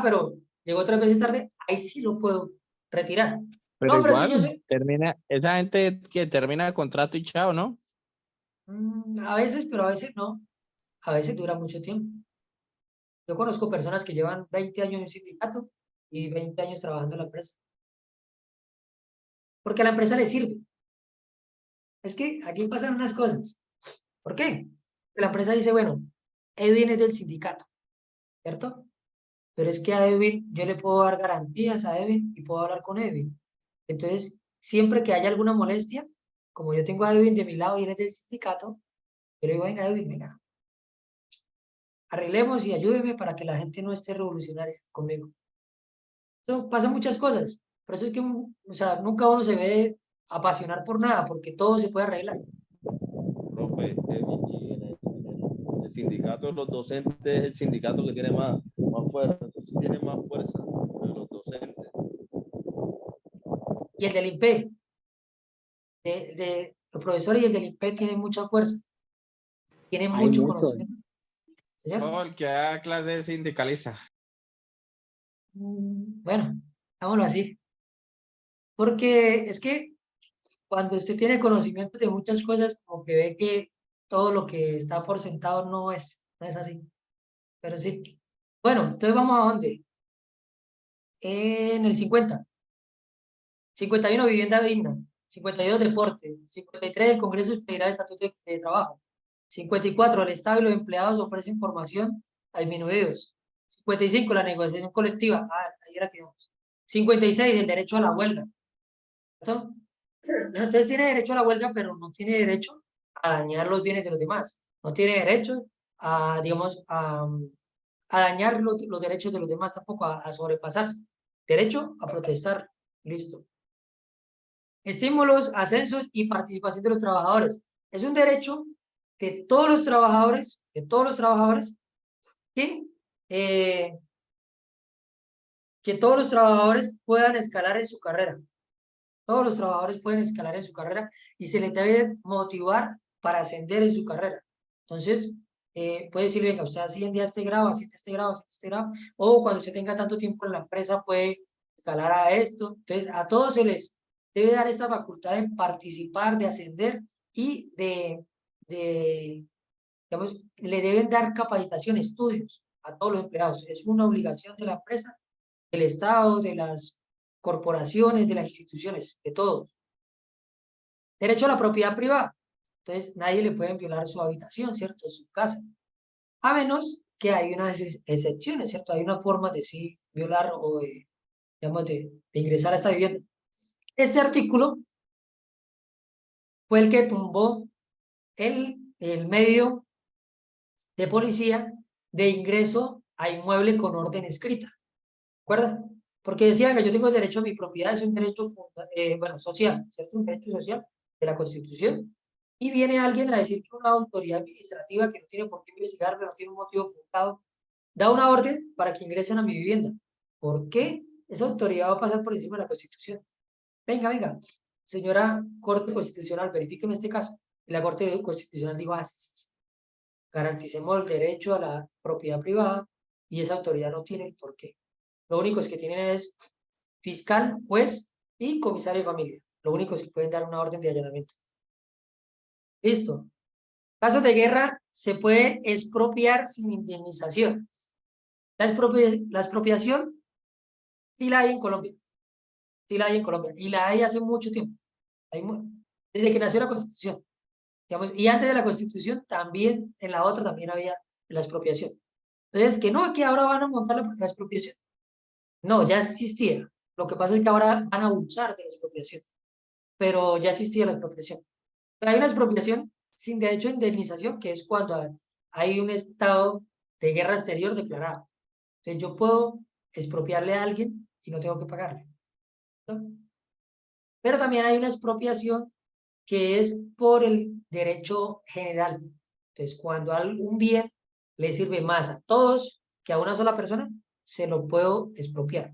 Speaker 2: Pero llegó 3 veces tarde, ahí sí lo puedo retirar.
Speaker 3: Pero
Speaker 2: No, pero es que yo
Speaker 3: igual,
Speaker 2: sé,
Speaker 3: esa gente que termina el contrato y chao, ¿no?
Speaker 2: a veces, pero a veces no. A veces dura mucho tiempo. Yo conozco personas que llevan 20 años en un sindicato y 20 años trabajando en la empresa. Porque a la empresa le sirve. Es que aquí pasan unas cosas. ¿Por qué? La empresa dice, bueno, Edwin es del sindicato, ¿cierto? Pero es que a Edwin yo le puedo dar garantías a Edwin y puedo hablar con Edwin. Entonces, siempre que haya alguna molestia, como yo tengo a Edwin de mi lado y él es del sindicato, yo le digo, venga Edwin, venga, arreglemos y ayúdeme para que la gente no esté revolucionaria conmigo. Eso pasa muchas cosas. Por eso es que, o sea, nunca uno se ve apasionar por nada, porque todo se puede arreglar.
Speaker 6: Profe, y en el sindicato de los docentes es el sindicato que tiene más fuerza, entonces tiene más fuerza de los docentes.
Speaker 2: Y el del INPE, los profesores y el del INPE tienen mucha fuerza, tienen
Speaker 5: Hay
Speaker 2: mucho
Speaker 5: mucho.
Speaker 2: conocimiento. ¿Señor?
Speaker 3: Todo el que da clase sindicaliza.
Speaker 2: Bueno, hagámoslo así. Porque es que cuando usted tiene conocimiento de muchas cosas, como que ve que todo lo que está por sentado no es así. Pero sí. Bueno, entonces vamos a dónde. En el 50. 51, vivienda digna. 52, deporte. 53, el Congreso expedirá el Estatuto de Trabajo. 54, el Estado y los empleados ofrecen formación a disminuidos. 55, la negociación colectiva. Ahí era que vamos. 56, el derecho a la huelga. ¿Cierto? Entonces tiene derecho a la huelga, pero no tiene derecho a dañar los bienes de los demás. No tiene derecho a, digamos, a dañar los derechos de los demás, tampoco a sobrepasarse. Derecho a protestar. Listo. Estímulos, ascensos y participación de los trabajadores. Es un derecho de todos los trabajadores, eh, que todos los trabajadores puedan escalar en su carrera. Todos los trabajadores pueden escalar en su carrera y se les debe motivar para ascender en su carrera. Entonces, puede decir, venga, usted asciende a este grado, asciende a este grado, asciende a este grado, o cuando usted tenga tanto tiempo en la empresa puede escalar a esto. Entonces, a todos se les debe dar esta facultad de participar, de ascender y digamos, le deben dar capacitación, estudios a todos los empleados. Es una obligación de la empresa, del Estado, de las corporaciones, de las instituciones, de todos. Derecho a la propiedad privada. Entonces, nadie le puede violar su habitación, ¿cierto? Su casa. A menos que hay unas excepciones, ¿cierto? Hay una forma de sí violar o de, digamos, de ingresar a esta vivienda. Este artículo fue el que tumbó el medio de policía de ingreso a inmueble con orden escrita. ¿De acuerdo? Porque decían que yo tengo derecho a mi propiedad, es un derecho bueno, social, ¿cierto? Un derecho social de la Constitución. Y viene alguien a decir que una autoridad administrativa que no tiene por qué investigarme, no tiene un motivo fundado, da una orden para que ingresen a mi vivienda. ¿Por qué esa autoridad va a pasar por encima de la Constitución? Venga, venga, señora Corte Constitucional, verifíqueme este caso. Y la Corte Constitucional dijo, sí. Garanticemos el derecho a la propiedad privada y esa autoridad no tiene por qué. Lo único que tienen es fiscal, juez y comisario de familia. Lo único es que pueden dar una orden de allanamiento. Listo. Casos de guerra se puede expropiar sin indemnización. La expropiación sí la hay en Colombia. Sí la hay en Colombia. Y la hay hace mucho tiempo. Desde que nació la Constitución. Digamos, y antes de la Constitución también, en la otra también había la expropiación. Entonces, que no, que ahora van a montar la expropiación. No, ya existía. Lo que pasa es que ahora van a abusar de la expropiación. Pero ya existía la expropiación. Pero hay una expropiación sin derecho a indemnización, que es cuando hay un estado de guerra exterior declarado. Entonces yo puedo expropiarle a alguien y no tengo que pagarle, ¿no? Pero también hay una expropiación que es por el derecho general. Entonces, cuando algún bien le sirve más a todos que a una sola persona, se lo puedo expropiar.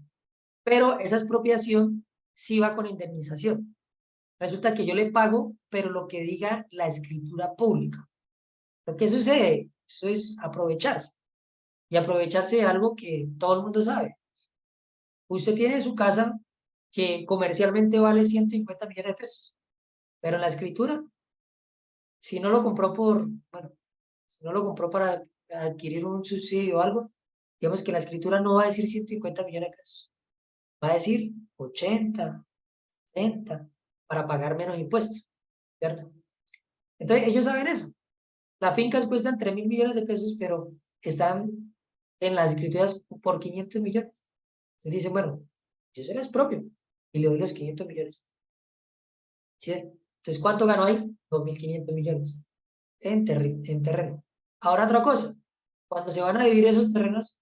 Speaker 2: Pero esa expropiación sí va con indemnización. Resulta que yo le pago, pero lo que diga la escritura pública. ¿Pero qué sucede? Eso es aprovecharse. Y aprovecharse de algo que todo el mundo sabe. Usted tiene su casa que comercialmente vale 150 millones de pesos. Pero en la escritura, si no lo compró bueno, si no lo compró para adquirir un subsidio o algo, digamos que la escritura no va a decir 150 millones de pesos. Va a decir 80, 70, para pagar menos impuestos, ¿cierto? Entonces, ellos saben eso. Las fincas cuestan 3.000 millones de pesos, pero están en las escrituras por 500 millones. Entonces dicen, bueno, yo se las propio y le doy los 500 millones. ¿Sí? Entonces, ¿cuánto ganó ahí? 2.500 millones en terreno. Ahora otra cosa, cuando se van a dividir esos terrenos,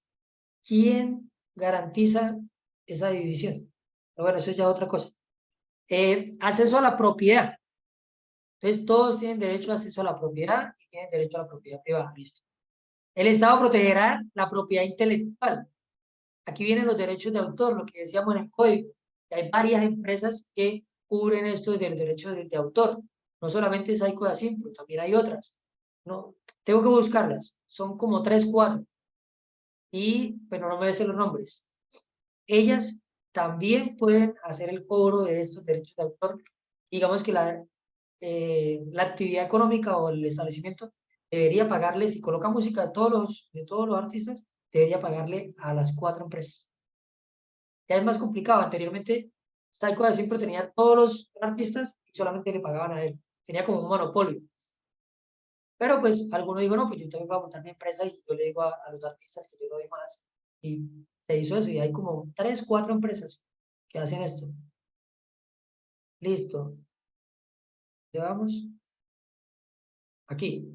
Speaker 2: ¿quién garantiza esa división? Pero bueno, eso es ya otra cosa. Acceso a la propiedad. Entonces, todos tienen derecho a acceso a la propiedad y tienen derecho a la propiedad privada. Listo. El Estado protegerá la propiedad intelectual. Aquí vienen los derechos de autor, lo que decíamos en el código. Hay varias empresas que cubren esto del derecho de autor. No solamente Saico de Asimpro, también hay otras. No, tengo que buscarlas. Son como 3, 4. Y, pero no me dicen los nombres. Ellas también pueden hacer el cobro de estos derechos de autor. Digamos que la actividad económica o el establecimiento debería pagarle, si coloca música de todos los artistas, debería pagarle a las 4 empresas. Ya es más complicado. Anteriormente Taiko siempre tenía todos los artistas y solamente le pagaban a él. Tenía como un monopolio. Pero pues alguno dijo, no, pues yo también voy a montar mi empresa y yo le digo a los artistas que yo no doy más. Y se hizo eso y hay como 3, 4 empresas que hacen esto. Listo. Llevamos aquí.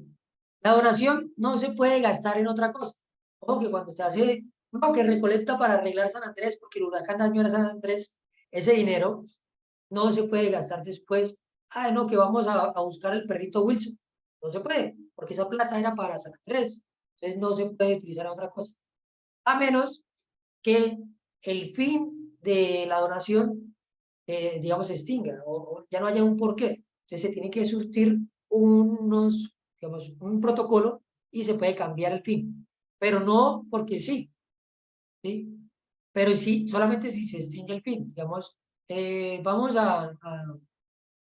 Speaker 2: La donación no se puede gastar en otra cosa. Ojo que cuando se hace, no, que recolecta para arreglar San Andrés porque el huracán dañó a San Andrés, ese dinero no se puede gastar después. Ah, no, que vamos a buscar el perrito Wilson. No se puede, porque esa plata era para San Andrés. Entonces no se puede utilizar a otra cosa. A menos que el fin de la donación, digamos, se extinga o ya no haya un porqué. Entonces se tiene que surtir unos, digamos, un protocolo y se puede cambiar el fin. Pero no porque sí, ¿sí? Pero sí, solamente si se extingue el fin. Digamos, vamos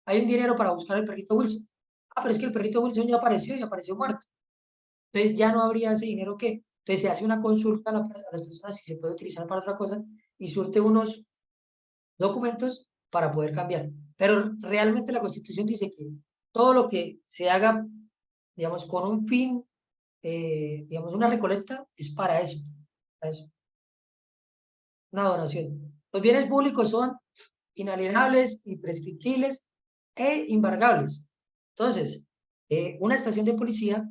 Speaker 2: hay un dinero para buscar el perrito Wilson. Ah, pero es que el perrito Wilson ya apareció y apareció muerto. Entonces ya no habría ese dinero que. Entonces se hace una consulta a las personas si se puede utilizar para otra cosa y surte unos documentos para poder cambiar. Pero realmente la Constitución dice que todo lo que se haga, digamos, con un fin, digamos, una recolecta, es para eso. Para eso. Una donación. Los bienes públicos son inalienables, imprescriptibles e embargables. Entonces, una estación de policía,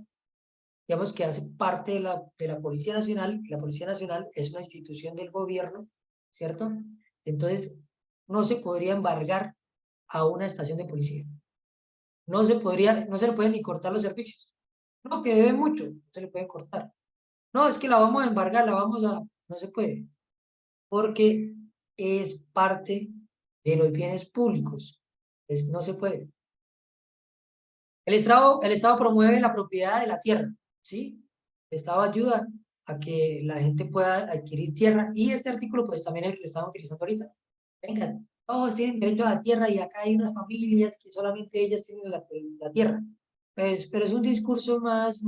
Speaker 2: digamos que hace parte de la Policía Nacional, y la Policía Nacional es una institución del gobierno, ¿cierto? Entonces, no se podría embargar a una estación de policía. No se le pueden ni cortar los servicios. No, que debe mucho, no se le puede cortar. No, es que la vamos a embargar, no se puede, porque es parte de los bienes públicos. Entonces, no se puede. El Estado promueve la propiedad de la tierra, ¿sí? El Estado ayuda a que la gente pueda adquirir tierra y este artículo pues también el que estamos utilizando ahorita. Venga, todos tienen derecho a la tierra y acá hay unas familias que solamente ellas tienen la tierra. Pues, pero es un discurso más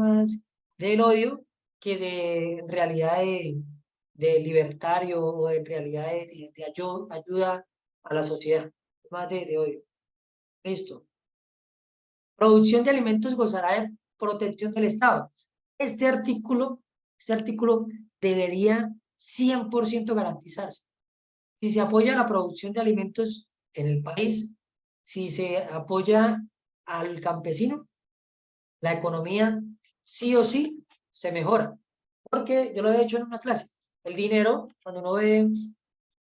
Speaker 2: del odio que de en realidad de libertario o en realidad de ayuda a la sociedad, más de odio. Listo. Producción de alimentos gozará de protección del Estado. Este artículo debería 100% garantizarse. Si se apoya la producción de alimentos en el país, si se apoya al campesino, la economía sí o sí se mejora. Porque yo lo he hecho en una clase. El dinero, cuando uno ve